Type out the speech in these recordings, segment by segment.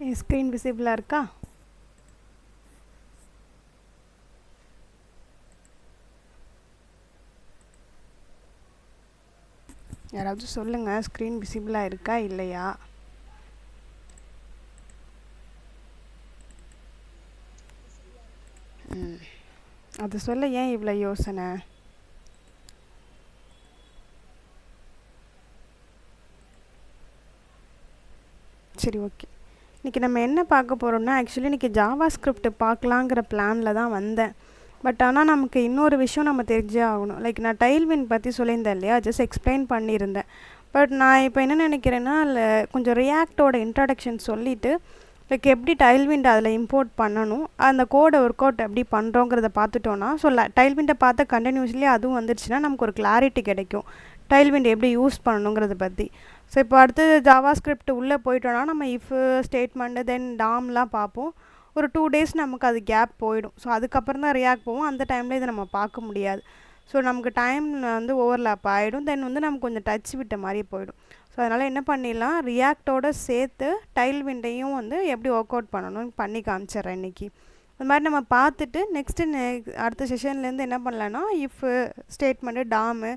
என் screen விசிபிளாக இருக்கா? யாராவது சொல்லுங்கள், ஸ்க்ரீன் விசிபிளாக இருக்கா இல்லையா? அது சொல்ல ஏன் இவ்வளோ யோசனை? சரி, ஓகே. இன்றைக்கி நம்ம என்ன பார்க்க போகிறோம்னா, ஆக்சுவலி இன்றைக்கி ஜாவா ஸ்கிரிப்ட் பார்க்கலாங்கிற பிளானில் தான் வந்தேன். பட் ஆனால் நமக்கு இன்னொரு விஷயம் நம்ம தெரிஞ்சே ஆகணும். லைக் நான் டைல்வின் பற்றி சொல்லியிருந்தேன் இல்லையா, ஜஸ்ட் எக்ஸ்பிளைன் பண்ணியிருந்தேன். பட் நான் இப்போ என்ன நினைக்கிறேன்னா, அதில் கொஞ்சம் ரியாக்டோட இன்ட்ரடக்ஷன் சொல்லிவிட்டு லைக் எப்படி டைல்விண்ட் அதில் இம்போர்ட் பண்ணணும், அந்த கோடை ஒர்க் அவுட் எப்படி பண்ணுறோங்கிறத பார்த்துட்டோன்னா, ஸோ டைல்விண்டை பார்த்து கண்டினியூஸ்லி அதுவும் வந்துடுச்சுன்னா நமக்கு ஒரு கிளாரிட்டி கிடைக்கும் டைல்விண்ட் எப்படி யூஸ் பண்ணணுங்கிறத பற்றி. ஸோ இப்போ அடுத்து ஜாவா ஸ்கிரிப்ட் உள்ளே போயிட்டோன்னா நம்ம இஃப் ஸ்டேட்மெண்ட்டு தென் டாம்லாம் பார்ப்போம். ஒரு 2 days நமக்கு அது கேப் போயிடும். ஸோ அதுக்கப்புறம் தான் ரியாக்ட் போவோம். அந்த டைமில் இதை நம்ம பார்க்க முடியாது. ஸோ நமக்கு டைம் வந்து ஓவர்லேப் ஆகிடும். தென் வந்து நமக்கு கொஞ்சம் டச் விட்ட மாதிரியே போயிடும். ஸோ அதனால் என்ன பண்ணிடலாம், ரியாக்டோடு சேர்த்து டைல்விண்டையும் வந்து எப்படி ஒர்க் அவுட் பண்ணணும்னு பண்ணி காமிச்சிட்றேன் இன்றைக்கி. அது மாதிரி நம்ம பார்த்துட்டு நெக்ஸ்ட்டு அடுத்த செஷன்லேருந்து என்ன பண்ணலான்னா, இஃப் ஸ்டேட்மெண்ட்டு டாமு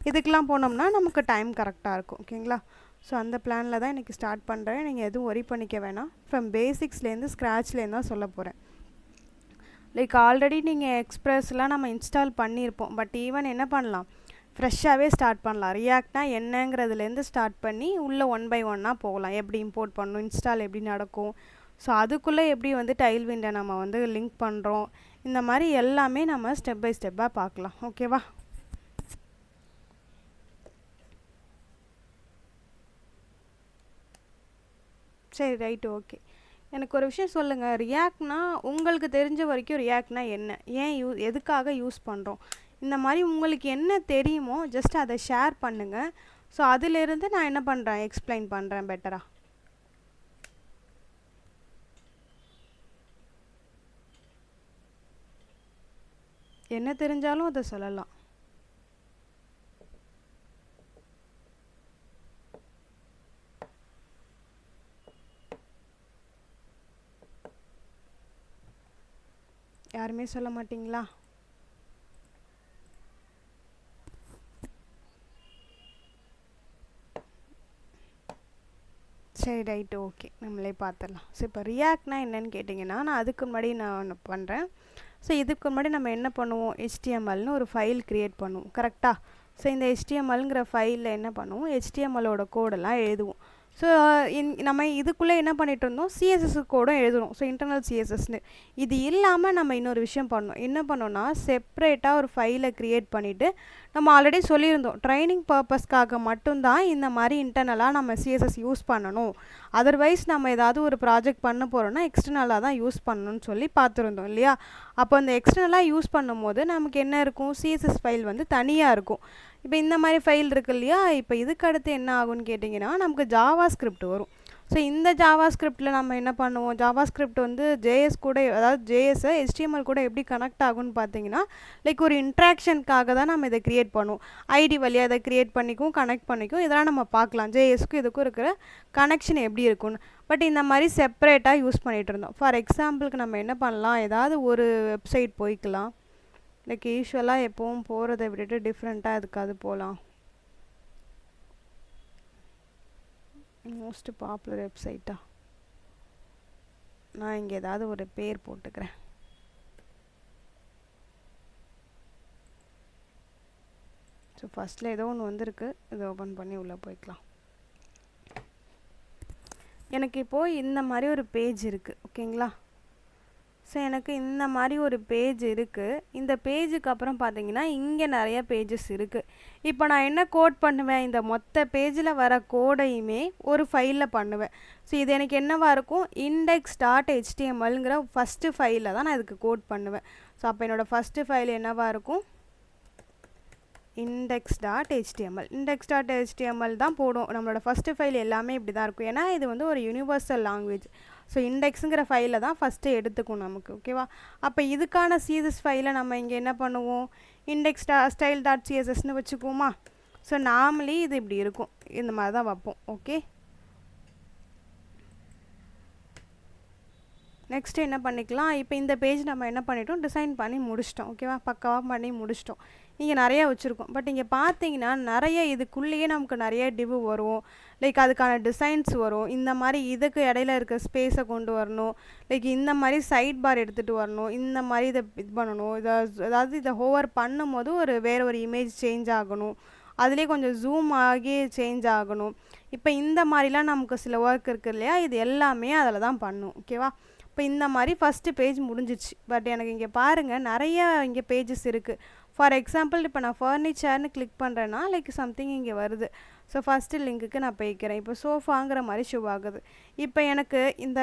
இதுக்கெலாம் போனோம்னா நமக்கு டைம் கரெக்டாக இருக்கும். ஓகேங்களா? ஸோ அந்த பிளானில் தான் இன்றைக்கி ஸ்டார்ட் பண்ணுறேன். நீங்கள் எதுவும் ஒரி பண்ணிக்க வேணாம். ஃப்ரம் பேசிக்ஸ்லேருந்து ஸ்க்ராட்ச்லேருந்து தான் சொல்ல போகிறேன். லைக் ஆல்ரெடி நீங்கள் எக்ஸ்ப்ரெஸ்லாம் நம்ம இன்ஸ்டால் பண்ணியிருப்போம். பட் ஈவன் என்ன பண்ணலாம், ஃப்ரெஷ்ஷாகவே ஸ்டார்ட் பண்ணலாம். ரியாக்ட்னா என்னங்கிறதுலேருந்து ஸ்டார்ட் பண்ணி உள்ளே 1 by 1 போகலாம். எப்படி இம்போர்ட் பண்ணணும், இன்ஸ்டால் எப்படி நடக்கும், ஸோ அதுக்குள்ளே எப்படி வந்து டைல்விண்டை நம்ம வந்து லிங்க் பண்ணுறோம், இந்த மாதிரி எல்லாமே நம்ம ஸ்டெப் பை ஸ்டெப்பாக பார்க்கலாம். ஓகேவா? சரி, ரைட்டு, ஓகே. எனக்கு ஒரு விஷயம் சொல்லுங்கள், ரியாக்ட்னா உங்களுக்கு தெரிஞ்ச வரைக்கும் ரியாக்ட்னா என்ன, ஏன் எதுக்காக யூஸ் பண்ணுறோம், இந்த மாதிரி உங்களுக்கு என்ன தெரியுமோ ஜஸ்ட் அதை ஷேர் பண்ணுங்கள். ஸோ அதிலிருந்து நான் என்ன பண்ணுறேன், எக்ஸ்பிளைன் பண்ணுறேன் பெட்டராக. என்ன தெரிஞ்சாலும் அதை சொல்லலாம். யாருமே சொல்ல மாட்டிங்களா? சரி, ரைட்டு, ஓகே. நம்மளே பார்த்துடலாம். ஸோ இப்போ ரியாக்ட்னா என்னன்னு கேட்டிங்கன்னா, நான் அதுக்கு முன்னாடி நான் ஒன்று பண்ணுறேன். ஸோ இதுக்கு முன்னாடி நம்ம என்ன பண்ணுவோம், HTMLனு ஒரு ஃபைல் க்ரியேட் பண்ணுவோம். கரெக்டாக? ஸோ இந்த HTMLங்கிற ஃபைலில் என்ன பண்ணுவோம், HTMLோட கோடெல்லாம் எழுதுவோம். ஸோ நம்ம இதுக்குள்ளே என்ன பண்ணிகிட்டு இருந்தோம், சிஎஸ்எஸ் கோடும் எழுதுகிறோம். ஸோ இன்டர்னல் சிஎஸ்எஸ்னு இது இல்லாமல் நம்ம இன்னொரு விஷயம் பண்ணோம். என்ன பண்ணோன்னா, செப்ரேட்டாக ஒரு ஃபைலை க்ரியேட் பண்ணிவிட்டு, நம்ம ஆல்ரெடி சொல்லியிருந்தோம் ட்ரைனிங் பர்பஸ்க்காக மட்டும்தான் இந்த மாதிரி இன்டர்னலாக நம்ம சிஎஸ்எஸ் யூஸ் பண்ணணும், அதர்வைஸ் நம்ம ஏதாவது ஒரு ப்ராஜெக்ட் பண்ண போகிறோன்னா எக்ஸ்டர்னலாக தான் யூஸ் பண்ணணும்னு சொல்லி பார்த்துருந்தோம் இல்லையா? அப்போ அந்த எக்ஸ்டர்னலாக யூஸ் பண்ணும்போது நமக்கு என்ன இருக்கும், சிஎஸ்எஸ் ஃபைல் வந்து தனியாக இருக்கும். இப்போ இந்த மாதிரி ஃபைல் இருக்குது இல்லையா? இப்போ இதுக்கு அடுத்து என்ன ஆகும்னு கேட்டிங்கன்னா, நமக்கு ஜாவா ஸ்கிரிப்ட் வரும். ஸோ இந்த ஜாவா ஸ்கிரிப்டில் நம்ம என்ன பண்ணுவோம், ஜாவா ஸ்கிரிப்ட் வந்து ஜேஎஸ் கூட, அதாவது ஜேஎஸ்ஸை HTML கூட எப்படி கனெக்ட் ஆகும்னு பார்த்தீங்கன்னா, லைக் ஒரு இன்ட்ராக்ஷனுக்காக தான் நம்ம இதை க்ரியேட் பண்ணுவோம். ஐடி வழியாக அதை க்ரியேட் பண்ணிக்கும், கனெக்ட் பண்ணிக்கும், இதெல்லாம் நம்ம பார்க்கலாம் ஜேஎஸ்க்கும் இதுக்கும் இருக்கிற கனெக்ஷன் எப்படி இருக்குன்னு. பட் இந்த மாதிரி செப்பரேட்டாக யூஸ் பண்ணிகிட்டு இருந்தோம். ஃபார் எக்ஸாம்பிளுக்கு நம்ம என்ன பண்ணலாம், ஏதாவது ஒரு வெப்சைட் போய்க்கலாம். லைக் யூஸ்வலாக எப்போவும் போகிறத விட்டுட்டு டிஃப்ரெண்ட்டாக எதுக்காவது போகலாம். மோஸ்ட் பாப்புலர் வெப்சைட்டா, நான் இங்கே ஏதாவது ஒரு பேர் போட்டுக்கிறேன். ஸோ ஃபஸ்ட்டில் ஏதோ ஒன்று வந்திருக்கு, இதை ஓப்பன் பண்ணி உள்ளே போய்க்கலாம். எனக்கு இப்போது இந்த மாதிரி ஒரு பேஜ் இருக்குது. ஓகேங்களா? ஸோ எனக்கு இந்த மாதிரி ஒரு பேஜ் இருக்குது. இந்த பேஜுக்கு அப்புறம் பார்த்தீங்கன்னா இங்கே நிறைய பேஜஸ் இருக்குது. இப்போ நான் என்ன கோட் பண்ணுவேன், இந்த மொத்த பேஜில் வர கோடையுமே ஒரு ஃபைலில் பண்ணுவேன். ஸோ இது எனக்கு என்னவாக இருக்கும், index.htmlங்கிற ஃபஸ்ட்டு ஃபைலில் தான் நான் இதுக்கு கோட் பண்ணுவேன். ஸோ அப்போ என்னோடய ஃபஸ்ட்டு ஃபைல் என்னவாக இருக்கும், index.html. index.html தான் போடும். நம்மளோட ஃபஸ்ட்டு ஃபைல் எல்லாமே இப்படி தான் இருக்கும். ஏன்னா இது வந்து ஒரு யூனிவர்சல் லாங்குவேஜ். ஸோ இண்டெக்ஸுங்கிற ஃபைலில் தான் ஃபஸ்ட்டு எடுத்துக்கும் நமக்கு. ஓகேவா? அப்போ இதுக்கான சிஎஸ்எஸ் ஃபைலை நம்ம இங்கே என்ன பண்ணுவோம், index.style.cssன்னு வச்சுக்குவோமா? ஸோ நார்மலி இது இப்படி இருக்கும், இந்த மாதிரி தான் வைப்போம். ஓகே, நெக்ஸ்ட்டு என்ன பண்ணிக்கலாம், இப்போ இந்த பேஜ் நம்ம என்ன பண்ணிட்டோம், டிசைன் பண்ணி முடிச்சிட்டோம். ஓகேவா, பக்காவாக பண்ணி முடிச்சிட்டோம். இங்கே நிறையா வச்சுருக்கோம். பட் இங்கே பார்த்தீங்கன்னா நிறைய இதுக்குள்ளேயே நமக்கு நிறைய டிவ் வரும். லைக் அதுக்கான டிசைன்ஸ் வரும். இந்த மாதிரி இதுக்கு இடையில இருக்க ஸ்பேஸை கொண்டு வரணும். லைக் இந்த மாதிரி சைட் பார் எடுத்துகிட்டு வரணும். இந்த மாதிரி இதை இது பண்ணணும். அதாவது இதை ஹோவர் பண்ணும்போது வேறு ஒரு இமேஜ் சேஞ்ச் ஆகணும். அதுலேயே கொஞ்சம் ஜூம் ஆகி சேஞ்ச் ஆகணும். இப்போ இந்த மாதிரிலாம் நமக்கு சில ஒர்க் இருக்குது இல்லையா, இது எல்லாமே அதில் தான் பண்ணும். ஓகேவா, இப்போ இந்த மாதிரி ஃபஸ்ட்டு பேஜ் முடிஞ்சிச்சு. பட் எனக்கு இங்கே பாருங்கள் நிறைய இங்கே பேஜஸ் இருக்குது. ஃபார் எக்ஸாம்பிள் இப்போ நான் ஃபர்னிச்சர்னு கிளிக் பண்ணுறேன்னா லைக் சம்திங் இங்கே வருது. ஸோ ஃபஸ்ட்டு லிங்க்குக்கு நான் போய்க்கிறேன். இப்போ சோஃபாங்கிற மாதிரி ஷோ ஆகுது. இப்போ எனக்கு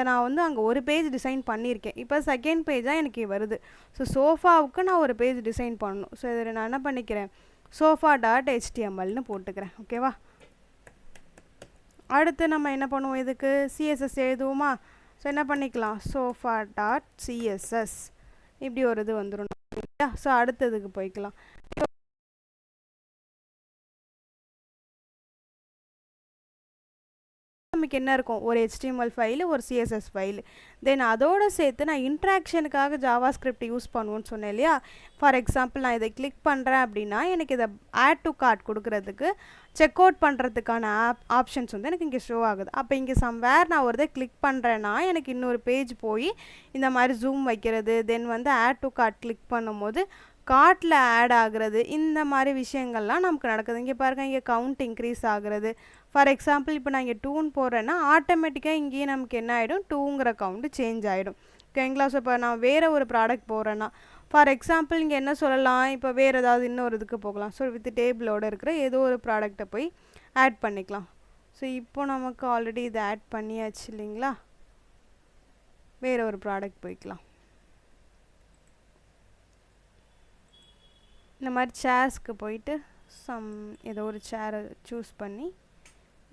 நான் வந்து அங்கே ஒரு பேஜ் டிசைன் பண்ணியிருக்கேன். இப்போ செகண்ட் பேஜாக எனக்கு வருது. ஸோ சோஃபாவுக்கு நான் ஒரு பேஜ் டிசைன் பண்ணணும். ஸோ இதில் நான் என்ன பண்ணிக்கிறேன், sofa.htmlனு போட்டுக்கிறேன். ஓகேவா, அடுத்து நம்ம என்ன பண்ணுவோம், இதுக்கு சிஎஸ்எஸ் எழுதுவோமா. ஸோ என்ன பண்ணிக்கலாம், sofa.css இப்படி ஒரு இது வந்துடும். ஸோ அடுத்ததுக்கு போய்க்கலாம். நமக்கு என்ன இருக்கும், ஒரு HTML ஃபைலு, ஒரு CSS ஃபைலு. தென் அதோடு சேர்த்து நான் இன்ட்ராக்ஷனுக்காக ஜாவாஸ்கிரிப்ட் யூஸ் பண்ணுவோன்னு சொன்னேன் இல்லையா. ஃபார் எக்ஸாம்பிள் நான் இதை கிளிக் பண்ணுறேன் அப்படின்னா எனக்கு இதை ஆட் டு கார்ட் கொடுக்குறதுக்கு, செக் அவுட் பண்ணுறதுக்கான ஆப்ஷன்ஸ் வந்து எனக்கு இங்கே ஷோ ஆகுது. அப்போ இங்கே சம்வேர் நான் ஒரு இதை கிளிக் பண்ணுறேன்னா எனக்கு இன்னொரு பேஜ் போய் இந்த மாதிரி ஜூம் வைக்கிறது, தென் வந்து ஆட் டு கார்ட் கிளிக் பண்ணும்போது கார்ட்டில் ஆட் ஆகுறது, இந்த மாதிரி விஷயங்கள்லாம் நமக்கு நடக்குது. இங்கே பாருங்கள், இங்கே கவுண்ட் இன்க்ரீஸ் ஆகுறது. ஃபார் எக்ஸாம்பிள் இப்போ நான் இங்கே 2ன்னு போடுறேன்னா ஆட்டோமேட்டிக்காக இங்கேயே நமக்கு என்ன ஆகிடும், 2ங்கிற கவுண்ட்டு சேஞ்ச் ஆகிடும். ஓகேங்களா. ஸோ இப்போ நான் வேறு ஒரு ப்ராடக்ட் போடுறேன்னா ஃபார் எக்ஸாம்பிள் இங்கே என்ன சொல்லலாம், இப்போ வேறு ஏதாவது இன்னொரு இதுக்கு போகலாம். ஸோ வித் டேபிளோடு இருக்கிற ஏதோ ஒரு ப்ராடக்டை போய் ஆட் பண்ணிக்கலாம். ஸோ இப்போ நமக்கு ஆல்ரெடி இதை ஆட் பண்ணியாச்சு இல்லைங்களா. வேறு ஒரு ப்ராடக்ட் போய்க்கலாம். இந்த மாதிரி சேர்ஸ்க்கு போயிட்டு ஏதோ ஒரு சேரை சூஸ் பண்ணி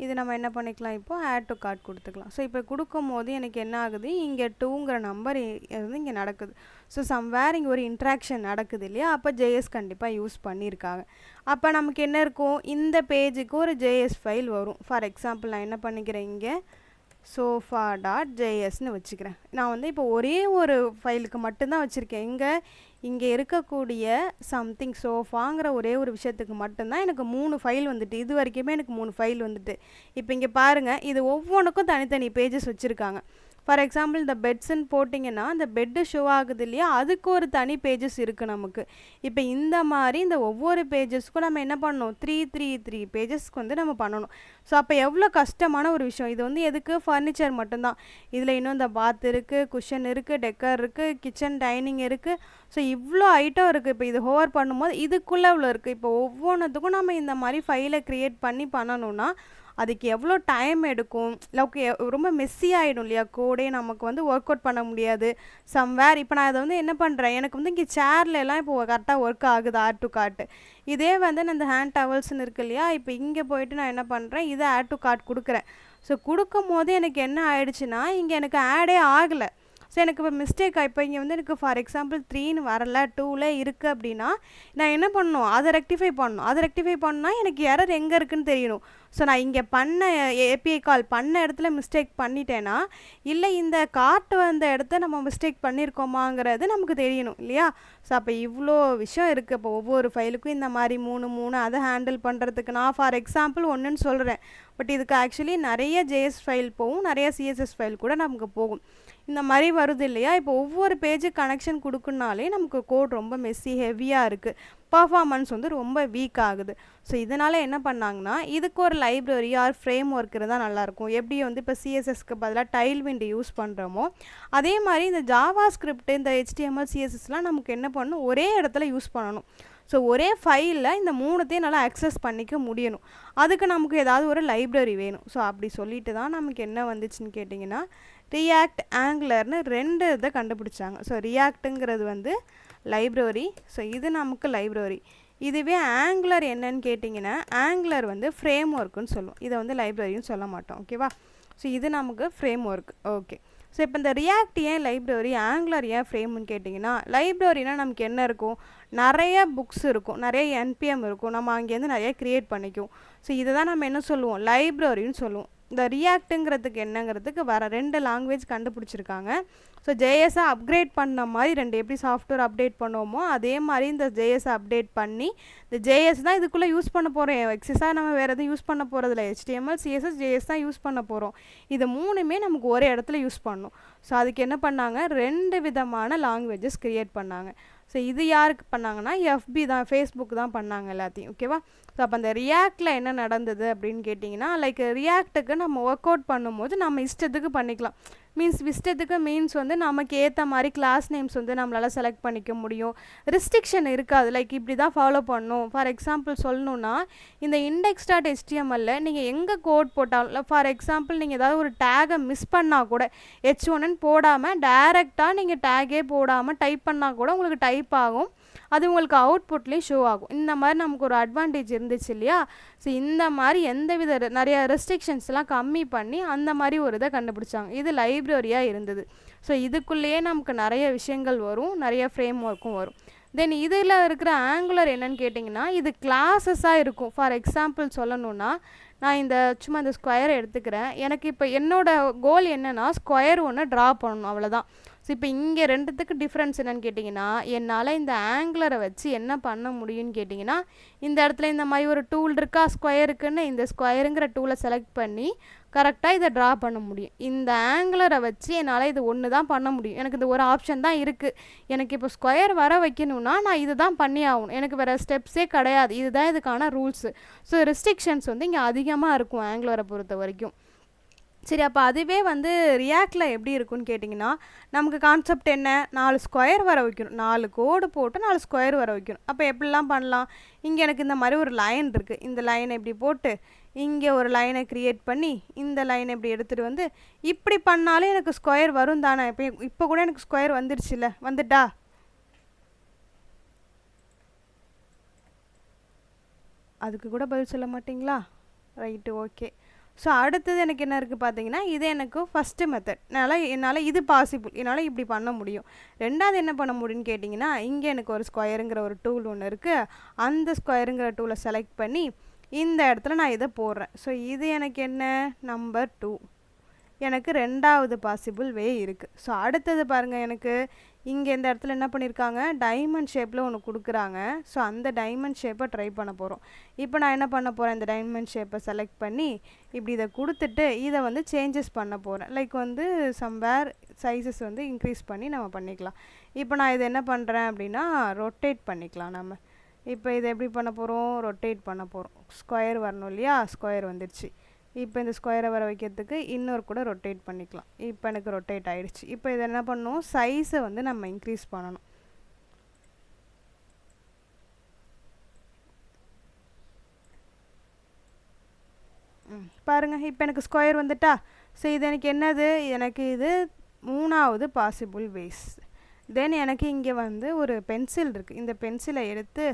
இது நம்ம என்ன பண்ணிக்கலாம், இப்போது ஆட் டு கார்ட் கொடுத்துக்கலாம். ஸோ இப்போ கொடுக்கும் போது எனக்கு என்ன ஆகுது, இங்கே 2ங்கிற நம்பர் வந்து இங்கே நடக்குது. ஸோ சம்வேர் இங்கே ஒரு இன்ட்ராக்ஷன் நடக்குது இல்லையா. அப்போ ஜேஎஸ் கண்டிப்பாக யூஸ் பண்ணியிருக்காங்க. அப்போ நமக்கு என்ன இருக்கும், இந்த பேஜுக்கு ஒரு ஜேஎஸ் ஃபைல் வரும். ஃபார் எக்ஸாம்பிள் நான் என்ன பண்ணிக்கிறேன், இங்கே sofa.jsன்னு வச்சுக்கிறேன். நான் வந்து இப்போ ஒரே ஒரு ஃபைலுக்கு மட்டும்தான் வச்சுருக்கேன். இங்கே இருக்கக்கூடிய சம்திங் சோஃபாங்கிற ஒரே ஒரு விஷயத்துக்கு மட்டும்தான் எனக்கு 3 ஃபைல் வந்துட்டு, இது வரைக்குமே எனக்கு 3 ஃபைல் வந்துட்டு. இப்போ இங்கே பாருங்கள், இது ஒவ்வொன்றுக்கும் தனித்தனி பேஜஸ் வச்சுருக்காங்க. ஃபார் எக்ஸாம்பிள் இந்த பெட்ஸுன்னு போட்டிங்கன்னா அந்த பெட்டு ஷோ ஆகுது இல்லையா, அதுக்கு ஒரு தனி பேஜஸ் இருக்குது நமக்கு. இப்போ இந்த மாதிரி இந்த ஒவ்வொரு பேஜஸ்க்கும் நம்ம என்ன பண்ணணும், 3 பேஜஸ்க்கு வந்து நம்ம பண்ணணும். ஸோ அப்போ எவ்வளோ கஷ்டமான ஒரு விஷயம். இது வந்து எதுக்கு, ஃபர்னிச்சர் மட்டும்தான். இதில் இன்னும் இந்த பாத் இருக்குது, குஷன் இருக்குது, டெக்கர் இருக்குது, கிச்சன் டைனிங் இருக்குது. ஸோ இவ்வளோ ஐட்டம் இருக்குது. இப்போ இது ஹோவர் பண்ணும்போது இதுக்குள்ளே இவ்வளோ இருக்குது. இப்போ ஒவ்வொன்றுத்துக்கும் நம்ம இந்த மாதிரி ஃபைலை க்ரியேட் பண்ணணுன்னா அதுக்கு எவ்வளோ டைம் எடுக்கும். ஓகே, ரொம்ப மெஸ்ஸி ஆகிடும் இல்லையா, கோடே நமக்கு வந்து ஒர்க் அவுட் பண்ண முடியாது. சம்வேர் இப்போ நான் அதை வந்து என்ன பண்ணுறேன், எனக்கு வந்து இங்கே சேர்லலாம் இப்போ கரெக்டாக ஒர்க் ஆகுது ஆட் டு கார்ட்டு. இதே வந்து நான் இந்த ஹேண்ட் டவல்ஸ்ன்னு இருக்கு இல்லையா, இப்போ இங்கே போயிட்டு நான் என்ன பண்ணுறேன், இதை ஆட் டு கார்ட் கொடுக்குறேன். ஸோ கொடுக்கும் போது எனக்கு என்ன ஆயிடுச்சுன்னா, இங்கே எனக்கு ஆடே ஆகலை. ஸோ எனக்கு இப்போ மிஸ்டேக் இப்போ இங்கே வந்து எனக்கு ஃபார் எக்ஸாம்பிள் 3ன்னு வரல, 2ல் இருக்குது அப்படின்னா நான் என்ன பண்ணணும், அதை ரெக்டிஃபை பண்ணால் எனக்கு எரர் எங்கே இருக்குதுன்னு தெரியணும். ஸோ நான் இங்கே பண்ண ஏபிஐ கால் பண்ண இடத்துல மிஸ்டேக் பண்ணிட்டேன்னா, இல்லை இந்த கார்ட் வந்த இடத்த நம்ம மிஸ்டேக் பண்ணியிருக்கோமாங்கிறது நமக்கு தெரியணும் இல்லையா. ஸோ அப்போ இவ்வளோ விஷயம் இருக்குது. இப்போ ஒவ்வொரு ஃபைலுக்கும் இந்த மாதிரி 3 அதை ஹேண்டில் பண்ணுறதுக்கு நான் ஃபார் எக்ஸாம்பிள் ஒன்றுன்னு சொல்கிறேன். பட் இதுக்கு ஆக்சுவலி நிறைய ஜேஎஸ் ஃபைல் போகும், நிறைய சிஎஸ்எஸ் ஃபைல் கூட நமக்கு போகும். இந்த மாதிரி வருது இல்லையா. இப்போ ஒவ்வொரு பேஜு கனெக்ஷன் கொடுக்குனாலே நமக்கு கோட் ரொம்ப மெஸ்ஸி ஹெவியாக இருக்குது, பர்ஃபார்மன்ஸ் வந்து ரொம்ப வீக் ஆகுது. ஸோ இதனால் என்ன பண்ணாங்கன்னா, இதுக்கு ஒரு லைப்ரரி ஆர் ஃப்ரேம் ஒர்க் இருந்தால் நல்லாயிருக்கும். எப்படி வந்து இப்போ சிஎஸ்எஸ்க்கு பதிலாக டைல்விண்ட் யூஸ் பண்ணுறோமோ அதே மாதிரி இந்த ஜாவா ஸ்கிரிப்ட், இந்த HTML CSSலாம் நமக்கு என்ன பண்ணணும், ஒரே இடத்துல யூஸ் பண்ணணும். ஸோ ஒரே ஃபைலில் இந்த 3த்தையும் நல்லா அக்சஸ் பண்ணிக்க முடியணும். அதுக்கு நமக்கு ஏதாவது ஒரு லைப்ரரி வேணும். ஸோ அப்படி சொல்லிட்டு தான் நமக்கு என்ன வந்துச்சுன்னு கேட்டிங்கன்னா, ரியாக்ட், ஆங்குலர்னு 2 இதை கண்டுபிடிச்சாங்க. ஸோ ரியாக்ட்டுங்கிறது வந்து லைப்ரரி. ஸோ இது நமக்கு லைப்ரரி. இதுவே ஆங்குலர் என்னன்னு கேட்டிங்கன்னா, ஆங்குலர் வந்து ஃப்ரேம் ஒர்க்குன்னு சொல்லுவோம். இதை வந்து லைப்ரரின்னு சொல்ல மாட்டோம். ஓகேவா. ஸோ இது நமக்கு ஃப்ரேம் ஒர்க். ஓகே. ஸோ இப்போ இந்த ரியாக்ட் ஏன் லைப்ரரி, ஆங்குலர் ஏன் ஃப்ரேம்னு கேட்டிங்கன்னா, லைப்ரரினா நமக்கு என்ன இருக்கும், நிறைய புக்ஸ் இருக்கும், நிறைய NPM இருக்கும், நம்ம அங்கேருந்து நிறைய க்ரியேட் பண்ணிக்குவோம். ஸோ இதை தான் நம்ம என்ன சொல்லுவோம், லைப்ரரின்னு சொல்லுவோம். இந்த ரியாக்ட்டுங்கிறதுக்கு என்னங்கிறதுக்கு வேறு 2 லாங்குவேஜ் கண்டுபிடிச்சிருக்காங்க. ஸோ ஜேஎஸ்ஸை அப்கிரேட் பண்ண மாதிரி 2 எப்படி சாஃப்ட்வேர் அப்டேட் பண்ணுவோமோ அதே மாதிரி இந்த ஜேஎஸ்ஸை அப்டேட் பண்ணி இந்த ஜேஎஸ் தான் இதுக்குள்ளே யூஸ் பண்ண போகிறோம். எக்ஸஸாக நம்ம வேறு எதுவும் யூஸ் பண்ண போகிறதில்ல. HTML CSS ஜேஎஸ் தான் யூஸ் பண்ண போகிறோம். இது 3மே நமக்கு ஒரே இடத்துல யூஸ் பண்ணணும். ஸோ அதுக்கு என்ன பண்ணாங்க, 2 விதமான லாங்குவேஜஸ் க்ரியேட் பண்ணாங்க. ஸோ இது யாருக்கு பண்ணாங்கன்னா FB தான், ஃபேஸ்புக் தான் பண்ணாங்க எல்லாத்தையும். ஓகேவா? ஸோ அப்போ அந்த ரியாக்டில் என்ன நடந்தது அப்படின்னு கேட்டிங்கன்னா, லைக் ரியாக்ட்டுக்கு நம்ம ஒர்க் அவுட் பண்ணும்போது நம்ம இஷ்டத்துக்கு பண்ணிக்கலாம். இஷ்டத்துக்கு மீன்ஸ் வந்து நமக்கு ஏற்ற மாதிரி கிளாஸ் நேம்ஸ் வந்து நம்மளால் செலக்ட் பண்ணிக்க முடியும். ரெஸ்ட்ரிக்ஷன் இருக்காது. லைக் இப்படி தான் ஃபாலோ பண்ணணும். ஃபார் எக்ஸாம்பிள் சொல்லணுன்னா, இந்த index.html நீங்கள் எங்கே கோட் போட்டாலும், ஃபார் எக்ஸாம்பிள் நீங்கள் ஏதாவது ஒரு டேகை மிஸ் பண்ணால் கூட H1ன்னு போடாமல் டைரெக்டாக நீங்கள் டேகே போடாமல் டைப் பண்ணால் கூட உங்களுக்கு டைப் ஆகும். அது உங்களுக்கு அவுட்புட்லேயும் ஷோ ஆகும். இந்த மாதிரி நமக்கு ஒரு அட்வான்டேஜ் இருந்துச்சு இல்லையா? ஸோ இந்த மாதிரி எந்தவித நிறைய ரெஸ்ட்ரிக்ஷன்ஸ்லாம் கம்மி பண்ணி அந்த மாதிரி ஒரு இதை கண்டுபிடிச்சாங்க. இது லைப்ரரியாக இருந்தது. ஸோ இதுக்குள்ளேயே நமக்கு நிறைய விஷயங்கள் வரும், நிறைய ஃப்ரேம் ஒர்க்கும் வரும். தென் இதில் இருக்கிற ஆங்குலர் என்னன்னு கேட்டிங்கன்னா, இது கிளாஸஸாக இருக்கும். ஃபார் எக்ஸாம்பிள் சொல்லணுன்னா, நான் சும்மா இந்த ஸ்கொயரை எடுத்துக்கிறேன். எனக்கு இப்போ என்னோடய கோல் என்னென்னா ஸ்கொயர் ஒன்று ட்ரா பண்ணணும், அவ்வளோதான். ஸோ இப்போ இங்கே 2த்துக்கு டிஃப்ரென்ஸ் என்னென்னு கேட்டிங்கன்னா, என்னால் இந்த ஆங்குலரை வச்சு என்ன பண்ண முடியும்னு கேட்டிங்கன்னா, இந்த இடத்துல இந்த மாதிரி ஒரு டூல் இருக்கா ஸ்கொயருக்குன்னு, இந்த ஸ்கொயருங்கிற டூலை செலக்ட் பண்ணி கரெக்டாக இதை ட்ரா பண்ண முடியும். இந்த ஆங்குலரை வச்சு என்னால் இது ஒன்று தான் பண்ண முடியும். எனக்கு இந்த ஒரு ஆப்ஷன் தான் இருக்குது. எனக்கு இப்போ ஸ்கொயர் வர வைக்கணும்னா நான் இது தான் பண்ணி ஆகணும். எனக்கு வேறு ஸ்டெப்ஸே கிடையாது. இதுதான் இதுக்கான ரூல்ஸு. ஸோ ரெஸ்ட்ரிக்ஷன்ஸ் வந்து இங்கே அதிகமாக இருக்கும் ஆங்குலரை பொறுத்த வரைக்கும். சரி, அப்போ அதுவே வந்து ரியாக்டில் எப்படி இருக்குன்னு கேட்டிங்கன்னா, நமக்கு கான்செப்ட் என்ன, 4 ஸ்கொயர் வர வைக்கணும். 4 கோடு போட்டு 4 ஸ்கொயர் வர வைக்கணும். அப்போ எப்படிலாம் பண்ணலாம், இங்கே எனக்கு இந்த மாதிரி ஒரு லைன் இருக்குது. இந்த லைனை இப்படி போட்டு இங்கே ஒரு லைனை க்ரியேட் பண்ணி இந்த லைனை இப்படி எடுத்துகிட்டு வந்து இப்படி பண்ணாலும் எனக்கு ஸ்கொயர் வரும் தானே. இப்போ கூட எனக்கு ஸ்கொயர் வந்துடுச்சுல்ல, வந்துட்டா? அதுக்கு கூட பதில் சொல்ல மாட்டிங்களா? Right, okay. ஸோ அடுத்தது எனக்கு என்ன இருக்குது பார்த்தீங்கன்னா, இது எனக்கு ஃபஸ்ட்டு மெத்தட். என்னால் இது பாசிபிள், என்னால் இப்படி பண்ண முடியும். 2வது என்ன பண்ண முடியும்னு கேட்டிங்கன்னா, இங்கே எனக்கு ஒரு ஸ்கொயருங்கிற ஒரு டூல் ஒன்று இருக்குது. அந்த ஸ்கொயருங்கிற டூலை செலக்ட் பண்ணி இந்த இடத்துல நான் இதை போடுறேன். ஸோ இது எனக்கு என்ன, நம்பர் 2. எனக்கு 2வது பாசிபிள் வே இருக்குது. ஸோ அடுத்தது பாருங்கள், எனக்கு இங்கே இந்த இடத்துல என்ன பண்ணியிருக்காங்க, டைமண்ட் ஷேப்பில் ஒன்று கொடுக்குறாங்க. ஸோ அந்த டைமண்ட் ஷேப்பை ட்ரை பண்ண போகிறோம். இப்போ நான் என்ன பண்ண போகிறேன், இந்த டைமண்ட் ஷேப்பை செலக்ட் பண்ணி இப்படி இதை கொடுத்துட்டு இதை வந்து சேஞ்சஸ் பண்ண போகிறேன். லைக் வந்து சம்வேர் சைஸஸ் வந்து இன்க்ரீஸ் பண்ணி நம்ம பண்ணிக்கலாம். இப்போ நான் இதை என்ன பண்ணுறேன் அப்படின்னா, ரொட்டேட் பண்ணிக்கலாம் நம்ம. இப்போ இதை எப்படி பண்ண போகிறோம், ரொட்டேட் பண்ண போகிறோம். ஸ்கொயர் வரணும் இல்லையா, ஸ்கொயர் வந்துடுச்சு. இப்போ இந்த ஸ்கொயரை வர வைக்கிறதுக்கு இன்னொரு கூட ரொட்டேட் பண்ணிக்கலாம். இப்போ எனக்கு ரொட்டேட் ஆகிடுச்சு. இப்போ இதை என்ன பண்ணணும், சைஸை வந்து நம்ம இன்க்ரீஸ் பண்ணணும். பாருங்கள், இப்போ எனக்கு ஸ்கொயர் வந்துட்டா. ஸோ இது எனக்கு என்னது, எனக்கு இது 3வது பாசிபிள் வேஸ். தென் எனக்கு இங்கே வந்து ஒரு பென்சில் இருக்குது. இந்த பென்சிலை எடுத்து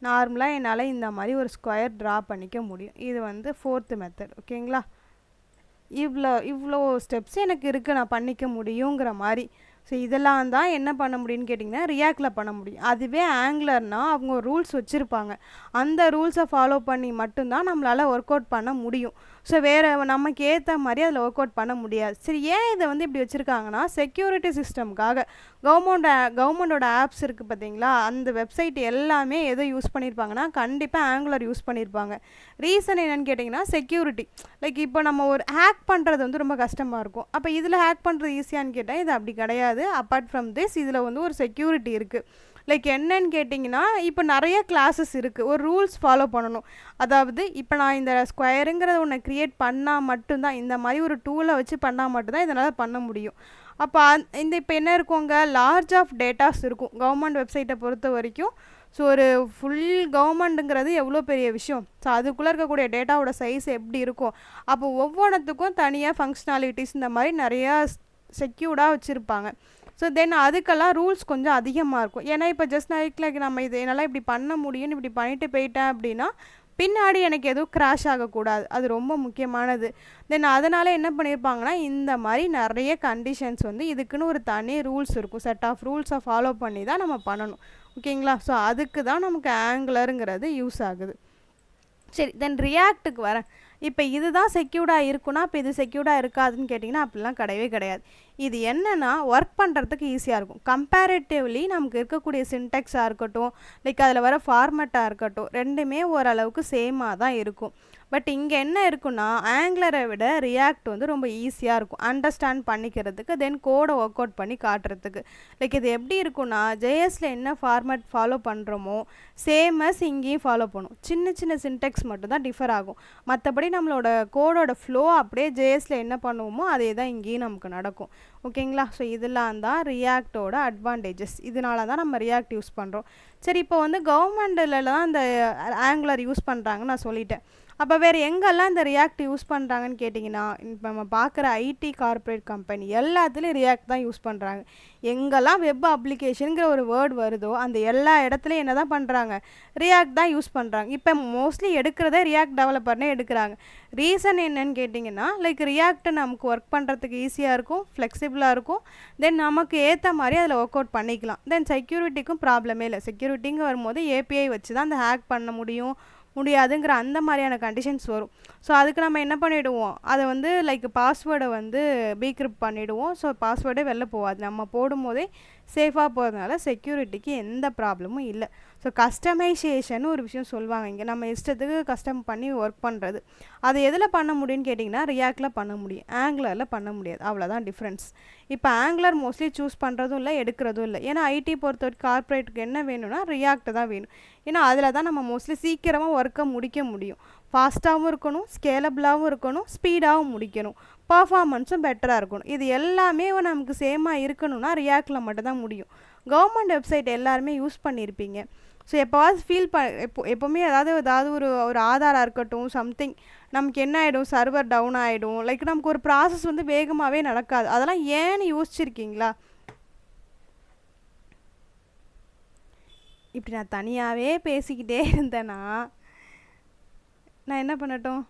நார்மலாக என்னால் இந்த மாதிரி ஒரு ஸ்கொயர் ட்ரா பண்ணிக்க முடியும். இது வந்து 4th மெத்தட். ஓகேங்களா? இவ்வளோ ஸ்டெப்ஸ் எனக்கு இருக்குது, நான் பண்ணிக்க முடியுங்கிற மாதிரி. ஸோ இதெல்லாம் தான் என்ன பண்ண முடியும்னு கேட்டிங்கன்னா, ரியாக்டில் பண்ண முடியும். அதுவே ஆங்குலர்னால் அவங்க ஒரு ரூல்ஸ் வச்சுருப்பாங்க. அந்த ரூல்ஸை ஃபாலோ பண்ணி மட்டும்தான் நம்மளால் ஒர்க் அவுட் பண்ண முடியும். ஸோ வேறு நமக்கு ஏற்ற மாதிரி அதில் ஒர்க் அவுட் பண்ண முடியாது. சரி, ஏன் இதை வந்து இப்படி வச்சுருக்காங்கன்னா, செக்யூரிட்டி சிஸ்டம்காக கவர்மெண்டோட ஆப்ஸ் இருக்குது பார்த்தீங்களா, அந்த வெப்சைட் எல்லாமே எதை யூஸ் பண்ணியிருப்பாங்கன்னா கண்டிப்பாக ஆங்குலர் யூஸ் பண்ணியிருப்பாங்க. ரீசன் என்னென்னு கேட்டிங்கன்னா, செக்யூரிட்டி. லைக் இப்போ நம்ம ஒரு ஹேக் பண்ணுறது வந்து ரொம்ப கஷ்டமாக இருக்கும். அப்போ இதில் ஹேக் பண்ணுறது ஈஸியான்னு கேட்டால் இது அப்படி கிடையாது. அப்பார்ட் ஃப்ரம் திஸ் இதில் வந்து ஒரு செக்யூரிட்டி இருக்குது. லைக் என்னன்னு கேட்டிங்கன்னா, இப்போ நிறைய கிளாஸஸ் இருக்குது, ஒரு ரூல்ஸ் ஃபாலோ பண்ணணும். அதாவது இப்போ நான் இந்த ஸ்கொயருங்கிறத ஒன்று க்ரியேட் பண்ணால் மட்டும்தான், இந்த மாதிரி ஒரு டூலை வச்சு பண்ணால் மட்டும்தான் இதனால் பண்ண முடியும். அப்போ இப்போ என்ன இருக்குங்க, லார்ஜ் ஆஃப் டேட்டாஸ் இருக்கும் கவர்மெண்ட் வெப்சைட்டை பொறுத்த வரைக்கும். ஸோ ஒரு ஃபுல் கவர்மெண்ட்டுங்கிறது எவ்வளோ பெரிய விஷயம். ஸோ அதுக்குள்ளே இருக்கக்கூடிய டேட்டாவோட சைஸ் எப்படி இருக்கும். அப்போ ஒவ்வொன்றுத்துக்கும் தனியாக ஃபங்க்ஷனாலிட்டிஸ் இந்த மாதிரி நிறையா செக்யூர்டாக வச்சுருப்பாங்க. ஸோ தென் அதுக்கெல்லாம் ரூல்ஸ் கொஞ்சம் அதிகமாக இருக்கும். ஏன்னா இப்போ ஜஸ்ட் லைக் நம்ம இது என்னால் இப்படி பண்ண முடியும்னு இப்படி பண்ணிட்டு போயிட்டேன் அப்படின்னா பின்னாடி எனக்கு எதுவும் கிராஷ் ஆகக்கூடாது. அது ரொம்ப முக்கியமானது. தென் அதனால் என்ன பண்ணியிருப்பாங்கன்னா, இந்த மாதிரி நிறைய கண்டிஷன்ஸ் வந்து இதுக்குன்னு ஒரு தனி ரூல்ஸ் இருக்கும். செட் ஆஃப் ரூல்ஸை ஃபாலோ பண்ணி தான் நம்ம பண்ணணும். ஓகேங்களா? ஸோ அதுக்கு தான் நமக்கு ஆங்குலருங்கிறது யூஸ் ஆகுது. சரி, தென் ரியாக்ட்டுக்கு வரேன். இப்போ இதுதான் செக்யூர்டாக இருக்குன்னா இப்போ இது செக்யூர்டாக இருக்காதுன்னு கேட்டிங்கன்னா அப்படிலாம் கிடையவே கிடையாது. இது என்னென்னா ஒர்க் பண்ணுறதுக்கு ஈஸியாக இருக்கும். கம்பேரிட்டிவ்லி நமக்கு இருக்கக்கூடிய சின்டெக்ஸாக இருக்கட்டும், லைக் அதில் வர ஃபார்மேட்டாக இருக்கட்டும், ரெண்டுமே ஓரளவுக்கு சேமாக தான் இருக்கும். பட் இங்கே என்ன இருக்குன்னா ஆங்குலரை விட ரியாக்ட் வந்து ரொம்ப ஈஸியாக இருக்கும் அண்டர்ஸ்டாண்ட் பண்ணிக்கிறதுக்கு, தென் கோடை ஒர்க் அவுட் பண்ணி காட்டுறதுக்கு. லைக் இது எப்படி இருக்குன்னா ஜேஎஸில் என்ன ஃபார்மேட் ஃபாலோ பண்ணுறோமோ சேமஸ் இங்கேயும் ஃபாலோ பண்ணும். சின்ன சின்ன சின்டெக்ஸ் மட்டும் தான் டிஃபர் ஆகும். மற்றபடி நம்மளோட கோடோட ஃப்ளோ அப்படியே ஜேஎஸில் என்ன பண்ணுவோமோ அதே தான் இங்கேயும் நமக்கு நடக்கும். ஓகேங்களா? ஸோ இதெல்லாம் தான் ரியாக்டோட அட்வான்டேஜஸ். இதனால தான் நம்ம ரியாக்ட் யூஸ் பண்ணுறோம். சரி, இப்போ வந்து கவர்மெண்ட்டிலலாம் இந்த ஆங்குலர் யூஸ் பண்ணுறாங்கன்னு நான் சொல்லிட்டேன். அப்போ வேறு எங்கெல்லாம் இந்த ரியாக்ட் யூஸ் பண்ணுறாங்கன்னு கேட்டிங்கன்னா, இப்போ நம்ம பார்க்குற ஐடி கார்ப்பரேட் கம்பெனி எல்லாத்துலேயும் ரியாக்ட் தான் யூஸ் பண்ணுறாங்க. எங்கெல்லாம் வெப் அப்ளிகேஷனுங்கிற ஒரு வேர்டு வருதோ அந்த எல்லா இடத்துலையும் என்ன தான் பண்ணுறாங்க, ரியாக்ட் தான் யூஸ் பண்ணுறாங்க. இப்போ மோஸ்ட்லி எடுக்கிறதே ரியாக்ட் டெவலப்பர்னே எடுக்கிறாங்க. ரீசன் என்னன்னு கேட்டிங்கன்னா, லைக் ரியாக்ட் நமக்கு ஒர்க் பண்ணுறதுக்கு ஈஸியாக இருக்கும், ஃப்ளெக்சிபிளாக இருக்கும், தென் நமக்கு ஏற்ற மாதிரி அதில் ஒர்க் அவுட் பண்ணிக்கலாம். தென் செக்யூரிட்டிக்கும் ப்ராப்ளமே இல்லை. செக்யூரிட்டிங்க வரும்போது ஏபிஐ வச்சு தான் அந்த ஹேக் பண்ண முடியாதுங்கிற அந்த மாதிரியான கண்டிஷன்ஸ் வரும். ஸோ அதுக்கு நம்ம என்ன பண்ணிவிடுவோம், அதை வந்து லைக் பாஸ்வேர்டை வந்து பீக்ரிப்ட் பண்ணிவிடுவோம். ஸோ பாஸ்வேர்டே வெளில போகாது. நம்ம போடும்போதே சேஃபாக போகிறதுனால செக்யூரிட்டிக்கு எந்த ப்ராப்ளமும் இல்லை. ஸோ கஸ்டமைசேஷன் ஒரு விஷயம் சொல்லுவாங்க. இங்கே நம்ம இஷ்டத்துக்கு கஸ்டம் பண்ணி ஒர்க் பண்ணுறது, அது எதில் பண்ண முடியும்னு கேட்டிங்கன்னா ரியாக்டில் பண்ண முடியும், ஆங்குலரில் பண்ண முடியாது. அவ்வளோதான் டிஃப்ரென்ஸ். இப்போ ஆங்குலர் மோஸ்ட்லி சூஸ் பண்ணுறதும் இல்லை, எடுக்கிறதும் இல்லை. ஏன்னா ஐடி பொறுத்த வரைக்கும் கார்ப்பரேட்டுக்கு என்ன வேணும்னா ரியாக்ட் தான் வேணும். ஏன்னா அதில் தான் நம்ம மோஸ்ட்லி சீக்கிரமாக ஒர்க்கை முடிக்க முடியும். ஃபாஸ்ட்டாகவும் இருக்கணும், ஸ்கேலபிளாகவும் இருக்கணும், ஸ்பீடாகவும் முடிக்கணும், பர்ஃபார்மன்ஸும் பெட்டராக இருக்கணும். இது எல்லாமே நமக்கு சேமாக இருக்கணும்னா ரியாக்டில் மட்டும்தான் முடியும். கவர்மெண்ட் வெப்சைட் எல்லாருமே யூஸ் பண்ணியிருப்பீங்க. ஸோ எப்போவாது ஃபீல் எப்போவுமே ஏதாவது ஒரு ஆதாராக இருக்கட்டும், சம்திங் நமக்கு என்ன ஆகிடும், சர்வர் டவுன் ஆகிடும், லைக் நமக்கு ஒரு ப்ராசஸ் வந்து வேகமாகவே நடக்காது. அதெல்லாம் ஏன்னு யோசிச்சிருக்கீங்களா? இப்படி நான் தனியாகவே பேசிக்கிட்டே இருந்தேன்னா நான் என்ன பண்ணட்டும்?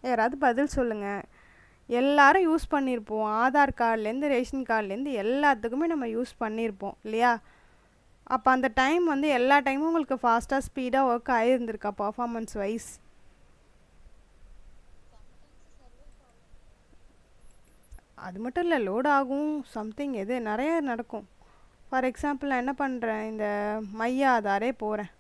யாராவது பதில் சொல்லுங்கள். எல்லாரும் யூஸ் பண்ணியிருப்போம். ஆதார் கார்டுலேருந்து ரேஷன் கார்டுலேருந்து எல்லாத்துக்குமே நம்ம யூஸ் பண்ணியிருப்போம் இல்லையா? அப்போ அந்த டைம் வந்து எல்லா டைமும் உங்களுக்கு ஃபாஸ்ட்டாக ஸ்பீடாக ஒர்க் ஆகியிருந்திருக்கா பர்ஃபார்மன்ஸ் வைஸ்? அது மட்டும் இல்லை, லோட் ஆகும், சம்திங் எது நிறைய நடக்கும். ஃபார் எக்ஸாம்பிள் நான் என்ன பண்ணுறேன், இந்த மையா ஆதாரே போகிறேன்,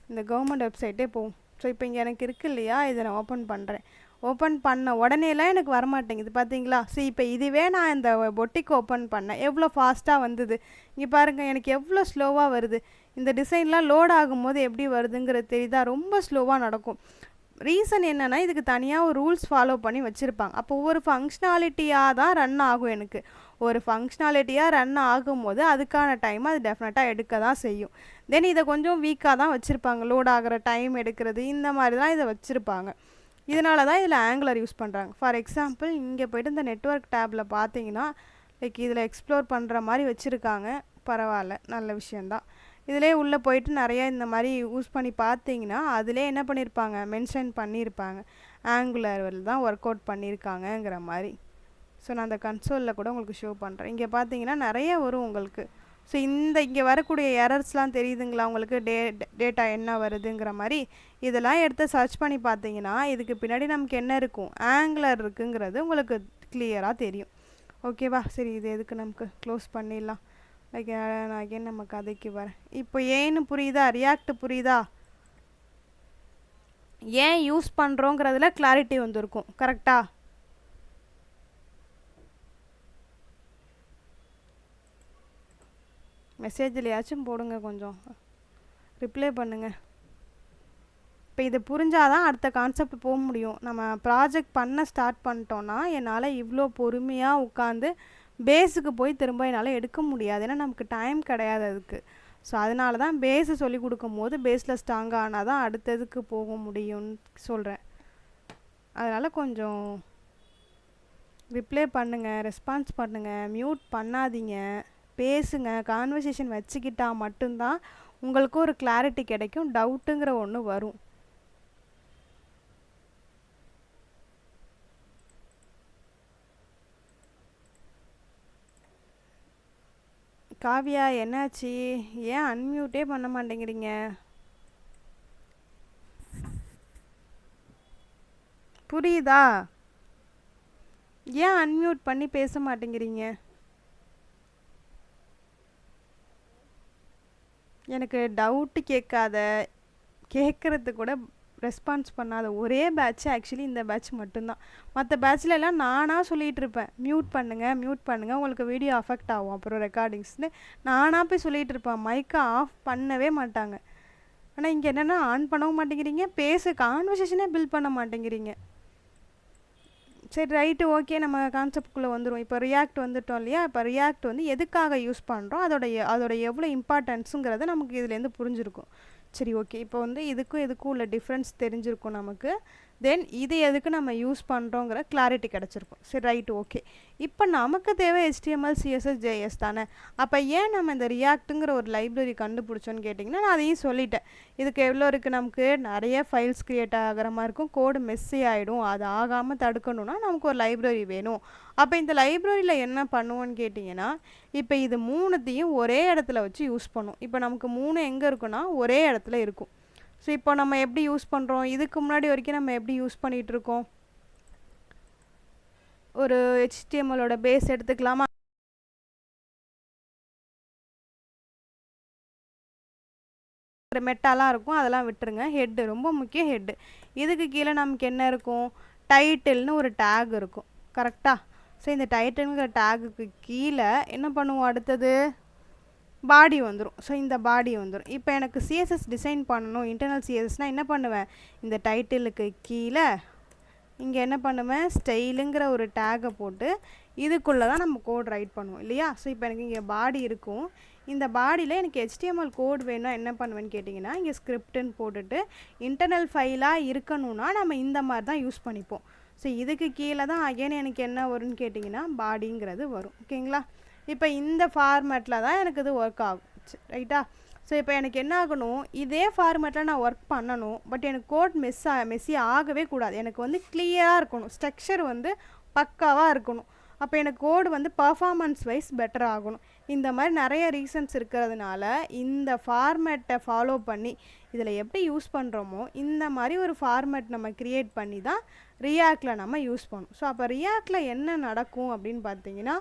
இந்த கவர்மெண்ட் வெப்சைட்டே போகும். ஸோ இப்போ இங்கே எனக்கு இருக்குது இல்லையா, இதை நான் ஓப்பன் பண்ணுறேன். ஓப்பன் பண்ண உடனேலாம் எனக்கு வரமாட்டேங்குது பார்த்தீங்களா? ஸோ இப்போ இதுவே நான் இந்த பொட்டிக் ஓப்பன் பண்ணேன், எவ்வளோ ஃபாஸ்ட்டாக வந்தது. இங்கே பாருங்கள், எனக்கு எவ்வளோ ஸ்லோவாக வருது. இந்த டிசைன்லாம் லோட் ஆகும்போது எப்படி வருதுங்கிறது தெரியுதா? ரொம்ப ஸ்லோவாக நடக்கும். ரீசன் என்னென்னா, இதுக்கு தனியாக ஒரு ரூல்ஸ் ஃபாலோ பண்ணி வச்சுருப்பாங்க. அப்போ ஒவ்வொரு ஃபங்க்ஷனாலிட்டியாக தான் ரன் ஆகும். எனக்கு ஒரு ஃபங்க்ஷனாலிட்டியாக ரன் ஆகும்போது அதுக்கான டைம் அது டெஃபினட்டாக எடுக்க தான் செய்யும். தென் இதை கொஞ்சம் வீக்காக தான் வச்சுருப்பாங்க, லோட் ஆகிற டைம் எடுக்கிறது இந்த மாதிரி தான் இதை வச்சுருப்பாங்க. இதனால தான் இதில் ஆங்குலர் யூஸ் பண்ணுறாங்க. ஃபார் எக்ஸாம்பிள் இங்கே போய்ட்டு இந்த நெட்வொர்க் டேப்பில் பார்த்தீங்கன்னா, லைக் இதில் எக்ஸ்ப்ளோர் பண்ணுற மாதிரி வச்சுருக்காங்க. பரவாயில்ல, நல்ல விஷயந்தான். இதிலே உள்ளே போயிட்டு நிறையா இந்த மாதிரி யூஸ் பண்ணி பார்த்தீங்கன்னா அதிலே என்ன பண்ணியிருப்பாங்க, மென்ஷன் பண்ணியிருப்பாங்க ஆங்குலரில் தான் ஒர்க் அவுட் பண்ணியிருக்காங்கங்கிற மாதிரி. ஸோ நான் அந்த கன்சோலில் கூட உங்களுக்கு ஷோ பண்ணுறேன். இங்கே பார்த்தீங்கன்னா நிறைய வரும் உங்களுக்கு. ஸோ இங்கே வரக்கூடிய எரர்ஸ்லாம் தெரியுதுங்களா உங்களுக்கு, டேட்டா என்ன வருதுங்கிற மாதிரி. இதெல்லாம் எடுத்து சர்ச் பண்ணி பார்த்தீங்கன்னா இதுக்கு பின்னாடி நமக்கு என்ன இருக்கும், ஆங்குலர் இருக்குங்கிறது உங்களுக்கு கிளியராக தெரியும். ஓகேவா? சரி, இது எதுக்கு நமக்கு க்ளோஸ் பண்ணிடலாம். லைக் நான் அகைன் நம்ம கதைக்கு வரேன். இப்போ ஏன்னு புரியுதா, ரியாக்ட் புரியுதா, ஏன் யூஸ் பண்ணுறோங்கிறதுல கிளாரிட்டி வந்திருக்கும். கரெக்டா? மெசேஜ்லையாச்சும் போடுங்க, கொஞ்சம் ரிப்ளை பண்ணுங்கள். இப்போ இது புரிஞ்சாதான் அடுத்த கான்செப்ட் போக முடியும். நம்ம ப்ராஜெக்ட் பண்ண ஸ்டார்ட் பண்ணிட்டோன்னா என்னால் இவ்வளோ பொறுமையாக உட்காந்து பேஸுக்கு போய் திரும்ப என்னால் எடுக்க முடியாது. ஏன்னா நமக்கு டைம் கிடையாது அதுக்கு. ஸோ அதனால தான் பேஸு சொல்லி கொடுக்கும் போது பேஸில் ஸ்ட்ராங்காக ஆனால் தான் அடுத்ததுக்கு போக முடியும்னு சொல்கிறேன். அதனால் கொஞ்சம் ரிப்ளை பண்ணுங்கள், ரெஸ்பான்ஸ் பண்ணுங்கள், மியூட் பண்ணாதீங்க, பேசுங்க. கான்வர்சேஷன் வச்சுக்கிட்டால் மட்டும்தான் உங்களுக்கு ஒரு கிளாரிட்டி கிடைக்கும், டவுட்டுங்கிற ஒன்று வரும். காவியா என்னாச்சு? ஏன் அன்மியூட்டே பண்ண மாட்டேங்கிறீங்க? புரியுதா? ஏன் அன்மியூட் பண்ணி பேச மாட்டேங்கிறீங்க? எனக்கு டவுட்டு கேட்காத, கேட்குறது கூட ரெஸ்பான்ஸ் பண்ணாத ஒரே பேட்ச் ஆக்சுவலி இந்த பேட்ச் மட்டும்தான். மற்ற பேட்ச்ல எல்லாம் நானாக சொல்லிகிட்டு இருப்பேன், மியூட் பண்ணுங்கள் மியூட் பண்ணுங்கள், உங்களுக்கு வீடியோ அஃபெக்ட் ஆகும் அப்புறம் ரெக்கார்டிங்ஸ்னு நானாக போய் சொல்லிகிட்டு இருப்பேன். மைக்கை ஆஃப் பண்ணவே மாட்டாங்க. ஆனால் இங்கே என்னென்னா ஆன் பண்ணவும் மாட்டேங்கிறீங்க, கான்வர்சேஷனே பில்ட் பண்ண மாட்டேங்கிறீங்க. சரி ரைட்டு, ஓகே, நம்ம கான்செப்ட்குள்ளே வந்துடும். இப்போ ரியாக்ட் வந்துட்டோம் இல்லையா? இப்போ ரியாக்ட் வந்து எதுக்காக யூஸ் பண்ணுறோம், அதோட எவ்வளோ இம்பார்ட்டன்ஸுங்கிறத நமக்கு இதுலேருந்து புரிஞ்சிருக்கும். சரி ஓகே, இப்போ வந்து இதுக்கும் உள்ள டிஃப்ரென்ஸ் தெரிஞ்சிருக்கும் நமக்கு. தென் இது எதுக்கு நம்ம யூஸ் பண்ணுறோங்கிற கிளாரிட்டி கிடச்சிருக்கும். சரி ரைட்டு, ஓகே. இப்போ நமக்கு தேவை HTML CSS JS தானே. அப்போ ஏன் நம்ம இந்த ரியாக்ட்டுங்கிற ஒரு லைப்ரரி கண்டுபிடிச்சோன்னு கேட்டிங்கன்னா, நான் அதையும் சொல்லிட்டேன். இதுக்கு எவ்வளோ இருக்குது, நமக்கு நிறைய ஃபைல்ஸ் க்ரியேட் ஆகிற மாதிரி இருக்கும், கோடு மெஸ்ஸி ஆகிடும். அது ஆகாமல் தடுக்கணும்னா நமக்கு ஒரு லைப்ரரி வேணும். அப்போ இந்த லைப்ரரியில் என்ன பண்ணுவோன்னு கேட்டிங்கன்னா, இப்போ இது மூணுத்தையும் ஒரே இடத்துல வச்சு யூஸ் பண்ணும். இப்போ நமக்கு மூணு எங்கே இருக்குன்னா ஒரே இடத்துல இருக்கும். ஸோ இப்போ நம்ம எப்படி யூஸ் பண்ணுறோம், இதுக்கு முன்னாடி வரைக்கும் நம்ம எப்படி யூஸ் பண்ணிகிட்ருக்கோம், ஒரு HTMLோட பேஸ் எடுத்துக்கலாமா? மெட்டாலாம் இருக்கும், அதெல்லாம் விட்டுருங்க. ஹெட்டு ரொம்ப முக்கியம். ஹெட்டு இதுக்கு கீழே நமக்கு என்ன இருக்கும், டைட்டில்னு ஒரு டேக் இருக்கும், கரெக்டாக? ஸோ இந்த டைட்டில்ங்கிற டேகுக்கு கீழே என்ன பண்ணுவோம், அடுத்தது பாடி வந்துடும். ஸோ இந்த பாடி வந்துடும். இப்போ எனக்கு சிஎஸ்எஸ் டிசைன் பண்ணணும், இன்டர்னல் சிஎஸ்எஸ்னால் என்ன பண்ணுவேன், இந்த டைட்டிலுக்கு கீழே இங்கே என்ன பண்ணுவேன், ஸ்டைலுங்கிற ஒரு டேகை போட்டு இதுக்குள்ளே தான் நம்ம கோட் ரைட் பண்ணுவோம் இல்லையா? ஸோ இப்போ எனக்கு இங்கே பாடி இருக்கும். இந்த பாடியில் எனக்கு HTML கோட் வேணும்னா என்ன பண்ணுவேன்னு கேட்டிங்கன்னா, இங்கே ஸ்கிரிப்டுன்னு போட்டுட்டு இன்டர்னல் ஃபைலாக இருக்கணும்னா நம்ம இந்த மாதிரி தான் யூஸ் பண்ணிப்போம். ஸோ இதுக்கு கீழே தான் அகைன் எனக்கு என்ன வரும்னு கேட்டிங்கன்னா பாடிங்கிறது வரும். ஓகேங்களா? இப்போ இந்த ஃபார்மேட்டில் தான் எனக்கு இது ஒர்க் ஆகும், ரைட்டா? ஸோ இப்போ எனக்கு என்ன ஆகணும், இதே ஃபார்மேட்டில் நான் ஒர்க் பண்ணணும். பட் எனக்கு கோட் மெஸ்ஸி ஆகவே கூடாது. எனக்கு வந்து கிளியராக இருக்கணும், ஸ்ட்ரக்சர் வந்து பக்காவாக இருக்கணும். அப்போ எனக்கு கோடு வந்து பர்ஃபார்மன்ஸ் வைஸ் பெட்டர் ஆகணும். இந்த மாதிரி நிறைய ரீசன்ஸ் இருக்கிறதுனால இந்த ஃபார்மேட்டை ஃபாலோ பண்ணி இதில் எப்படி யூஸ் பண்ணுறோமோ இந்த மாதிரி ஒரு ஃபார்மேட் நம்ம க்ரியேட் பண்ணி தான் ரியாக்டில் நம்ம யூஸ் பண்ணணும். ஸோ அப்போ ரியாக்டில் என்ன நடக்கும் அப்படின்னு பார்த்தீங்கன்னா,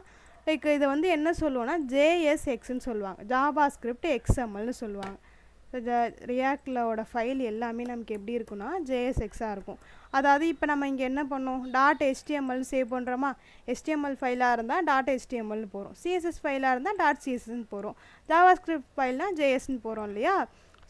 லைக் இதை வந்து என்ன சொல்லுவோன்னா JSXன்னு சொல்லுவாங்க, ஜாவா ஸ்கிரிப்ட் XMLனு சொல்லுவாங்க. ஸோ ரியாக்டிலோட ஃபைல் எல்லாமே நமக்கு எப்படி இருக்குன்னா JSXாக இருக்கும். அதாவது இப்போ நம்ம இங்கே என்ன பண்ணோம், .htmlனு சேவ் பண்ணுறோமா, HTML ஃபைலாக இருந்தால் .htmlனு போகிறோம், CSS ஃபைலாக இருந்தால் .cssன்னு போகிறோம், ஜாவா ஸ்கிரிப்ட் ஃபைல்னால் JSன்னு போகிறோம் இல்லையா?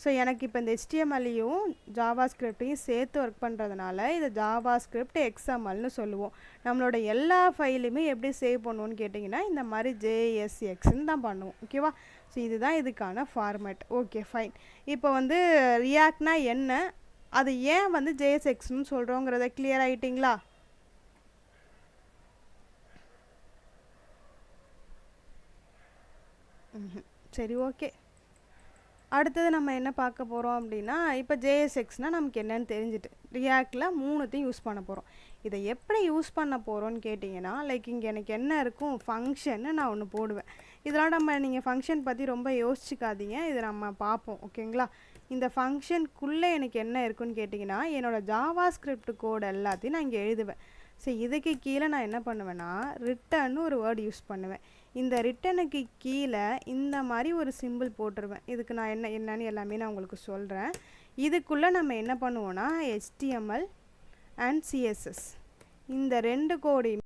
ஸோ எனக்கு இப்போ இந்த HTMLையும் ஜாவா ஸ்கிரிப்டையும் சேர்த்து ஒர்க் பண்ணுறதுனால இதை ஜாவா ஸ்கிரிப்ட் XMLனு சொல்லுவோம். நம்மளோட எல்லா ஃபைலுமே எப்படி சேவ் பண்ணுவோன்னு கேட்டிங்கன்னா இந்த மாதிரி JSXன்னு தான் பண்ணுவோம். ஓகேவா? ஸோ இதுதான் இதுக்கான ஃபார்மேட். Okay fine. இப்போ வந்து ரியாக்ட்னா என்ன, அது ஏன் வந்து JSXன்னு சொல்கிறோங்கிறத கிளியர் ஆகிட்டிங்களா? சரி ஓகே. அடுத்தது நம்ம என்ன பார்க்க போகிறோம் அப்படின்னா, இப்போ JSXனால் நமக்கு என்னென்னு தெரிஞ்சுட்டு ரியாக்டில் மூணுத்தையும் யூஸ் பண்ண போகிறோம். இதை எப்படி யூஸ் பண்ண போகிறோன்னு கேட்டிங்கன்னா, லைக் இங்கே எனக்கு என்ன இருக்கும், ஃபங்க்ஷன்னு நான் ஒன்று போடுவேன். இதெல்லாம் நீங்கள் ஃபங்க்ஷன் பற்றி ரொம்ப யோசிச்சுக்காதீங்க, இதை நம்ம பார்ப்போம். ஓகேங்களா? இந்த ஃபங்க்ஷனுக்குள்ளே எனக்கு என்ன இருக்குன்னு கேட்டிங்கன்னா, என்னோடய ஜாவா ஸ்கிரிப்ட் கோட் எல்லாத்தையும் நான் இங்கே எழுதுவேன். ஸோ இதுக்கு கீழே நான் என்ன பண்ணுவேன்னா ரிட்டர்ன்னு ஒரு வேர்டு யூஸ் பண்ணுவேன். இந்த ரிட்டனுக்கு கீழே இந்த மாதிரி ஒரு சிம்பிள் போட்டுருவேன். இதுக்கு நான் என்னன்னு எல்லாமே நான் உங்களுக்கு சொல்கிறேன். இதுக்குள்ளே நம்ம என்ன பண்ணுவோன்னா HTML அண்ட் CSS இந்த ரெண்டு கோடையும்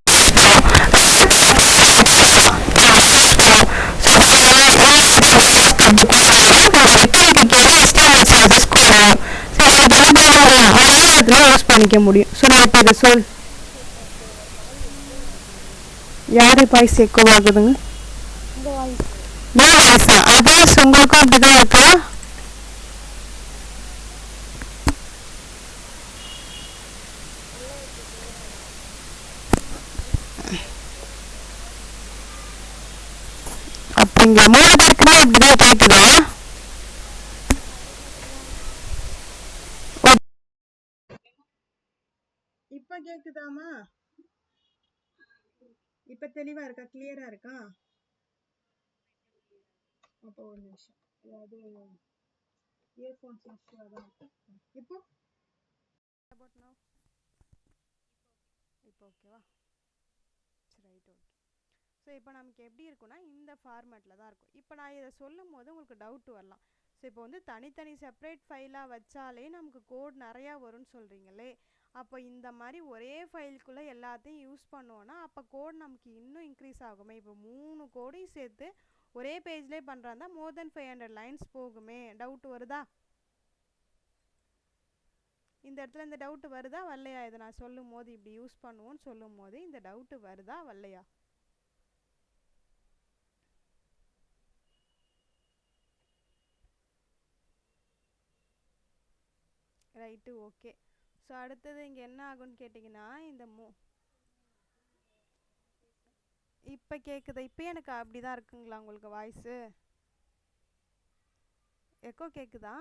யூஸ் பண்ணிக்க முடியும். ஸோ நான் இப்போ இதை யார் வாய்ஸ் எக்கோ ஆகுதுங்க? வாய்ஸா? அதர்ஸ் உங்களுக்கும் அப்படிதான் இருக்கா? அப்போ இங்கே மூணு பேருக்குமே அப்படிதான் கேட்குதா? இப்போ கேட்குதாமா? இப்போ தெளிவாக இருக்கா, கிளியராக இருக்கா? அப்போ ஒரு நிமிஷம், அதாவது இயர்ஃபோன்ஸ் இஷ்யூவாக தான் இருக்கு. இப்போ அபவுட் நவ் இப்போ ஓகேவா? சரி, ரைட், ஓகே. ஸோ இப்போ நமக்கு எப்படி இருக்குன்னா இந்த ஃபார்மேட்டில் தான் இருக்கும். இப்போ நான் இதை சொல்லும் போது உங்களுக்கு டவுட் வரலாம். ஸோ இப்போ வந்து தனித்தனி செப்பரேட் ஃபைலாக வச்சாலே நமக்கு கோட் நிறையா வரும்னு சொல்கிறீங்களே, அப்போ இந்த மாதிரி ஒரே ஃபைலுக்குள்ளே எல்லாத்தையும் யூஸ் பண்ணுவோன்னா அப்போ கோட் நமக்கு இன்னும் இன்க்ரீஸ் ஆகுமே. இப்போ 3 கோடையும் சேர்த்து ஒரே பேஜ்லேயே பண்ணுறாந்தா மோர் தென் 500 லைன்ஸ் போகுமே. டவுட் வருதா? இந்த இடத்துல இந்த டவுட் வருதா வரலையா? இதை நான் சொல்லும் போது இப்படி யூஸ் பண்ணுவோன்னு சொல்லும் போது இந்த டவுட்டு வருதா வரலையா? Right, okay. ஸோ அடுத்தது இங்கே என்ன ஆகும்னு கேட்டிங்கன்னா இந்த இப்போ கேட்குது. இப்போ எனக்கு அப்படி தான் இருக்குங்களா உங்களுக்கு வாய்ஸு? எக்கோ கேட்குதா?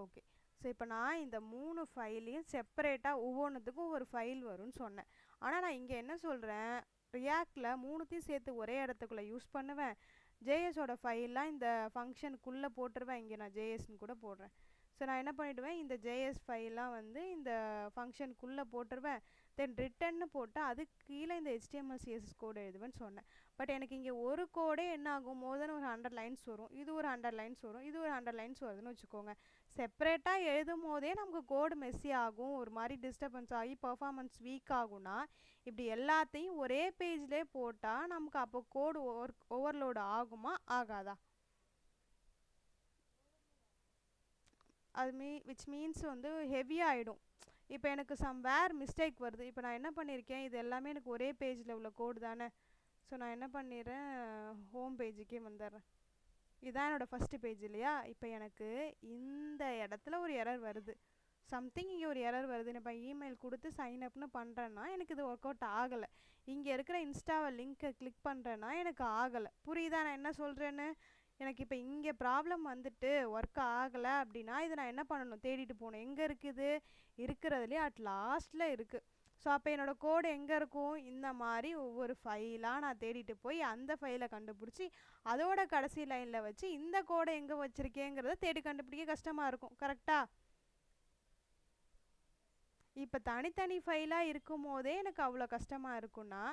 ஓகே. ஸோ இப்போ நான் இந்த 3 ஃபைலையும் செப்பரேட்டாக ஒவ்வொன்றுத்துக்கும் ஒரு ஃபைல் வரும்னு சொன்னேன். ஆனால் நான் இங்கே என்ன சொல்கிறேன், ரியாக்டில் 3த்தையும் சேர்த்து ஒரே இடத்துக்குள்ளே யூஸ் பண்ணுவேன். ஜேஎஸோட ஃபைல்லாம் இந்த ஃபங்க்ஷனுக்குள்ளே போட்டுருவேன். இங்கே நான் ஜேஎஸ்ன்னு கூட போடுறேன். ஸோ நான் என்ன பண்ணிவிடுவேன், இந்த ஜேஎஸ் ஃபைல்லாம் வந்து இந்த ஃபங்க்ஷனுக்குள்ளே போட்டுருவேன். தென் ரிட்டன்னு போட்டு அதுக்கு கீழே இந்த HTML CSS கோடு எழுதுவேன்னு சொன்னேன். பட் எனக்கு இங்கே ஒரு கோடே என்ன ஆகும், மோர் தென் ஒரு 100 லைன்ஸ் வரும். இது ஒரு 100 லைன்ஸ் வரும், இது ஒரு 100 லைன்ஸ் வருதுன்னு வச்சுக்கோங்க. செப்பரேட்டாக எழுதும் போதே நமக்கு கோடு மெஸ்ஸி ஆகும், ஒரு மாதிரி டிஸ்டர்பன்ஸ் ஆகி பர்ஃபார்மன்ஸ் வீக் ஆகும்னா, இப்படி எல்லாத்தையும் ஒரே பேஜ்லேயே போட்டால் நமக்கு அப்போ கோடு ஓவர்லோடு ஆகுமா ஆகாதா? அது விச் மீன்ஸ் வந்து ஹெவியாகிடும். இப்போ எனக்கு வேர் மிஸ்டேக் வருது. இப்போ நான் என்ன பண்ணியிருக்கேன், இது எல்லாமே எனக்கு ஒரே பேஜில் உள்ள கோடு தானே. ஸோ நான் என்ன பண்ணிடுறேன், ஹோம் பேஜுக்கே வந்துடுறேன். இதுதான் என்னோடய ஃபஸ்ட்டு பேஜ் இல்லையா? இப்போ எனக்கு இந்த இடத்துல ஒரு எரர் வருது, சம்திங் இங்கே ஒரு எரர் வருது. இப்போ இமெயில் கொடுத்து சைன் அப்னு பண்ணுறேன்னா எனக்கு இது ஒர்க் அவுட் ஆகலை. இங்கே இருக்கிற இன்ஸ்டாவை லிங்க்கை கிளிக் பண்ணுறேன்னா எனக்கு ஆகலை. புரியுதா நான் என்ன சொல்கிறேன்னு? எனக்கு இப்போ இங்கே ப்ராப்ளம் வந்துட்டு ஒர்க் ஆகலை அப்படின்னா இதை நான் என்ன பண்ணணும், தேடிட்டு போகணும். எங்கே இருக்குது, இருக்கிறதுலே அட் லாஸ்ட்டில் இருக்குது. ஸோ அப்போ என்னோடய கோடு எங்கே இருக்கும், இந்த மாதிரி ஒவ்வொரு ஃபைலாக நான் தேடிட்டு போய் அந்த ஃபைலை கண்டுபிடிச்சி அதோட கடைசி லைனில் வச்சு இந்த கோடை எங்கே வச்சுருக்கேங்கிறத தேடி கண்டுபிடிக்க கஷ்டமாக இருக்கும். கரெக்டாக? இப்போ தனித்தனி ஃபைலாக இருக்கும் போதே எனக்கு அவ்வளோ கஷ்டமாக இருக்குன்னா,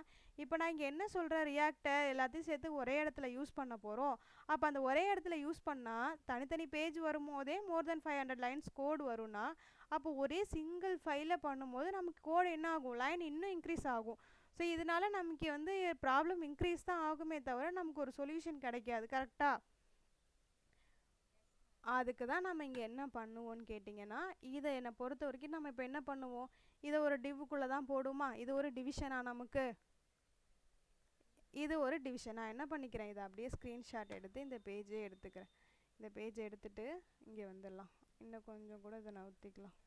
இப்போ நான் இங்கே என்ன சொல்கிறேன், ரியாக்டை எல்லாத்தையும் சேர்த்து ஒரே இடத்துல யூஸ் பண்ண போகிறோம். அப்போ அந்த ஒரே இடத்துல யூஸ் பண்ணால் தனித்தனி பேஜ் வரும்போதே மோர் தென் 500 லைன்ஸ் கோடு வரும்னா, அப்போ ஒரே சிங்கிள் ஃபைலை பண்ணும்போது நமக்கு கோடு என்ன ஆகும், லைன் இன்னும் இன்க்ரீஸ் ஆகும். ஸோ இதனால் நமக்கு வந்து ப்ராப்ளம் இன்க்ரீஸ் தான் ஆகுமே தவிர நமக்கு ஒரு சொல்யூஷன் கிடைக்காது. கரெக்டாக? அதுக்கு தான் நம்ம இங்கே என்ன பண்ணுவோன்னு கேட்டிங்கன்னா, இதை என்னை பொறுத்த வரைக்கும் நம்ம இப்போ என்ன பண்ணுவோம், இதை ஒரு டிவ்வுக்குள்ளே தான் போடுமா. இது ஒரு டிவிஷனா நமக்கு, இது ஒரு டிவிஷன். நான் என்ன பண்ணிக்கிறேன், இதை அப்படியே ஸ்க்ரீன்ஷாட் எடுத்து இந்த பேஜே எடுத்துக்கிறேன். இந்த பேஜ் எடுத்துகிட்டு இங்கே வந்துடலாம். இன்னும் கொஞ்சம் கூட இதை நவுத்திக்கலாம்.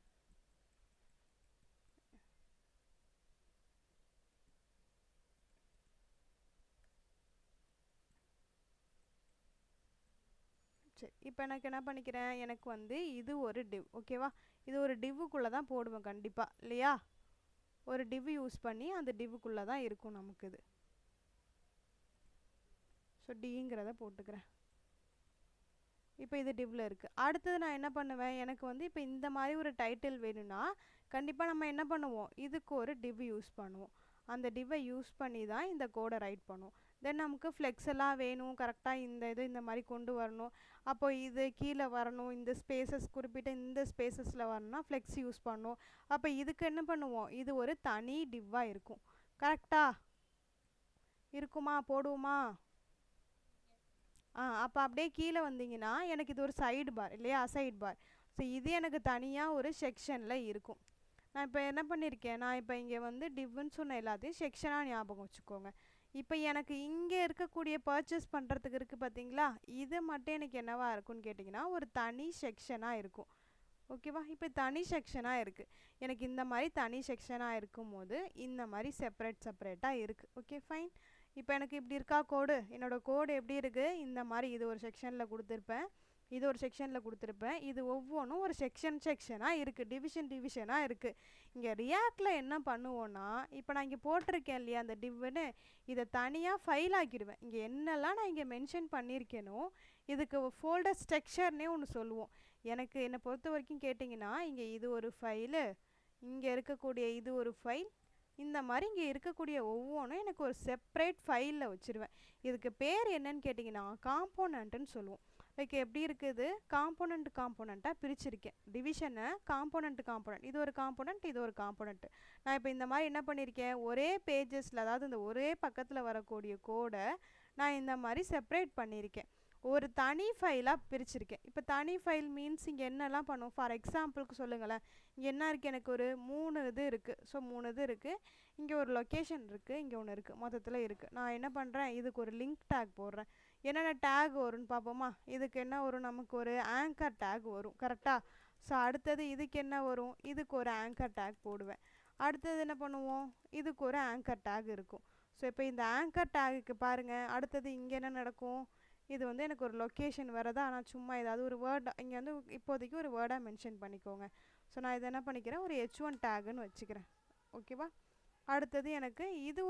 சரி, இப்போ எனக்கு என்ன பண்ணிக்கிறேன், எனக்கு வந்து இது ஒரு டிவ், ஓகேவா? இது ஒரு டிவ்வுக்குள்ளே தான் போடுவேன் கண்டிப்பாக இல்லையா? ஒரு டிவ் யூஸ் பண்ணி அந்த டிவ்வுக்குள்ளே தான் இருக்கும் நமக்கு இது. ஸோ டிங்கிறத போட்டுக்கிறேன். இப்போ இது டிவ்வில் இருக்குது. அடுத்தது நான் என்ன பண்ணுவேன், எனக்கு வந்து இப்போ இந்த மாதிரி ஒரு டைட்டில் வேணும்னா கண்டிப்பாக நம்ம என்ன பண்ணுவோம், இதுக்கு ஒரு டிவ் யூஸ் பண்ணுவோம். அந்த டிவ்வை யூஸ் பண்ணி தான் இந்த கோடை ரைட் பண்ணுவோம். தென் நமக்கு ஃப்ளெக்ஸ் எல்லாம் வேணும், கரெக்டாக இந்த மாதிரி கொண்டு வரணும். அப்போ இது கீழே வரணும், இந்த ஸ்பேசஸ் குறிப்பிட்ட இந்த ஸ்பேசஸில் வரணும்னா ஃப்ளெக்ஸ் யூஸ் பண்ணுவோம். அப்போ இதுக்கு என்ன பண்ணுவோம், இது ஒரு தனி டிவ்வாக இருக்கும். கரெக்டாக இருக்குமா, போடுவோமா? அப்போ அப்படியே கீழே வந்தீங்கன்னா எனக்கு இது ஒரு சைடு பார் இல்லையா, சைடு பார். ஸோ இது எனக்கு தனியாக ஒரு செக்ஷனில் இருக்கும். நான் இப்போ என்ன பண்ணியிருக்கேன், நான் இப்போ இங்கே வந்து டிவ்வுன்னு சொன்ன எல்லாத்தையும் செக்ஷனாக ஞாபகம் வச்சுக்கோங்க. இப்போ எனக்கு இங்கே இருக்கக்கூடிய பர்ச்சேஸ் பண்ணுறதுக்கு இருக்குது பார்த்தீங்களா, இது மட்டும் எனக்கு என்னவாக இருக்குன்னு கேட்டிங்கன்னா ஒரு தனி செக்ஷனாக இருக்கும். ஓகேவா? இப்போ தனி செக்ஷனாக இருக்குது. எனக்கு இந்த மாதிரி தனி செக்ஷனாக இருக்கும் போது இந்த மாதிரி செப்பரேட்டாக இருக்குது. Okay, fine. இப்போ எனக்கு இப்படி இருக்கா கோடு, என்னோடய கோடு எப்படி இருக்குது, இந்த மாதிரி இது ஒரு செக்ஷனில் கொடுத்துருப்பேன். இது ஒரு செக்ஷனில் கொடுத்துருப்பேன். இது ஒவ்வொன்றும் ஒரு செக்ஷனாக இருக்குது, டிவிஷனாக இருக்குது. இங்கே ரியாக்டில் என்ன பண்ணுவோன்னா, இப்போ நான் இங்கே போட்டிருக்கேன் இல்லையா அந்த டிவ்வுன்னு, இதை தனியாக ஃபைல் ஆக்கிடுவேன். இங்கே என்னெல்லாம் நான் இங்கே மென்ஷன் பண்ணியிருக்கேனோ இதுக்கு ஃபோல்டர் ஸ்ட்ரக்சர்னே ஒன்று சொல்லுவோம். என்னை பொறுத்த வரைக்கும் கேட்டிங்கன்னா, இங்கே இது ஒரு ஃபைலு, இங்கே இருக்கக்கூடிய இது ஒரு ஃபைல், இந்த மாதிரி இங்கே இருக்கக்கூடிய ஒவ்வொன்றும் எனக்கு ஒரு செப்ரேட் ஃபைலில் வச்சுருவேன். இதுக்கு பேர் என்னன்னு கேட்டிங்கன்னா காம்போனண்ட்டுன்னு சொல்லுவோம். லைக் எப்படி இருக்குது, காம்போனண்ட்டாக பிரிச்சிருக்கேன் டிவிஷனை. காம்போனண்ட் இது ஒரு காம்போனண்ட், இது ஒரு காம்போனண்ட். நான் இப்போ இந்த மாதிரி என்ன பண்ணியிருக்கேன், ஒரே பேஜஸில், அதாவது இந்த ஒரே பக்கத்தில் வரக்கூடிய கோடை நான் இந்த மாதிரி செப்ரேட் பண்ணியிருக்கேன், ஒரு தனி ஃபைலாக பிரிச்சிருக்கேன். இப்போ தனி ஃபைல் மீன்ஸ் இங்கே என்னெல்லாம் பண்ணும், ஃபார் எக்ஸாம்பிளுக்கு சொல்லுங்களேன். இங்கே என்ன இருக்குது, எனக்கு ஒரு 3 இது இருக்குது. ஸோ 3 இது இருக்குது. இங்கே ஒரு லொக்கேஷன் இருக்குது, இங்கே ஒன்று இருக்குது, மொத்தத்தில் இருக்குது. நான் என்ன பண்ணுறேன், இதுக்கு ஒரு லிங்க் டேக் போடுறேன். என்னென்ன டேக் வரும்னு பார்ப்போமா. இதுக்கு என்ன வரும், நமக்கு ஒரு ஆங்கர் டேக் வரும், கரெக்டாக. ஸோ அடுத்தது இதுக்கு என்ன வரும், இதுக்கு ஒரு ஆங்கர் டேக் போடுவேன். அடுத்தது என்ன பண்ணுவோம், இதுக்கு ஒரு ஆங்கர் டேக் இருக்கும். ஸோ இப்போ இந்த ஆங்கர் டேகுக்கு பாருங்கள், அடுத்தது இங்கே என்ன நடக்கும், இது வந்து எனக்கு ஒரு லொக்கேஷன் வரதா. ஆனால் சும்மா ஏதாவது ஒரு வேர்ட் இங்கே வந்து இப்போதைக்கு ஒரு வேர்டாக மென்ஷன் பண்ணிக்கோங்க. ஸோ நான் இதை என்ன பண்ணிக்கிறேன், ஒரு H1 டேகுன்னு வச்சுக்கிறேன். ஓகேவா. அடுத்தது எனக்கு இது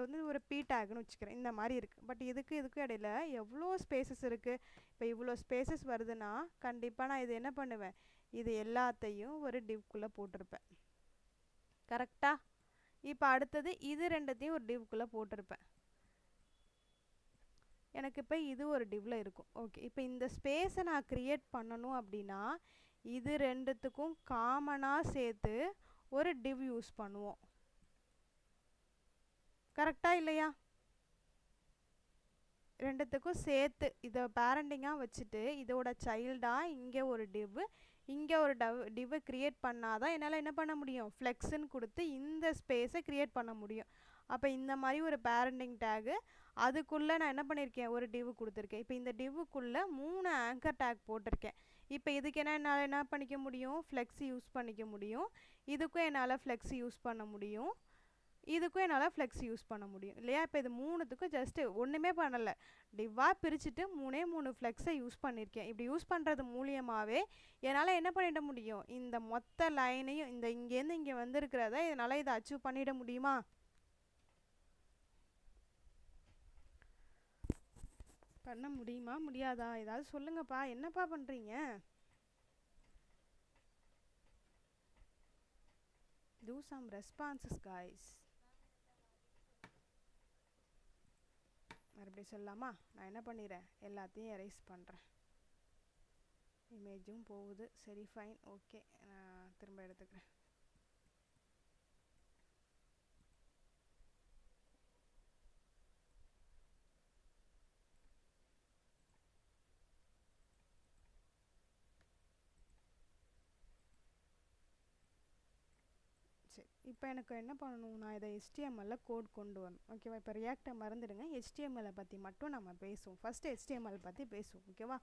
வந்து ஒரு P டேகுன்னு வச்சுக்கிறேன். இந்த மாதிரி இருக்குது. பட் இதுக்கும் இடையில எவ்வளோ ஸ்பேசஸ் இருக்குது. இப்போ இவ்வளோ ஸ்பேசஸ் வருதுன்னா கண்டிப்பாக நான் இது என்ன பண்ணுவேன், இது எல்லாத்தையும் ஒரு டிவ்க்குள்ளே போட்டிருப்பேன், கரெக்டாக. இப்போ அடுத்தது இது ரெண்டுத்தையும் ஒரு டிவ்க்குள்ளே போட்டிருப்பேன். எனக்கு இப்போ இது ஒரு டிவ்வில் இருக்கும். ஓகே, இப்போ இந்த ஸ்பேஸை நான் க்ரியேட் பண்ணணும் அப்படின்னா இது ரெண்டுத்துக்கும் காமனாக சேர்த்து ஒரு டிவ் யூஸ் பண்ணுவோம், கரெக்டாக இல்லையா. ரெண்டுத்துக்கும் சேர்த்து இதை பேரண்டிங்காக வச்சுட்டு இதோட சைல்டாக இங்கே ஒரு டிவ், இங்கே ஒரு டிவ்வை க்ரியேட் பண்ணால் தான் என்னால் என்ன பண்ண முடியும், ஃப்ளெக்ஸுன்னு கொடுத்து இந்த ஸ்பேஸை க்ரியேட் பண்ண முடியும். அப்போ இந்த மாதிரி ஒரு பேரண்டிங் டேகு, அதுக்குள்ளே நான் என்ன பண்ணியிருக்கேன், ஒரு டிவ் கொடுத்துருக்கேன். இப்போ இந்த டிவ்வுக்குள்ளே 3 ஆங்கர் டேக் போட்டிருக்கேன். இப்போ இதுக்கு என்னால் என்ன பண்ணிக்க முடியும், ஃப்ளெக்ஸி யூஸ் பண்ணிக்க முடியும். இதுக்கும் என்னால் ஃப்ளெக்ஸி யூஸ் பண்ண முடியும், இதுக்கும் என்னால் ஃப்ளெக்ஸ் யூஸ் பண்ண முடியும் இல்லையா. இப்போ இது மூணுத்துக்கும் ஜஸ்ட்டு ஒன்றுமே பண்ணலை, டிவ்வாக பிரிச்சுட்டு 3 ஃப்ளெக்ஸை யூஸ் பண்ணியிருக்கேன். இப்படி யூஸ் பண்ணுறது மூலியமாகவே என்னால் என்ன பண்ணிட முடியும், இந்த மொத்த லைனையும் இந்த இங்கேருந்து இங்கே வந்திருக்கிறத இதனால் இதை அச்சீவ் பண்ணிட முடியுமா. பண்ண முடியுமா முடியாதா, ஏதாவது சொல்லுங்கப்பா, என்னப்பா பண்ணுறீங்க. Do some responses guys. மறுபடியும் சொல்லலாமா, நான் என்ன பண்ணிடுறேன், எல்லாத்தையும் எரேஸ் பண்ணுறேன். இமேஜும் போகுது, சரி ஃபைன், ஓகே, நான் திரும்ப எடுத்துக்கிறேன். சரி, இப்போ எனக்கு என்ன பண்ணணும், நான் இதை HTML கோட் கொண்டு வரணும். ஓகேவா. இப்போ ரியாக்டை மறந்துடுங்க, HTML பற்றி மட்டும் நம்ம பேசுவோம். ஃபஸ்ட்டு HTML பற்றி பேசுவோம். ஓகேவா.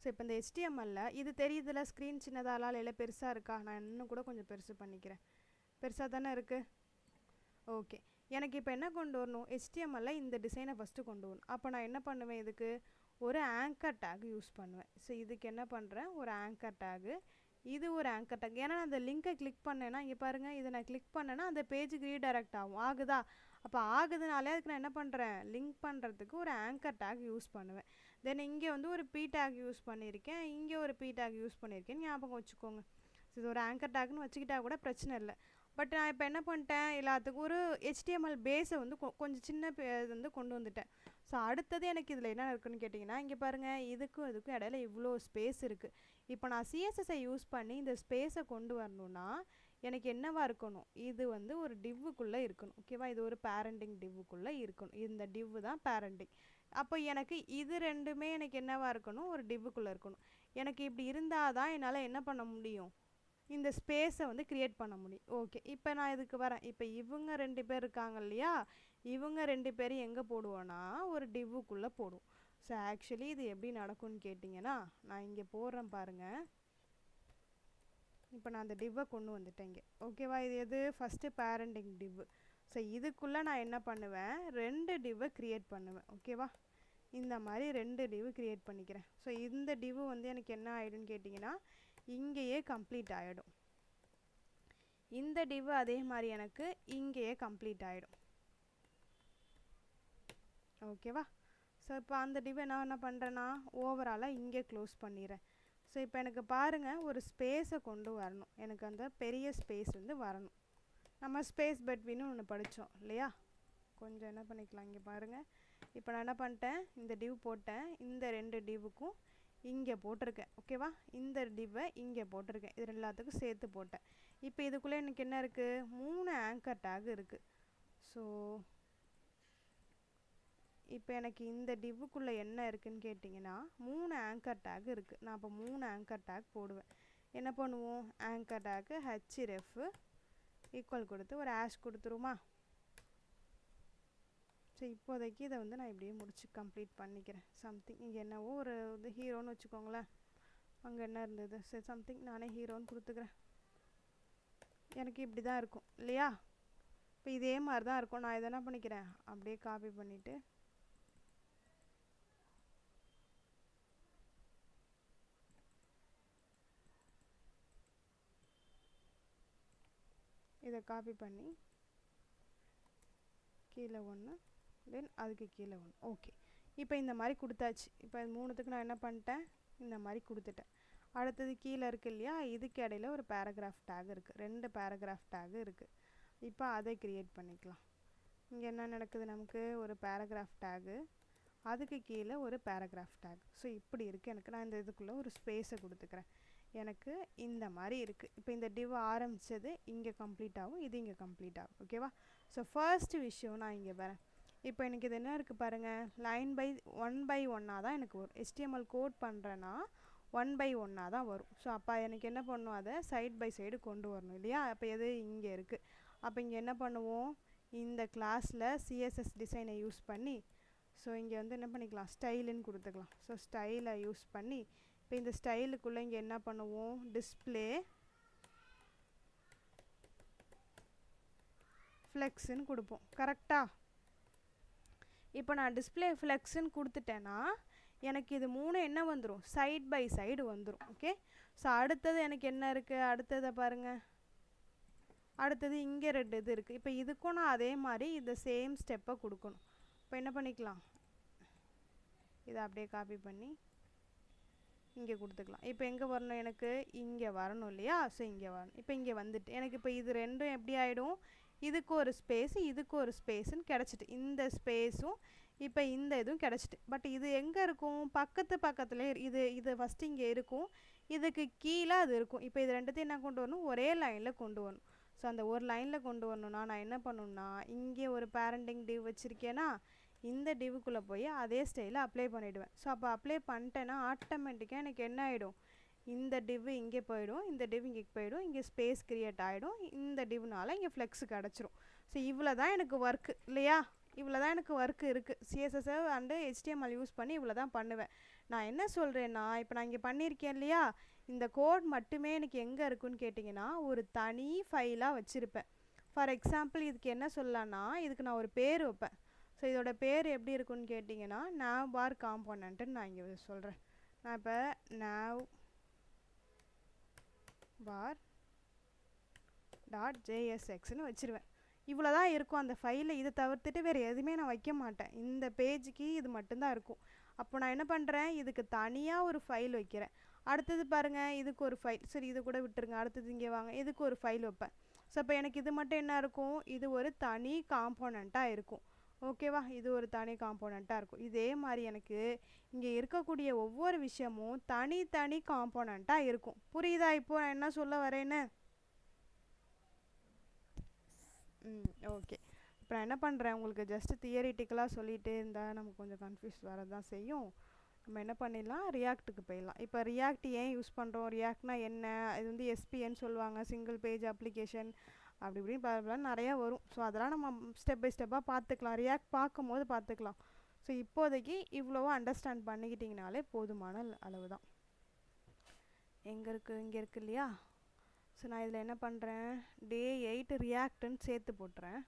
ஸோ இப்போ இந்த HTML இது தெரியுதுல, ஸ்க்ரீன் சின்னதாலா இல்லை பெருசாக இருக்கா, நான் இன்னும் கூட கொஞ்சம் பெருசு பண்ணிக்கிறேன். பெருசாக தானே இருக்குது. ஓகே, எனக்கு இப்போ என்ன கொண்டு வரணும், HTML இந்த டிசைனை ஃபஸ்ட்டு கொண்டு வரணும். அப்போ நான் என்ன பண்ணுவேன், இதுக்கு ஒரு ஆங்கர் டேக் யூஸ் பண்ணுவேன். ஸோ இதுக்கு என்ன பண்ணுறேன், ஒரு ஆங்கர் டேகு, இது ஒரு ஆங்கர் டேக். ஏன்னா நான் அந்த லிங்கை கிளிக் பண்ணேன்னா இங்கே பாருங்கள், இதை நான் கிளிக் பண்ணேன்னா அந்த பேஜுக்கு ரீடைரக்ட் ஆகும், ஆகுதா. அப்போ ஆகுதுனாலே அதுக்கு நான் என்ன பண்ணுறேன், லிங்க் பண்ணுறதுக்கு ஒரு ஆங்கர் டேக் யூஸ் பண்ணுவேன். தென் இங்கே வந்து ஒரு P டேக் யூஸ் பண்ணியிருக்கேன், இங்கே ஒரு P டேக் யூஸ் பண்ணியிருக்கேன், ஞாபகம் வச்சுக்கோங்க. ஸோ இது ஒரு ஆங்கர் டேக்னு வச்சுக்கிட்டா கூட பிரச்சனை இல்லை. பட் நான் இப்போ என்ன பண்ணிட்டேன், எல்லாத்துக்கும் ஒரு HTML பேஸை வந்து கொஞ்சம் சின்ன வந்து கொண்டு வந்துட்டேன். ஸோ அடுத்தது எனக்கு இதில் என்ன இருக்குன்னு கேட்டிங்கன்னா, இங்கே பாருங்கள், இதுக்கும் இதுக்கும் இடையில இவ்வளோ ஸ்பேஸ் இருக்குது. இப்போ நான் CSSஐ யூஸ் பண்ணி இந்த ஸ்பேஸை கொண்டு வரணுன்னா எனக்கு என்னவாக இருக்கணும், இது வந்து ஒரு டிவ்வுக்குள்ளே இருக்கணும். ஓகேவா. இது ஒரு பேரண்டிங் டிவ்வுக்குள்ளே இருக்கணும். இந்த டிவ்வு தான் பேரண்டிங். அப்போ எனக்கு இது ரெண்டுமே எனக்கு என்னவாக இருக்கணும், ஒரு டிவ்வுக்குள்ளே இருக்கணும். எனக்கு இப்படி இருந்தால் தான் என்னால் என்ன பண்ண முடியும், இந்த ஸ்பேஸை வந்து க்ரியேட் பண்ண முடியும். ஓகே, இப்போ நான் இதுக்கு வரேன். இப்போ இவங்க 2 பேர் இருக்காங்க இல்லையா, இவங்க 2 பேரும் எங்கே போடுவோன்னா ஒரு டிவ்வுக்குள்ளே போடுவோம். ஸோ ஆக்சுவலி இது எப்படி நடக்கும்னு கேட்டிங்கன்னா, நான் இங்கே போடுறேன் பாருங்கள். இப்போ நான் அந்த டிவ்வை கொண்டு வந்துட்டேன் இங்கே. ஓகேவா. இது எது, ஃபஸ்ட்டு பேரண்டிங் டிவ்வு. ஸோ இதுக்குள்ளே நான் என்ன பண்ணுவேன், 2 டிவ்வை க்ரியேட் பண்ணுவேன். ஓகேவா. இந்த மாதிரி 2 div கிரியேட் பண்ணிக்கிறேன். ஸோ இந்த div வந்து எனக்கு என்ன ஆகிடும்னு கேட்டிங்கன்னா இங்கேயே கம்ப்ளீட் ஆகிடும். இந்த div அதே மாதிரி எனக்கு இங்கேயே கம்ப்ளீட் ஆகிடும். ஓகேவா? ஸோ இப்போ அந்த div நான் என்ன பண்ணுறேன்னா ஓவராலாக இங்கே க்ளோஸ் பண்ணிடுறேன். ஸோ இப்போ எனக்கு பாருங்கள் ஒரு ஸ்பேஸை கொண்டு வரணும். எனக்கு அந்த பெரிய ஸ்பேஸ் வந்து வரணும். நம்ம ஸ்பேஸ் பெட்வீன்னு ஒன்று படித்தோம் இல்லையா? கொஞ்சம் என்ன பண்ணிக்கலாம் இங்கே பாருங்கள். இப்போ நான் என்ன பண்ணிட்டேன் இந்த div போட்டேன். இந்த 2 divக்கும் இங்கே போட்டிருக்கேன். ஓகேவா? இந்த divவை இங்கே போட்டிருக்கேன். இது எல்லாத்துக்கும் சேர்த்து போட்டேன். இப்போ இதுக்குள்ளே எனக்கு என்ன இருக்குது 3 ஆங்கர் டேக் இருக்குது. ஸோ இப்போ எனக்கு இந்த divக்குள்ளே என்ன இருக்குதுன்னு கேட்டிங்கன்னா 3 ஆங்கர் டேக் இருக்குது. நான் இப்போ 3 ஆங்கர் டேக் போடுவேன். என்ன பண்ணுவோம் ஆங்கர் டேக்கு href ஈக்குவல் கொடுத்து ஒரு ஆஷ் கொடுத்துருமா? ஸோ இப்போதைக்கு இதை வந்து நான் இப்படியே முடிச்சு கம்ப்ளீட் பண்ணிக்கிறேன். சம்திங் இங்கே என்னவோ ஒரு இது ஹீரோன்னு வச்சுக்கோங்களேன். அங்கே என்ன இருந்தது சரி சம்திங் நானே ஹீரோன்னு கொடுத்துக்கிறேன். எனக்கு இப்படி தான் இருக்கும் இல்லையா? இப்போ இதே மாதிரி தான் இருக்கும். நான் இதை என்ன பண்ணிக்கிறேன் அப்படியே காப்பி பண்ணிவிட்டு இதை காப்பி பண்ணி கீழே 1 தென் அதுக்கு கீழே 1. ஓகே இப்போ இந்த மாதிரி கொடுத்தாச்சு. இப்போ 3த்துக்கு நான் என்ன பண்ணிட்டேன் இந்த மாதிரி கொடுத்துட்டேன். அடுத்தது கீழே இருக்குது இல்லையா? இதுக்கு இடையில ஒரு பேராகிராஃப் டேக் இருக்குது. 2 பேராகிராஃப் டேக் இருக்குது. இப்போ அதை க்ரியேட் பண்ணிக்கலாம். இங்கே என்ன நடக்குது நமக்கு ஒரு பேராகிராஃப் டேகு அதுக்கு கீழே ஒரு பேராகிராஃப் டேக். ஸோ இப்படி இருக்குது. எனக்கு நான் இந்த இதுக்குள்ளே ஒரு ஸ்பேஸை கொடுத்துக்கிறேன். எனக்கு இந்த மாதிரி இருக்குது. இப்போ இந்த div ஆரம்பித்தது இங்கே கம்ப்ளீட் ஆகும். இது இங்கே கம்ப்ளீட் ஆகும். ஓகேவா? ஸோ ஃபர்ஸ்ட் விஷயம் நான் இங்கே வரேன். இப்போ எனக்கு இது என்ன இருக்குது பாருங்கள் லைன் பை 1 by 1 தான் எனக்கு வரும். HTML கோட் பண்ணுறேன்னா 1 by 1 தான் வரும். ஸோ அப்போ எனக்கு என்ன பண்ணணும் அதை சைட் பை சைடு கொண்டு வரணும் இல்லையா? அப்போ எது இங்கே இருக்குது. அப்போ இங்கே என்ன பண்ணுவோம் இந்த கிளாஸில் CSS டிசைனை யூஸ் பண்ணி ஸோ இங்கே வந்து என்ன பண்ணிக்கலாம் ஸ்டைலுன்னு கொடுத்துக்கலாம். ஸோ ஸ்டைலை யூஸ் பண்ணி இப்போ இந்த ஸ்டைலுக்குள்ளே இங்கே என்ன பண்ணுவோம் டிஸ்பிளே ஃப்ளெக்ஸுன்னு கொடுப்போம். கரெக்டாக? இப்போ நான் டிஸ்பிளே ஃப்ளெக்ஸுன்னு கொடுத்துட்டேன்னா எனக்கு இது 3 என்ன வந்துடும் சைட் பை சைடு வந்துடும். ஓகே ஸோ அடுத்தது எனக்கு என்ன இருக்குது அடுத்ததை பாருங்கள். அடுத்தது இங்கே 2 இது இருக்குது. இப்போ இதுக்கும் நான் அதே மாதிரி இந்த சேம் ஸ்டெப்பை கொடுக்கணும். இப்போ என்ன பண்ணிக்கலாம் இதை அப்படியே காப்பி பண்ணி இங்கே கொடுத்துக்கலாம். இப்போ எங்கே வரணும் எனக்கு இங்கே வரணும் இல்லையா? ஸோ இங்கே வரணும். இப்போ இங்கே வந்துட்டு எனக்கு இப்போ இது ரெண்டும் எப்படி ஆகிடும் இதுக்கு ஒரு ஸ்பேஸு இதுக்கு ஒரு ஸ்பேஸுன்னு கிடச்சிட்டு இந்த ஸ்பேஸும் இப்போ இந்த இதுவும் கிடச்சிட்டு. பட் இது எங்கே இருக்கும் பக்கத்துலேயே இது ஃபஸ்ட்டு இங்கே இருக்கும். இதுக்கு கீழே அது இருக்கும். இப்போ இது ரெண்டுத்தையும் என்ன கொண்டு வரணும் ஒரே லைனில் கொண்டு வரணும். ஸோ அந்த ஒரு லைனில் கொண்டு வரணுன்னா நான் என்ன பண்ணணுன்னா இங்கே ஒரு பேரண்டிங் div வச்சுருக்கேன்னா இந்த divக்குள்ளே போய் அதே ஸ்டைலில் அப்ளை பண்ணிவிடுவேன். ஸோ அப்போ அப்ளை பண்ணிட்டேன்னா ஆட்டோமேட்டிக்காக எனக்கு என்ன ஆகிடும் இந்த div இங்கே போயிடும் இந்த div இங்கே போயிடும் இங்கே ஸ்பேஸ் க்ரியேட் ஆகிடும். இந்த divனால இங்கே ஃப்ளெக்ஸ் கிடச்சிரும். ஸோ இவ்வளோ தான் எனக்கு ஒர்க்கு இல்லையா? இவ்வளோ தான் எனக்கு ஒர்க்கு இருக்குது. CSS அண்டு HTML யூஸ் பண்ணி இவ்வளோ தான் பண்ணுவேன். நான் என்ன சொல்கிறேன்னா இப்போ நான் இங்கே பண்ணியிருக்கேன் இல்லையா? இந்த கோட் மட்டுமே எனக்கு எங்கே இருக்குன்னு கேட்டிங்கன்னா ஒரு தனி ஃபைலாக வச்சுருப்பேன். ஃபார் எக்ஸாம்பிள் இதுக்கு என்ன சொல்லலான்னா இதுக்கு நான் ஒரு பேர் வைப்பேன். ஸோ இதோட பேர் எப்படி இருக்குன்னு கேட்டிங்கன்னா nav bar காம்போனன்ட்டுன்னு நான் இங்கே சொல்கிறேன். நான் இப்போ nav bar .jsxன்னு வச்சுருவேன். இவ்வளோ தான் இருக்கும் அந்த ஃபைலில். இதை தவிர்த்துட்டு வேறு எதுவுமே நான் வைக்க மாட்டேன். இந்த பேஜுக்கு இது மட்டும்தான் இருக்கும். அப்போ நான் என்ன பண்ணுறேன் இதுக்கு தனியாக ஒரு ஃபைல் வைக்கிறேன். அடுத்தது பாருங்கள் இதுக்கு ஒரு ஃபைல் சரி இது கூட விட்டுருங்க. அடுத்தது இங்கே வாங்க இதுக்கு ஒரு ஃபைல் வைப்பேன். ஸோ இப்போ எனக்கு இது மட்டும் என்ன இருக்கும் இது ஒரு தனி காம்போனண்ட்டாக இருக்கும். ஓகேவா? இது ஒரு தனி காம்போனண்ட்டாக இருக்கும். இதே மாதிரி எனக்கு இங்கே இருக்கக்கூடிய ஒவ்வொரு விஷயமும் தனி காம்போனண்ட்டாக இருக்கும். புரியுதா இப்போ நான் என்ன சொல்ல வரேன்னு? ஓகே இப்போ நான் என்ன பண்ணுறேன் உங்களுக்கு ஜஸ்ட்டு தியரிட்டிக்கலாக சொல்லிகிட்டே இருந்தால் நமக்கு கொஞ்சம் கன்ஃபியூஸ் வரதான் செய்யும். நம்ம என்ன பண்ணிடலாம் ரியாக்ட்டுக்கு போயிடலாம். இப்போ ரியாக்ட் ஏன் யூஸ் பண்ணுறோம் ரியாக்ட்னா என்ன இது வந்து SPன்னு சொல்லுவாங்க சிங்கிள் பேஜ் அப்ளிகேஷன் அப்படி இப்படின்னு நிறையா வரும். ஸோ அதெல்லாம் நம்ம ஸ்டெப் பை ஸ்டெப்பாக பார்த்துக்கலாம். ரியாக்ட் பார்க்கும்போது பார்த்துக்கலாம். ஸோ இப்போதைக்கு இவ்வளவோ அண்டர்ஸ்டாண்ட் பண்ணிக்கிட்டிங்கனாலே போதுமான அளவு தான். எங்கே இருக்குது இங்கே இருக்குது இல்லையா? ஸோ நான் இதில் என்ன பண்ணுறேன் day 8 ரியாக்ட்னு சேர்த்து போட்டுறேன்.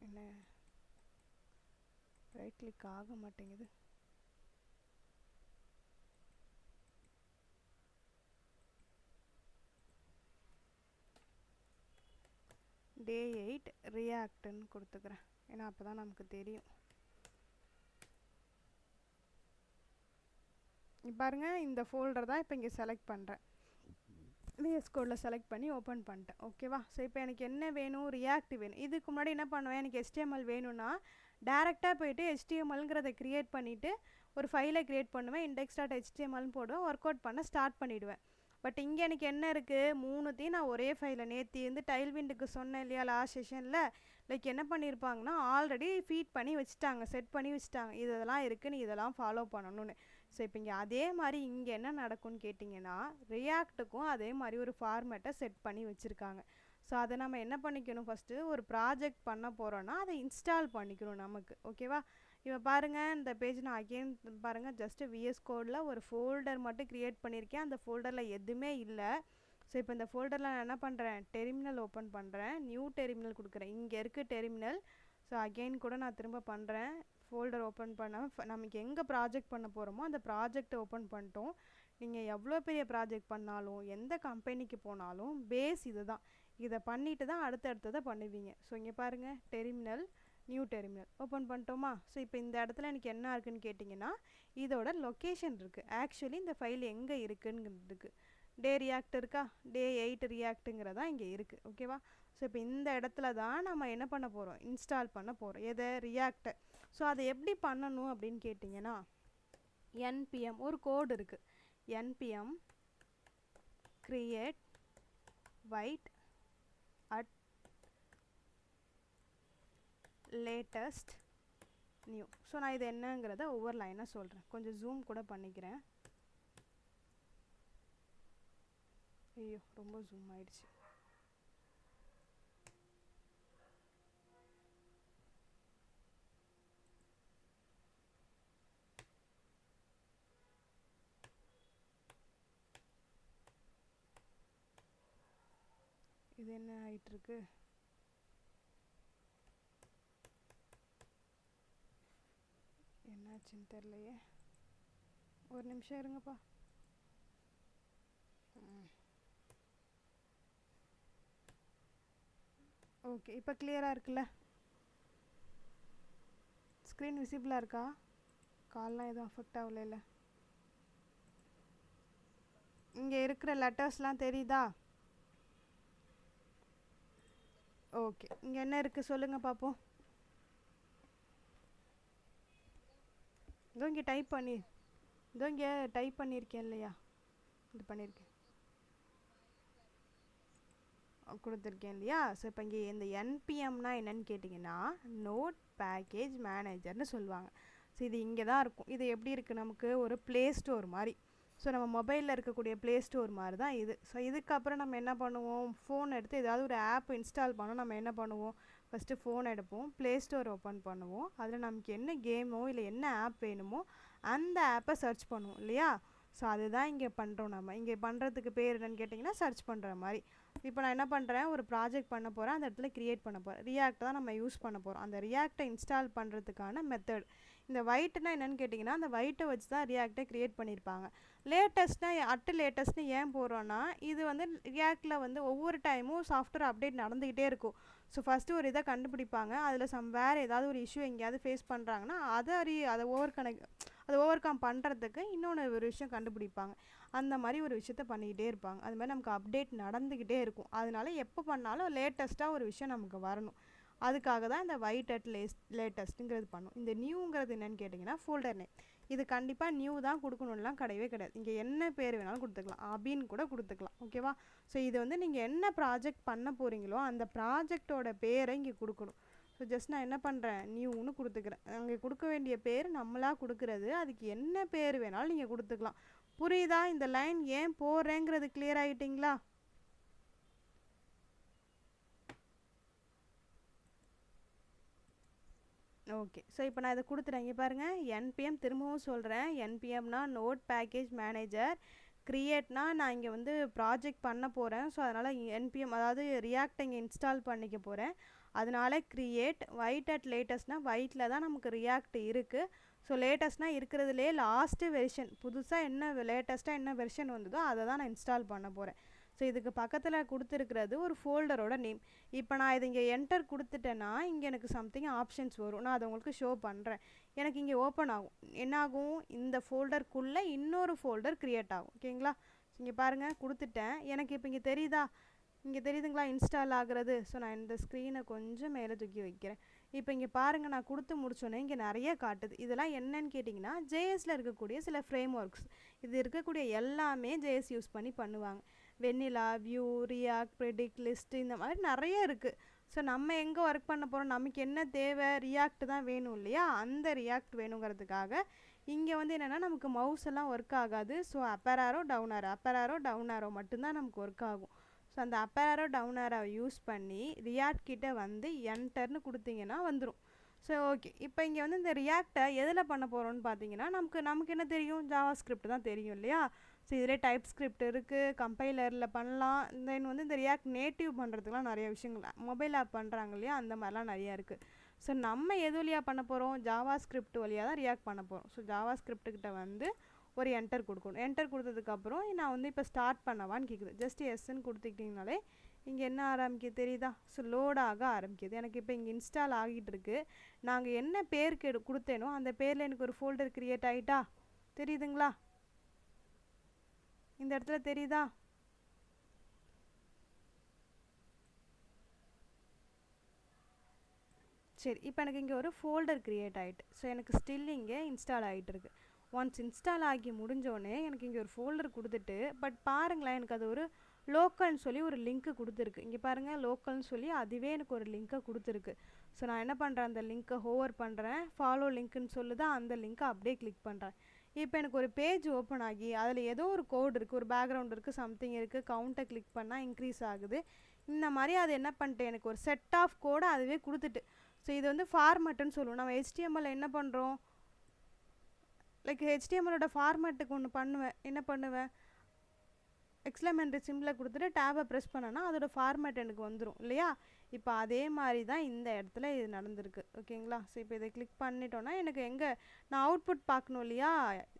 என்ன ரைட் கிளிக் ஆக மாட்டேங்குது. டே 8 ரியாக்ட்னு கொடுத்துக்கிறேன், ஏன்னா அப்போ தான் நமக்கு தெரியும். பாருங்கள், இந்த ஃபோல்டர் தான் இப்போ இங்கே செலக்ட் பண்ணுறேன். VS கோடில் செலக்ட் பண்ணி ஓப்பன் பண்ணிட்டேன். ஓகேவா? ஸோ இப்போ எனக்கு என்ன வேணும், ரியாக்ட் வேணும். இதுக்கு முன்னாடி என்ன பண்ணுவேன், எனக்கு HTML வேணும்னா டேரெக்டாக போய்ட்டு HTMLங்கிறத க்ரியேட் பண்ணிவிட்டு ஒரு ஃபைலை க்ரியேட் பண்ணுவேன், index.htmlனு போடுவேன், ஒர்க் அவுட் பண்ண ஸ்டார்ட் பண்ணிவிடுவேன். பட் இங்கே எனக்கு என்ன இருக்குது, மூணுத்தையும் நான் ஒரே ஃபைலில் நேற்று வந்து டைல்விண்டுக்கு சொன்னேன் இல்லையா லாஸ்ட் செஷனில், லைக் என்ன பண்ணியிருப்பாங்கன்னா ஆல்ரெடி ஃபீட் பண்ணி வச்சுட்டாங்க, செட் பண்ணி வச்சுட்டாங்க, இதெல்லாம் இருக்குது, நீ இதெல்லாம் ஃபாலோ பண்ணணும்னு. ஸோ இப்போ இங்கே அதே மாதிரி இங்கே என்ன நடக்கும்னு கேட்டிங்கன்னா, ரியாக்ட்டுக்கும் அதே மாதிரி ஒரு ஃபார்மேட்டை செட் பண்ணி வச்சுருக்காங்க. ஸோ அதை நம்ம என்ன பண்ணிக்கணும், ஃபஸ்ட்டு ஒரு ப்ராஜெக்ட் பண்ண போகிறோன்னா அதை இன்ஸ்டால் பண்ணிக்கணும் நமக்கு. ஓகேவா? இப்போ பாருங்கள், இந்த பேஜ் நான் அகெயின் பாருங்கள், ஜஸ்ட்டு VS கோடில் ஒரு ஃபோல்டர் மட்டும் க்ரியேட் பண்ணியிருக்கேன், அந்த ஃபோல்டரில் எதுவுமே இல்லை. ஸோ இப்போ இந்த ஃபோல்டரில் நான் என்ன பண்ணுறேன், டெர்மினல் ஓப்பன் பண்ணுறேன், நியூ டெர்மினல் கொடுக்குறேன், இங்கே இருக்குது டெர்மினல். ஸோ அகெயின் கூட நான் திரும்ப பண்ணுறேன், ஃபோல்டர் ஓப்பன் பண்ண நமக்கு எங்கே ப்ராஜெக்ட் பண்ண போகிறோமோ அந்த ப்ராஜெக்டை ஓப்பன் பண்ணிட்டோம். நீங்கள் எவ்வளோ பெரிய ப்ராஜெக்ட் பண்ணாலும் எந்த கம்பெனிக்கு போனாலும் பேஸ் இது தான், இதை பண்ணிவிட்டு தான் அடுத்தடுத்ததை பண்ணுவீங்க. ஸோ இங்கே பாருங்கள், டெர்மினல், நியூ டெர்மினல் ஓப்பன் பண்ணிட்டோமா? ஸோ இப்போ இந்த இடத்துல எனக்கு என்ன இருக்குதுன்னு கேட்டிங்கன்னா, இதோட லொக்கேஷன் இருக்குது, ஆக்சுவலி இந்த ஃபைல் எங்கே இருக்குங்கிறதுக்கு. டே ரியாக்ட் இருக்கா, டே 8 ரியாக்ட்டுங்கிறதா இங்கே இருக்குது. ஓகேவா? ஸோ இப்போ இந்த இடத்துல தான் நம்ம என்ன பண்ண போகிறோம், இன்ஸ்டால் பண்ண போகிறோம், எதை, ரியாக்டை. ஸோ அதை எப்படி பண்ணணும் அப்படின்னு கேட்டிங்கன்னா, npm ஒரு கோடு இருக்குது, npm create wait at latest new. So நான் இது என்னங்கிறத ஒவ்வொரு லைனாக சொல்கிறேன், கொஞ்சம் ஜூம் கூட பண்ணிக்கிறேன். ஐயோ ரொம்ப ஜூம் ஆயிடுச்சு. இது என்ன ஆயிட்டிருக்கு, என்னாச்சுன்னு தெரியலையே, ஒரு நிமிஷம் இருங்கப்பா. ஓகே, இப்போ கிளியராக இருக்குல்ல, ஸ்க்ரீன் விசிபிளாக இருக்கா, கால்லாம் எதுவும் அஃபெக்ட் ஆகல, இங்கே இருக்கிற லெட்டர்ஸ்லாம் தெரியுதா? ஓகே, இங்கே என்ன இருக்குது சொல்லுங்கள் பார்ப்போம். இதோ இங்கே டைப் பண்ணியிருக்கேன் இல்லையா, இது பண்ணியிருக்கேன், கொடுத்துருக்கேன் இல்லையா. ஸோ இப்போ இங்கே இந்த என்பிஎம்னா என்னன்னு கேட்டிங்கன்னா, நோட் பேக்கேஜ் மேனேஜர்னு சொல்லுவாங்க. ஸோ இது இங்கே தான் இருக்கும். இது எப்படி இருக்குது, நமக்கு ஒரு ப்ளே ஸ்டோர் மாதிரி. ஸோ நம்ம மொபைலில் இருக்கக்கூடிய ப்ளே ஸ்டோர் மாதிரி தான் இது. ஸோ இதுக்கப்புறம் நம்ம என்ன பண்ணுவோம், ஃபோன் எடுத்து ஏதாவது ஒரு ஆப் இன்ஸ்டால் பண்ணோம், நம்ம என்ன பண்ணுவோம், ஃபஸ்ட்டு ஃபோன் எடுப்போம், ப்ளே ஸ்டோர் ஓப்பன் பண்ணுவோம், அதில் நமக்கு என்ன கேமோ இல்லை என்ன ஆப் வேணுமோ அந்த ஆப்பை சர்ச் பண்ணுவோம் இல்லையா. ஸோ அதுதான் இங்கே பண்ணுறோம். நம்ம இங்கே பண்ணுறதுக்கு பேர் என்னென்னு கேட்டிங்கன்னா சர்ச் பண்ணுற மாதிரி. இப்போ நான் என்ன பண்ணுறேன், ஒரு ப்ராஜெக்ட் பண்ண போகிறேன், அந்த இடத்துல க்ரியேட் பண்ண போகிறேன், ரியாக்ட் தான் நம்ம யூஸ் பண்ண போகிறோம். அந்த ரியாக்டை இன்ஸ்டால் பண்ணுறதுக்கான மெத்தட். இந்த வைட்டுனா என்னென்னு கேட்டிங்கன்னா, அந்த வைட்டை வச்சு தான் ரியாக்டை க்ரியேட் பண்ணியிருப்பாங்க. லேட்டஸ்ட்னா லேட்டஸ்ட்னு ஏன் போகிறோன்னா, இது வந்து ரியாக்டில் வந்து ஒவ்வொரு டைமும் சாஃப்ட்வேர் அப்டேட் நடந்துக்கிட்டே இருக்கும். ஸோ ஃபஸ்ட்டு ஒரு இதை கண்டுபிடிப்பாங்க, அதில் வேறு ஏதாவது ஒரு இஷ்யூ எங்கேயாவது ஃபேஸ் பண்ணுறாங்கன்னா அதை ஓவர் கம் பண்ணுறதுக்கு இன்னொன்று ஒரு விஷயம் கண்டுபிடிப்பாங்க. அந்த மாதிரி ஒரு விஷயத்த பண்ணிக்கிட்டே இருப்பாங்க. அது மாதிரி நமக்கு அப்டேட் நடந்துக்கிட்டே இருக்கும். அதனால எப்போ பண்ணாலும் லேட்டஸ்ட்டாக ஒரு விஷயம் நமக்கு வரணும். அதுக்காக தான் இந்த வைட் அட் லேட்டஸ்ட்டுங்கிறது பண்ணும். இந்த நியூங்கிறது என்னென்னு கேட்டிங்கன்னா ஃபோல்டர் நேம். இது கண்டிப்பாக நியூ தான் கொடுக்கணும்லாம் கிடையவே கிடையாது. இங்கே என்ன பேர் வேணாலும் கொடுத்துக்கலாம், அபின்னு கூட கொடுத்துக்கலாம். ஓகேவா? ஸோ இது வந்து நீங்கள் என்ன ப்ராஜெக்ட் பண்ண போகிறீங்களோ அந்த ப்ராஜெக்டோட பேரை இங்கே கொடுக்கணும். ஸோ ஜஸ்ட் நான் என்ன பண்ணுறேன், நியூன்னு கொடுத்துக்கிறேன். அங்கே கொடுக்க வேண்டிய பேர் நம்மளாக கொடுக்குறது, அதுக்கு என்ன பேர் வேணாலும் நீங்கள் கொடுத்துக்கலாம். புரியுதா? இந்த லைன் ஏன் போடுறேங்கிறது கிளியர் ஆகிட்டிங்களா? ஓகே, ஸோ இப்போ நான் இதை கொடுத்துறேன். இங்கே பாருங்கள், என்பிஎம் திரும்பவும் சொல்கிறேன், என்பிஎம்னா நோட் பேக்கேஜ் மேனேஜர், க்ரியேட்னா நான் இங்கே வந்து ப்ராஜெக்ட் பண்ண போகிறேன். ஸோ அதனால் என்பிஎம் அதாவது ரியாக்ட் இங்கே இன்ஸ்டால் பண்ணிக்க போகிறேன். அதனால கிரியேட் வைட் அட் லேட்டஸ்ட்னால் வைட்டில் தான் நமக்கு ரியாக்ட் இருக்குது. ஸோ லேட்டஸ்ட்னால் இருக்கிறதுலே லாஸ்ட்டு வெர்ஷன், புதுசாக என்ன லேட்டஸ்ட்டாக என்ன வெர்ஷன் வந்ததோ அதை தான் நான் இன்ஸ்டால் பண்ண போகிறேன். ஸோ இதுக்கு பக்கத்தில் கொடுத்துருக்கிறது ஒரு ஃபோல்டரோட நேம். இப்போ நான் இதை இங்கே என்டர் கொடுத்துட்டேன்னா இங்கே எனக்கு சம்திங் ஆப்ஷன்ஸ் வரும். நான் அதை உங்களுக்கு ஷோ பண்ணுறேன். எனக்கு இங்கே ஓப்பன் ஆகும். என்னாகும், இந்த ஃபோல்டருக்குள்ளே இன்னொரு ஃபோல்டர் க்ரியேட் ஆகும். ஓகேங்களா? இங்கே பாருங்கள் கொடுத்துட்டேன். எனக்கு இப்போ இங்கே தெரியுதா, இங்கே தெரியுதுங்களா இன்ஸ்டால் ஆகுறது. ஸோ நான் இந்த ஸ்க்ரீனை கொஞ்சம் மேலே தூக்கி வைக்கிறேன். இப்போ இங்கே பாருங்கள், நான் கொடுத்து முடிச்சோன்னே இங்கே நிறைய காட்டுது. இதெல்லாம் என்னன்னு கேட்டிங்கன்னா ஜேஎஸில் இருக்கக்கூடிய சில ஃப்ரேம் ஒர்க்ஸ். இது இருக்கக்கூடிய எல்லாமே ஜேஎஸ் யூஸ் பண்ணி பண்ணுவாங்க. வெண்ணிலா, வியூ, ரியாக்ட், ப்ரெடிக்ட், லிஸ்ட், இந்த மாதிரி நிறைய இருக்குது. ஸோ நம்ம எங்கே ஒர்க் பண்ண போகிறோம், நமக்கு என்ன தேவை, ரியாக்ட் தான் வேணும் இல்லையா? அந்த ரியாக்ட் வேணுங்கிறதுக்காக இங்கே வந்து என்னென்னா நமக்கு மவுஸ் எல்லாம் ஒர்க் ஆகாது. ஸோ அப்பர் ஆரோ டவுன் ஆரோ, அப்பர் ஆரோ டவுன் ஆரோ மட்டும்தான் நமக்கு ஒர்க் ஆகும். ஸோ அந்த அப்பர் ஆரோ டவுன் ஆரோவை யூஸ் பண்ணி ரியாக்ட் கிட்ட வந்து என்டர்னு கொடுத்தீங்கன்னா வந்துடும். ஸோ ஓகே, இப்போ இங்கே வந்து இந்த ரியாக்டை எதில் பண்ண போகிறோன்னு பார்த்தீங்கன்னா நமக்கு என்ன தெரியும், ஜாவா ஸ்கிரிப்ட் தான் தெரியும் இல்லையா? ஸோ இதிலே டைப் ஸ்கிரிப்ட் இருக்குது, கம்பைலரில் பண்ணலாம். தென் வந்து இந்த ரியாக்ட் நேட்டிவ் பண்ணுறதுக்குலாம் நிறைய விஷயங்கள், மொபைல் ஆப் பண்ணுறாங்க இல்லையா, அந்த மாதிரிலாம் நிறையா இருக்குது. ஸோ நம்ம எது வழியாக பண்ண போகிறோம், ஜாவா ஸ்கிரிப்ட் வழியாக தான் ரியாக்ட் பண்ண போகிறோம். ஸோ ஜாவா ஸ்கிரிப்டுக்கிட்ட வந்து ஒரு என்டர் கொடுக்கணும். என்டர் கொடுத்ததுக்கப்புறம் நான் வந்து இப்போ ஸ்டார்ட் பண்ணவான்னு கேட்குது. ஜஸ்ட் எஸ்ன்னு கொடுத்துக்கிட்டிங்கனாலே இங்கே என்ன ஆரம்பிக்குது தெரியுதா? ஸோ லோடாக ஆரம்பிக்குது. எனக்கு இப்போ இங்கே இன்ஸ்டால் ஆகிட்டு இருக்கு. நாங்கள் என்ன பேருக்கு கொடுத்தேனோ அந்த பேரில் எனக்கு ஒரு ஃபோல்டர் க்ரியேட் ஆகிட்டா தெரியுதுங்களா? இந்த இடத்துல தெரியுதா? சரி, இப்போ எனக்கு இங்கே ஒரு ஃபோல்டர் க்ரியேட் ஆகிட்டு. ஸோ எனக்கு ஸ்டில் இங்கே இன்ஸ்டால் ஆகிட்டு இருக்கு. ஒன்ஸ் இன்ஸ்டால் ஆகி முடிஞ்சோடனே எனக்கு இங்கே ஒரு ஃபோல்டர் கொடுத்துட்டு, பட் பாருங்களேன், எனக்கு அது ஒரு லோக்கல்னு சொல்லி ஒரு லிங்க்கு கொடுத்துருக்கு. இங்கே பாருங்கள், லோக்கல்னு சொல்லி அதுவே எனக்கு ஒரு லிங்க்கை கொடுத்துருக்கு. ஸோ நான் என்ன பண்ணுறேன், அந்த லிங்க்கை ஹோவர் பண்ணுறேன். ஃபாலோ லிங்க்குன்னு சொல்லுது, அந்த லிங்க்கை அப்படியே கிளிக் பண்ணுறேன். இப்போ எனக்கு ஒரு பேஜ் ஓப்பன் ஆகி அதில் ஏதோ ஒரு கோடு இருக்குது, ஒரு பேக்ரவுண்ட் இருக்குது, சம்திங் இருக்குது. கவுண்ட்டை கிளிக் பண்ணால் இன்க்ரீஸ் ஆகுது. இந்த மாதிரி அது என்ன பண்ணிட்டேன், எனக்கு ஒரு செட் ஆஃப் கோடை அதுவே கொடுத்துட்டு. ஸோ இது வந்து ஃபார்மேட்டுன்னு சொல்லுவோம். நம்ம HTML என்ன பண்ணுறோம், லைக் HTMLோட ஃபார்மேட்டுக்கு ஒன்று பண்ணுவேன். என்ன பண்ணுவேன், எக்ஸ்க்ளமேட்டரி சிம்பிளை கொடுத்துட்டு டேபை ப்ரெஸ் பண்ணேன்னா அதோட ஃபார்மேட் எனக்கு வந்துடும் இல்லையா? இப்போ அதே மாதிரி தான் இந்த இடத்துல இது நடந்திருக்கு. ஓகேங்களா? ஸோ இப்போ இதை கிளிக் பண்ணிட்டோன்னா எனக்கு எங்கே நான் அவுட்புட் பார்க்கணும் இல்லையா?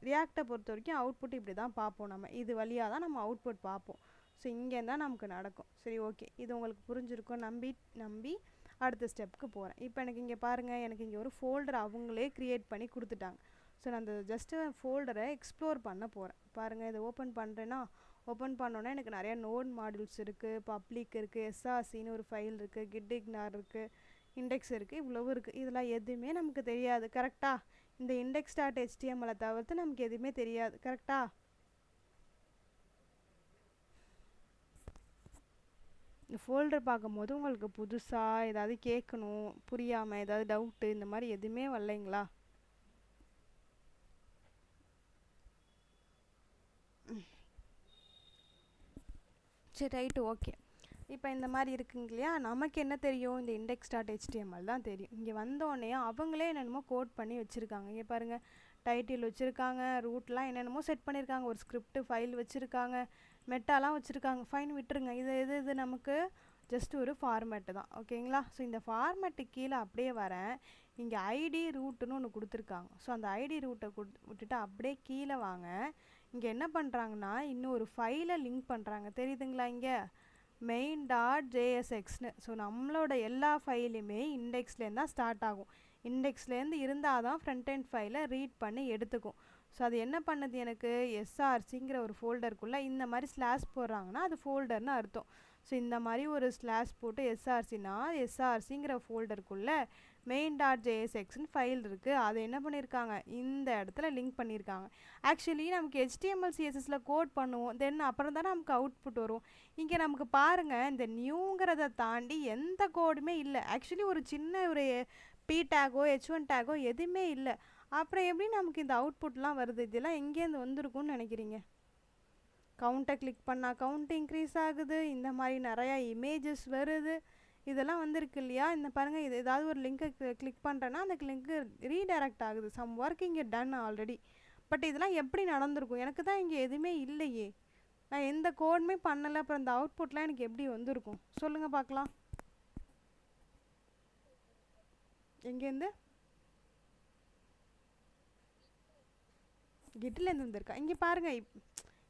ரியாக்டை பொறுத்த வரைக்கும் அவுட்புட் இப்படி தான் பார்ப்போம். நம்ம இது வழியாக தான் நம்ம அவுட்புட் பார்ப்போம். ஸோ இங்கே தான் நமக்கு நடக்கும். சரி, ஓகே, இது உங்களுக்கு புரிஞ்சிருக்கும் நம்பி அடுத்த ஸ்டெப்புக்கு போகிறேன். இப்போ எனக்கு இங்கே பாருங்கள், எனக்கு இங்கே ஒரு ஃபோல்டர் அவங்களே க்ரியேட் பண்ணி கொடுத்துட்டாங்க. ஸோ நான் அந்த ஜஸ்ட்டு ஃபோல்டரை எக்ஸ்ப்ளோர் பண்ண போகிறேன். பாருங்கள், இதை ஓப்பன் பண்ணுறேன்னா ஓப்பன் பண்ணோன்னா எனக்கு நிறையா நோட் மாடியூல்ஸ் இருக்குது, பப்ளிக் இருக்குது, SRCன்னு ஒரு ஃபைல் இருக்குது, கிட்டிக்னார் இருக்குது, இண்டெக்ஸ் இருக்குது, இவ்வளவு இருக்குது. இதெல்லாம் எதுவுமே நமக்கு தெரியாது. கரெக்டாக? இந்த index.html தவிர்த்து நமக்கு எதுவுமே தெரியாது. கரெக்டாக? இந்த ஃபோல்டர் பார்க்கும்போது உங்களுக்கு புதுசாக ஏதாவது கேட்கணும், புரியாமல் ஏதாவது டவுட்டு, இந்த மாதிரி எதுவுமே வரலைங்களா? சரி, ரைட்டு, ஓகே. இப்போ இந்த மாதிரி இருக்குங்க இல்லையா? நமக்கு என்ன தெரியும், இந்த index.html தான் தெரியும். இங்கே வந்தோடனே அவங்களே என்னென்னமோ கோட் பண்ணி வச்சுருக்காங்க. இங்கே பாருங்கள், டைட்டில் வச்சுருக்காங்க, ரூட்லாம் என்னென்னமோ செட் பண்ணியிருக்காங்க, ஒரு ஸ்கிரிப்ட் ஃபைல் வச்சுருக்காங்க, மெட்டாலாம் வச்சுருக்காங்க. ஃபைன், விட்டுருங்க. இது நமக்கு ஜஸ்ட் ஒரு ஃபார்மேட்டு தான். ஓகேங்களா? ஸோ இந்த ஃபார்மேட்டுக்கு கீழே அப்படியே வரேன். இங்கே ஐடி ரூட்டுன்னு ஒன்று கொடுத்துருக்காங்க. ஸோ அந்த ஐடி ரூட்டை விட்டுட்டு அப்படியே கீழே வாங்க. இங்கே என்ன பண்ணுறாங்கன்னா இன்னொரு ஃபைலை லிங்க் பண்ணுறாங்க. தெரியுதுங்களா? இங்கே main.jsxன்னு. ஸோ நம்மளோட எல்லா ஃபைலுமே இண்டெக்ஸ்லேருந்து தான் ஸ்டார்ட் ஆகும். இண்டெக்ஸ்லேருந்து இருந்தால் தான் ஃப்ரண்ட் எண்ட் ஃபைலை ரீட் பண்ணி எடுத்துக்கும். ஸோ அது என்ன பண்ணுது, எனக்கு SRCங்கிற ஒரு ஃபோல்டருக்குள்ளே இந்த மாதிரி ஸ்லாஷ் போடுறாங்கன்னா அது ஃபோல்டர்னு அர்த்தம். ஸோ இந்த மாதிரி ஒரு ஸ்லாஷ் போட்டு SRCனா SRCங்கிற ஃபோல்டருக்குள்ளே main.jsxன்னு ஃபைல் இருக்குது. அதை என்ன பண்ணியிருக்காங்க, இந்த இடத்துல லிங்க் பண்ணியிருக்காங்க. ஆக்சுவலி நமக்கு HTML CSSல கோட் பண்ணுவோம், தென் அப்புறம் தானே நமக்கு அவுட்புட் வரும். இங்கே நமக்கு பாருங்கள், இந்த நியூங்கிறத தாண்டி எந்த கோடுமே இல்லை. ஆக்சுவலி ஒரு சின்ன ஒரு P டேகோ H1 டேகோ எதுவுமே இல்லை. அப்புறம் எப்படி நமக்கு இந்த அவுட்புட்லாம் வருது? இதெல்லாம் எங்கேருந்து வந்திருக்கும்னு நினைக்கிறீங்க? கவுண்ட்டை கிளிக் பண்ணால் கவுண்ட் இன்க்ரீஸ் ஆகுது, இந்த மாதிரி நிறையா இமேஜஸ் வருது, இதெல்லாம் வந்திருக்கு இல்லையா? இந்த பாருங்கள், இது ஏதாவது ஒரு லிங்க்கை கிளிக் பண்ணுறேன்னா அந்த லிங்க்கு ரீடைரக்ட் ஆகுது. சம் ஒர்க் இங்கே டன் ஆல்ரெடி. பட் இதெல்லாம் எப்படி நடந்திருக்கும்? எனக்கு தான் இங்கே எதுவுமே இல்லையே, நான் எந்த கோடுமே பண்ணலை. அப்புறம் இந்த அவுட்புட்லாம் எனக்கு எப்படி வந்திருக்கும் சொல்லுங்கள் பார்க்கலாம். எங்கேருந்து? கிட்லேருந்து வந்திருக்கா? இங்கே பாருங்கள்,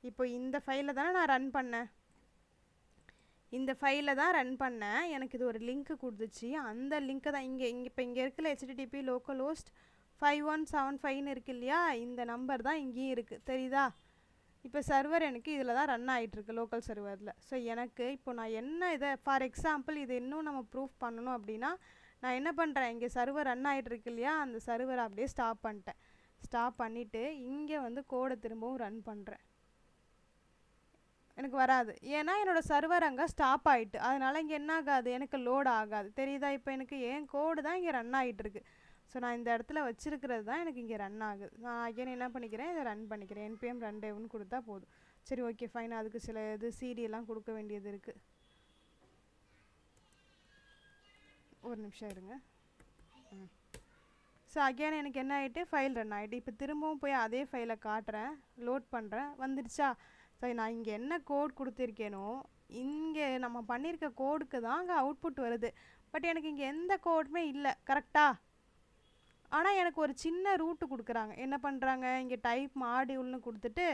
இப்போ இந்த ஃபைலில் தானே நான் ரன் பண்ணேன், இந்த ஃபைலில் தான் ரன் பண்ணேன். எனக்கு இது ஒரு லிங்க்கு கொடுத்துச்சு. அந்த லிங்க்கை தான் இங்கே இருக்குல்ல, ஹெச்டிடிபி லோக்கல் ஹோஸ்ட் 5175ன்னு இருக்கு இல்லையா, இந்த நம்பர் தான் இங்கேயும் இருக்குது, தெரியுதா? இப்போ சர்வர் எனக்கு இதில் தான் ரன் ஆகிட்டுருக்கு, லோக்கல் சர்வரில். ஸோ எனக்கு இப்போ நான் என்ன இதை ஃபார் எக்ஸாம்பிள் இது இன்னும் நம்ம ப்ரூஃப் பண்ணணும் அப்படின்னா நான் என்ன பண்ணுறேன், இங்கே சர்வர் ரன் ஆகிட்டுருக்கு இல்லையா, அந்த சர்வரை அப்படியே ஸ்டாப் பண்ணிட்டேன். ஸ்டாப் பண்ணிவிட்டு இங்கே வந்து கோடை திரும்பவும் ரன் பண்ணுறேன். எனக்கு வராது, ஏன்னா என்னோடய சர்வர் அங்கே ஸ்டாப் ஆகிட்டு, அதனால் இங்கே என்ன ஆகாது, எனக்கு லோட் ஆகாது, தெரியுதா? இப்போ எனக்கு என் கோடு தான் இங்கே ரன் ஆகிட்டுருக்கு. ஸோ நான் இந்த இடத்துல வச்சுருக்கிறது தான் எனக்கு இங்கே ரன் ஆகுது. நான் அகைன் என்ன பண்ணிக்கிறேன், இதை ரன் பண்ணிக்கிறேன். npm run devன்னு கொடுத்தா போதும். சரி, ஓகே, ஃபைன். அதுக்கு சில இது சிடியெல்லாம் கொடுக்க வேண்டியது இருக்குது. ஒரு நிமிஷம் இருங்க. ஸோ அகைன் எனக்கு என்ன ஆகிட்டு, ஃபைல் ரன் ஆகிட்டு. இப்போ திரும்பவும் போய் அதே ஃபைலை காட்டுறேன், லோட் பண்ணுறேன், வந்துடுச்சா? சரி, நான் இங்கே என்ன கோட் கொடுத்துருக்கேனோ இங்கே நம்ம பண்ணியிருக்க கோடுக்கு தான் அங்கே அவுட்புட் வருது. பட் எனக்கு இங்கே எந்த கோடுமே இல்லை, கரெக்டாக? ஆனால் எனக்கு ஒரு சின்ன ரூட்டு கொடுக்குறாங்க. என்ன பண்ணுறாங்க, இங்கே டைப் மாடியூல்னு கொடுத்துட்டு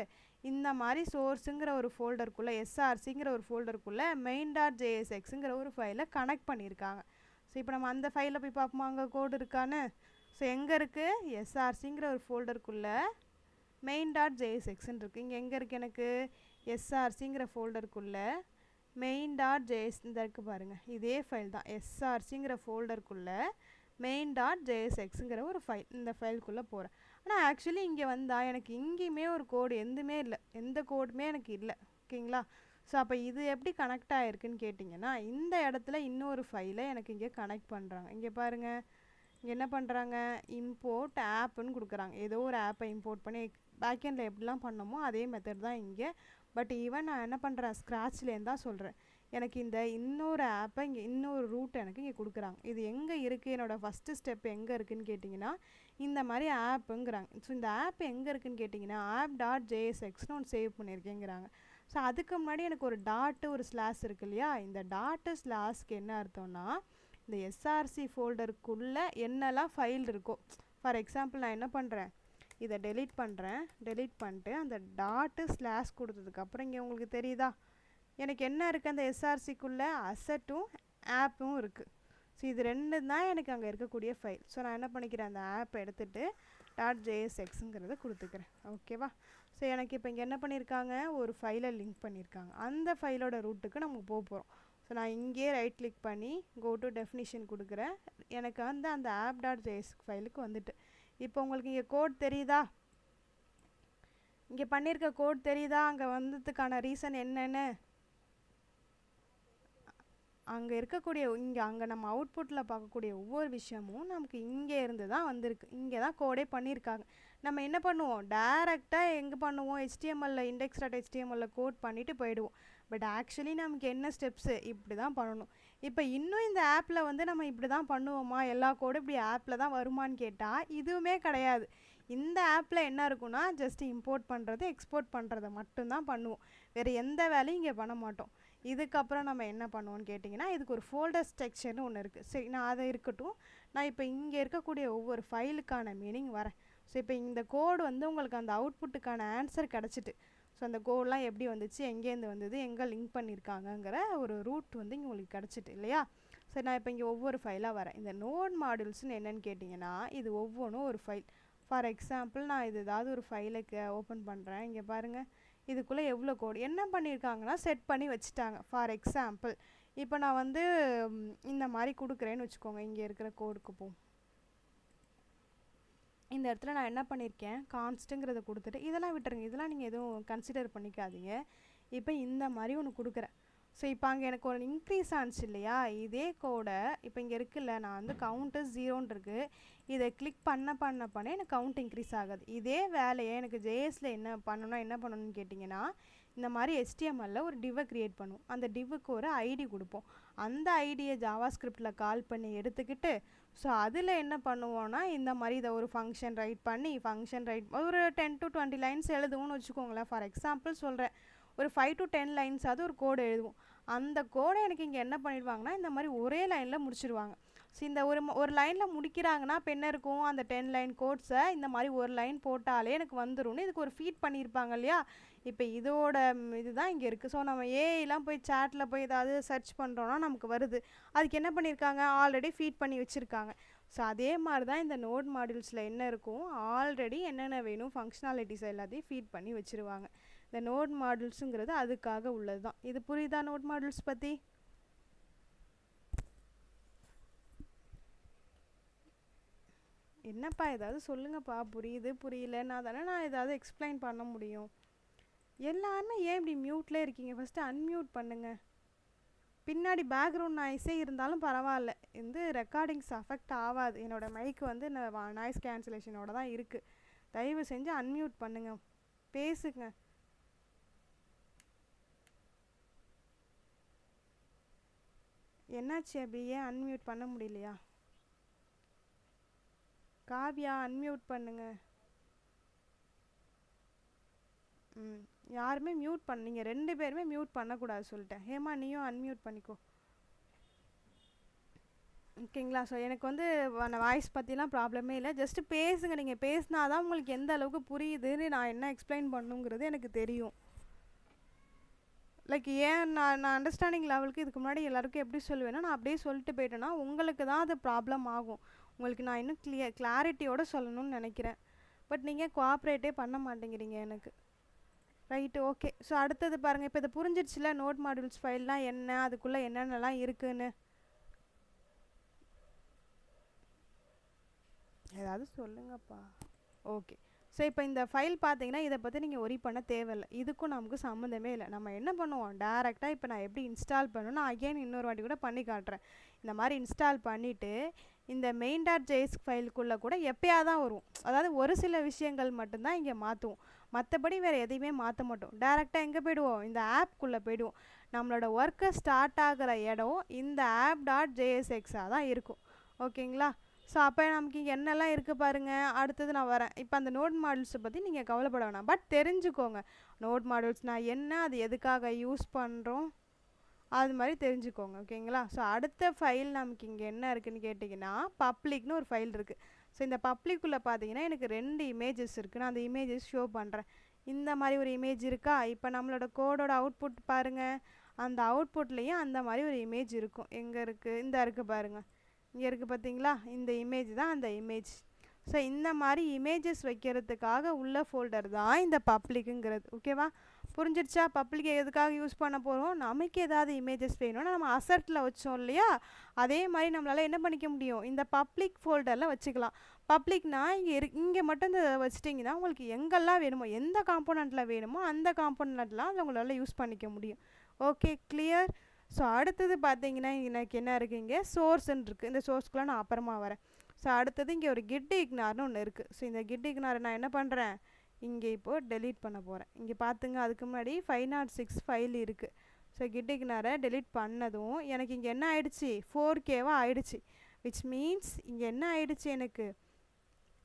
இந்த மாதிரி சோர்ஸுங்கிற ஒரு ஃபோல்டருக்குள்ளே, எஸ்ஆர்சிங்கிற ஒரு ஃபோல்டருக்குள்ளே main.jsxங்கிற ஒரு ஃபைலை கனெக்ட் பண்ணியிருக்காங்க. ஸோ இப்போ நம்ம அந்த ஃபைலில் போய் பார்ப்போமா, அங்கே கோடு இருக்கான்னு. ஸோ எங்கே இருக்குது, எஸ்ஆர்சிங்கிற ஒரு ஃபோல்டருக்குள்ளே main.jsxன்னு இருக்குது. இங்கே எங்கே இருக்குது, எனக்கு எஸ்ஆர்சிங்கிற ஃபோல்டருக்குள்ளே main.js இந்த இருக்குது பாருங்கள், இதே ஃபைல் தான். எஸ்ஆர்சிங்கிற ஃபோல்டருக்குள்ளே main.jsxங்கிற ஒரு ஃபைல், இந்த ஃபைலுக்குள்ளே போகிறேன். ஆனால் ஆக்சுவலி இங்கே வந்தால் எனக்கு இங்கேயுமே ஒரு கோடு எதுவுமே இல்லை, எந்த கோடுமே எனக்கு இல்லை, ஓகேங்களா? ஸோ அப்போ இது எப்படி கனெக்ட் ஆகிருக்குன்னு கேட்டிங்கன்னா, இந்த இடத்துல இன்னொரு ஃபைலை எனக்கு இங்கே கனெக்ட் பண்ணுறாங்க. இங்கே பாருங்கள், இங்கே என்ன பண்ணுறாங்க, இம்போர்ட் ஆப்புன்னு கொடுக்குறாங்க. ஏதோ ஒரு ஆப்பை இம்போர்ட் பண்ணி பேக்கெண்டில் எப்படிலாம் பண்ணமோ அதே மெத்தட் தான் இங்கே. பட் ஈவன் நான் என்ன பண்ணுறேன், ஸ்க்ராட்ச்லேருந்து தான் சொல்கிறேன். எனக்கு இந்த இன்னொரு ஆப்பை இங்கே இன்னொரு ரூட் எனக்கு இங்கே கொடுக்குறாங்க. இது எங்கே இருக்குது, என்னோடய ஃபஸ்ட்டு ஸ்டெப் எங்கே இருக்குதுன்னு கேட்டிங்கன்னா இந்த மாதிரி ஆப்புங்கிறாங்க. ஸோ இந்த ஆப் எங்கே இருக்குதுன்னு கேட்டிங்கன்னா app.jsxன்னு ஒன்று சேவ் பண்ணியிருக்கேங்கிறாங்க. ஸோ அதுக்கு முன்னாடி எனக்கு ஒரு டாட்டு ஒரு ஸ்லாஷ் இருக்குது இல்லையா, இந்த டாட்டு ஸ்லாஷ்க்கு என்ன அர்த்தம்னா இந்த எஸ்ஆர்சி ஃபோல்டருக்குள்ளே என்னெல்லாம் ஃபைல் இருக்கோ. ஃபார் எக்ஸாம்பிள் நான் என்ன பண்ணுறேன், இதை டெலீட் பண்ணுறேன். டெலீட் பண்ணிட்டு அந்த டாட்டு ஸ்லாஷ் கொடுத்ததுக்கப்புறம் இங்கே உங்களுக்கு தெரியுதா, எனக்கு என்ன இருக்குது, அந்த எஸ்ஆர்சிக்குள்ளே அசட்டும் ஆப்பும் இருக்குது. ஸோ இது ரெண்டு தான் எனக்கு அங்கே இருக்கக்கூடிய ஃபைல். ஸோ நான் என்ன பண்ணிக்கிறேன், அந்த ஆப்பை எடுத்துகிட்டு .jsxங்கிறத கொடுத்துக்கிறேன், ஓகேவா? ஸோ எனக்கு இப்போ இங்கே என்ன பண்ணியிருக்காங்க, ஒரு ஃபைலை லிங்க் பண்ணியிருக்காங்க. அந்த ஃபைலோட ரூட்டுக்கு நம்ம போக போகிறோம். ஸோ நான் இங்கே ரைட் கிளிக் பண்ணி கோ டு டெஃபினிஷன் கொடுக்குறேன். எனக்கு வந்து அந்த app.js ஃபைலுக்கு வந்துட்டு இப்போ உங்களுக்கு இங்கே கோட் தெரியுதா, இங்கே பண்ணியிருக்க கோட் தெரியுதா, அங்கே வந்ததுக்கான ரீசன் என்னென்னு. அங்கே இருக்கக்கூடிய அங்கே நம்ம அவுட்புட்டில் பார்க்கக்கூடிய ஒவ்வொரு விஷயமும் நமக்கு இங்கே இருந்து தான் வந்திருக்கு. இங்கே தான் கோடே பண்ணியிருக்காங்க. நம்ம என்ன பண்ணுவோம், டேரெக்டாக எங்கே பண்ணுவோம், HTML index.html கோட் பண்ணிவிட்டு போயிடுவோம். பட் ஆக்சுவலி நமக்கு என்ன ஸ்டெப்ஸு, இப்படி தான் பண்ணணும். இப்போ இன்னும் இந்த ஆப்பில் வந்து நம்ம இப்படி தான் பண்ணுவோமா, எல்லா கோடும் இப்படி ஆப்பில் தான் வருமானு கேட்டால் இதுவுமே கிடையாது. இந்த ஆப்பில் என்ன இருக்குன்னா ஜஸ்ட் இம்போர்ட் பண்ணுறது எக்ஸ்போர்ட் பண்ணுறதை மட்டும்தான் பண்ணுவோம், வேறு எந்த வேலையும் இங்கே பண்ண மாட்டோம். இதுக்கப்புறம் நம்ம என்ன பண்ணுவோன்னு கேட்டிங்கன்னா, இதுக்கு ஒரு ஃபோல்டர் ஸ்ட்ரக்சர்னு ஒன்று இருக்குது. சரி, நான் அதை இருக்கட்டும். நான் இப்போ இங்கே இருக்கக்கூடிய ஒவ்வொரு ஃபைலுக்கான மீனிங் வரேன். ஸோ இப்போ இந்த கோடு வந்து உங்களுக்கு அந்த அவுட்புட்டுக்கான ஆன்சர் கிடச்சிட்டு, ஸோ அந்த கோடெலாம் எப்படி வந்துச்சு, எங்கேருந்து வந்தது, எங்கே லிங்க் பண்ணியிருக்காங்கங்கிற ஒரு ரூட் வந்து இங்கே உங்களுக்கு கிடச்சிட்டு இல்லையா. சரி, நான் இப்போ இங்கே ஒவ்வொரு ஃபைலாக வரேன். இந்த நோட் மாடியூல்ஸ்னு என்னென்னு கேட்டிங்கன்னா, இது ஒவ்வொன்றும் ஒரு ஃபைல். ஃபார் எக்ஸாம்பிள் நான் இது ஏதாவது ஒரு ஃபைலுக்கு ஓப்பன் பண்ணுறேன். இங்கே பாருங்கள், இதுக்குள்ளே எவ்வளோ கோடு என்ன பண்ணியிருக்காங்கன்னா செட் பண்ணி வச்சுட்டாங்க. ஃபார் எக்ஸாம்பிள் இப்போ நான் வந்து இந்த மாதிரி கொடுக்குறேன்னு வச்சுக்கோங்க. இங்கே இருக்கிற கோடுக்கு போகும், இந்த இடத்துல நான் என்ன பண்ணியிருக்கேன், கான்ஸ்ட்டுங்கிறத கொடுத்துட்டு இதெல்லாம் விட்டுருங்க, இதெல்லாம் நீங்கள் எதுவும் கன்சிடர் பண்ணிக்காதீங்க. இப்போ இந்த மாதிரி ஒன்று கொடுக்குறேன். ஸோ இப்போ அங்கே எனக்கு ஒரு இன்க்ரீஸ் ஆனிச்சு இல்லையா, இதே கோடை இப்போ இங்கே இருக்குல்ல, நான் வந்து கவுண்ட்டு 0ன்னு இருக்குது, இதை கிளிக் பண்ண எனக்கு கவுண்ட் இன்க்ரீஸ் ஆகாது. இதே வேலையை எனக்கு ஜேஎஸில் என்ன பண்ணணும்னு கேட்டிங்கன்னா, இந்த மாதிரி HTMLல ஒரு டிவ்வை க்ரியேட் பண்ணுவோம். அந்த டிவ்வுக்கு ஒரு ஐடி கொடுப்போம். அந்த ஐடியை ஜாவாஸ்கிரிப்டில் கால் பண்ணி எடுத்துக்கிட்டு, ஸோ அதில் என்ன பண்ணுவோன்னா இந்த மாதிரி இதை ஒரு ஃபங்க்ஷன் ரைட் பண்ணி ஒரு 10 to 20 லைன்ஸ் எழுதுவோம்னு வச்சுக்கோங்களேன். ஃபார் எக்ஸாம்பிள் சொல்கிறேன், ஒரு 5 to 10 லைன்ஸாவது ஒரு கோடு எழுதுவோம். அந்த கோடை எனக்கு இங்கே என்ன பண்ணிடுவாங்கன்னா இந்த மாதிரி ஒரே லைனில் முடிச்சிடுவாங்க. ஸோ இந்த ஒரு லைனில் முடிக்கிறாங்கன்னா இப்போ என்ன இருக்கும், அந்த 10 லைன் கோட்ஸை இந்த மாதிரி ஒரு லைன் போட்டாலே எனக்கு வந்துடும். இதுக்கு ஒரு ஃபீட் பண்ணியிருப்பாங்க இல்லையா. இப்போ இதோட இதுதான் இங்கே இருக்குது. ஸோ நம்ம ஏஐலாம் போய் சேட்டில் போய் ஏதாவது சர்ச் பண்ணுறோன்னா நமக்கு வருது. அதுக்கு என்ன பண்ணியிருக்காங்க, ஆல்ரெடி ஃபீட் பண்ணி வச்சுருக்காங்க. ஸோ அதே மாதிரி தான் இந்த நோட் மாடியூல்ஸில் என்ன இருக்கும், ஆல்ரெடி என்னென்ன வேணும் ஃபங்க்ஷனாலிட்டிஸ் எல்லாத்தையும் ஃபீட் பண்ணி வச்சுருவாங்க. இந்த நோட் மாடியூல்ஸுங்கிறது அதுக்காக உள்ளது தான். இது புரியுதா நோட் மாடியூல்ஸ் பற்றி? என்னப்பா ஏதாவது சொல்லுங்கப்பா, புரியுது புரியலன்னா தானே நான் ஏதாவது எக்ஸ்பிளைன் பண்ண முடியும். எல்லாருமே ஏன் இப்படி மியூட்லேயே இருக்கீங்க? ஃபஸ்ட்டு அன்மியூட் பண்ணுங்கள். பின்னாடி பேக்ரவுண்ட் நாய்ஸே இருந்தாலும் பரவாயில்ல, இந்த ரெக்கார்டிங்ஸ் அஃபெக்ட் ஆகாது. என்னோடய மைக்கு வந்து நாய்ஸ் கேன்சலேஷனோட தான் இருக்குது. தயவு செஞ்சு அன்மியூட் பண்ணுங்கள், பேசுங்க. என்னாச்சு அப்படி, ஏன் அன்மியூட் பண்ண முடியலையா? காவியா அன்மியூட் பண்ணுங்க. யாருமே மியூட் நீங்கள் 2 பேருமே மியூட் பண்ணக்கூடாது சொல்லிட்டேன். ஹேமா நீயும் அன்மியூட் பண்ணிக்கோ, ஓகேங்களா? ஸோ எனக்கு வந்து வாய்ஸ் பற்றிலாம் ப்ராப்ளமே இல்லை. ஜஸ்ட்டு பேசுங்க. நீங்கள் பேசினா தான் உங்களுக்கு எந்த அளவுக்கு புரியுதுன்னு நான் என்ன எக்ஸ்பிளைன் பண்ணுங்கிறது எனக்கு தெரியும். லைக் ஏன் நான் அண்டர்ஸ்டாண்டிங் லெவலுக்கு இதுக்கு முன்னாடி எல்லாருக்கும் எப்படி சொல்லுவேன்னா, நான் அப்படியே சொல்லிட்டு போயிட்டேன்னா உங்களுக்கு தான் அது ப்ராப்ளம் ஆகும். உங்களுக்கு நான் இன்னும் கிளாரிட்டியோடு சொல்லணும்னு நினைக்கிறேன். பட் நீங்கள் கோஆப்ரேட்டே பண்ண மாட்டேங்கிறீங்க எனக்கு. Right, okay. ஸோ அடுத்தது பாருங்கள். இப்போ இது புரிஞ்சிடுச்சுல நோட் மாடியூல்ஸ் ஃபைல்லாம் என்ன, அதுக்குள்ளே என்னென்னலாம் இருக்குன்னு. ஏதாவது சொல்லுங்கப்பா. ஓகே. ஸோ இப்போ இந்த ஃபைல் பார்த்தீங்கன்னா இதை பற்றி நீங்கள் ஒரி பண்ண தேவையில்லை. இதுக்கும் நமக்கு சம்மந்தமே இல்லை. நம்ம என்ன பண்ணுவோம், டேரெக்டாக இப்போ நான் எப்படி இன்ஸ்டால் பண்ணணும் அகைன் இன்னொரு வாட்டி கூட பண்ணி காட்டுறேன். இந்த மாதிரி இன்ஸ்டால் பண்ணிவிட்டு இந்த main.js ஃபைலுக்குள்ளே கூட எப்போயா தான் வரும். அதாவது ஒரு சில விஷயங்கள் மட்டும்தான் இங்கே மாற்றுவோம், மற்றபடி வேறு எதையுமே மாற்ற மாட்டோம். டேரெக்டாக எங்கே போய்டுவோம், இந்த ஆப்குள்ளே போய்டுவோம். நம்மளோட ஒர்க்கை ஸ்டார்ட் ஆகிற இடம் இந்த app.jsx தான் இருக்கும். ஓகேங்களா? ஸோ அப்போ நமக்கு இங்கே என்னெல்லாம் இருக்குது பாருங்கள். அடுத்தது நான் வரேன். இப்போ அந்த நோட் மாடியூல்ஸை பற்றி நீங்கள் கவலைப்பட வேணாம், பட் தெரிஞ்சுக்கோங்க நோட் மாடியூல்ஸ்னால் என்ன, அது எதுக்காக யூஸ் பண்ணுறோம், அது மாதிரி தெரிஞ்சுக்கோங்க. ஓகேங்களா? ஸோ அடுத்த ஃபைல் நமக்கு இங்கே என்ன இருக்குதுன்னு கேட்டிங்கன்னா, பப்ளிக்னு ஒரு ஃபைல் இருக்குது. ஸோ இந்த பப்ளிக்குள்ளே பார்த்தீங்கன்னா எனக்கு 2 இமேஜஸ் இருக்குது. நான் அந்த இமேஜஸ் ஷோ பண்ணுறேன். இந்த மாதிரி ஒரு இமேஜ் இருக்கா. இப்போ நம்மளோட கோடோட அவுட்புட் பாருங்கள். அந்த அவுட்புட்லேயும் அந்த மாதிரி ஒரு இமேஜ் இருக்கும். எங்கே இருக்குது, இந்த இருக்குது பாருங்கள், இங்கே இருக்குது பார்த்தீங்களா, இந்த இமேஜ் தான் அந்த இமேஜ். ஸோ இந்த மாதிரி இமேஜஸ் வைக்கிறதுக்காக உள்ள ஃபோல்டர் தான் இந்த பப்ளிக்குங்கிறது. ஓகேவா? புரிஞ்சிடுச்சா? பப்ளிக் எதுக்காக யூஸ் பண்ண போகிறோம், நமக்கு ஏதாவது இமேஜஸ் வேணும்னா நம்ம அசர்ட்டில் வச்சோம் இல்லையா, அதே மாதிரி நம்மளால் என்ன பண்ணிக்க முடியும், இந்த பப்ளிக் ஃபோல்டரில் வச்சுக்கலாம். பப்ளிக்னா இங்கே மட்டும் இந்த வச்சிட்டிங்கன்னா உங்களுக்கு எங்கெல்லாம் வேணுமோ, எந்த காம்போனண்ட்டில் வேணுமோ அந்த காம்போனண்ட்லாம் அதை உங்களால் யூஸ் பண்ணிக்க முடியும். Okay, clear? ஸோ அடுத்தது பார்த்தீங்கன்னா எனக்கு என்ன இருக்குது, இங்கே சோர்ஸ்ன்னு இருக்குது. இந்த சோர்ஸ்க்குள்ளே நான் அப்புறமா வரேன். ஸோ அடுத்தது இங்கே ஒரு கிட் இக்னார்னு ஒன்று இருக்குது. ஸோ இந்த கிட் இக்னாரை நான் என்ன பண்ணுறேன், இங்கே இப்போது டெலீட் பண்ண போகிறேன். இங்கே பார்த்துங்க, அதுக்கு முன்னாடி 506 ஃபைல் இருக்குது. ஸோ கிட் இக்னாரை டெலீட் பண்ணதும் எனக்கு இங்கே என்ன ஆயிடுச்சு, 4Kவாக ஆயிடுச்சு. விச் மீன்ஸ் இங்கே என்ன ஆயிடுச்சு, எனக்கு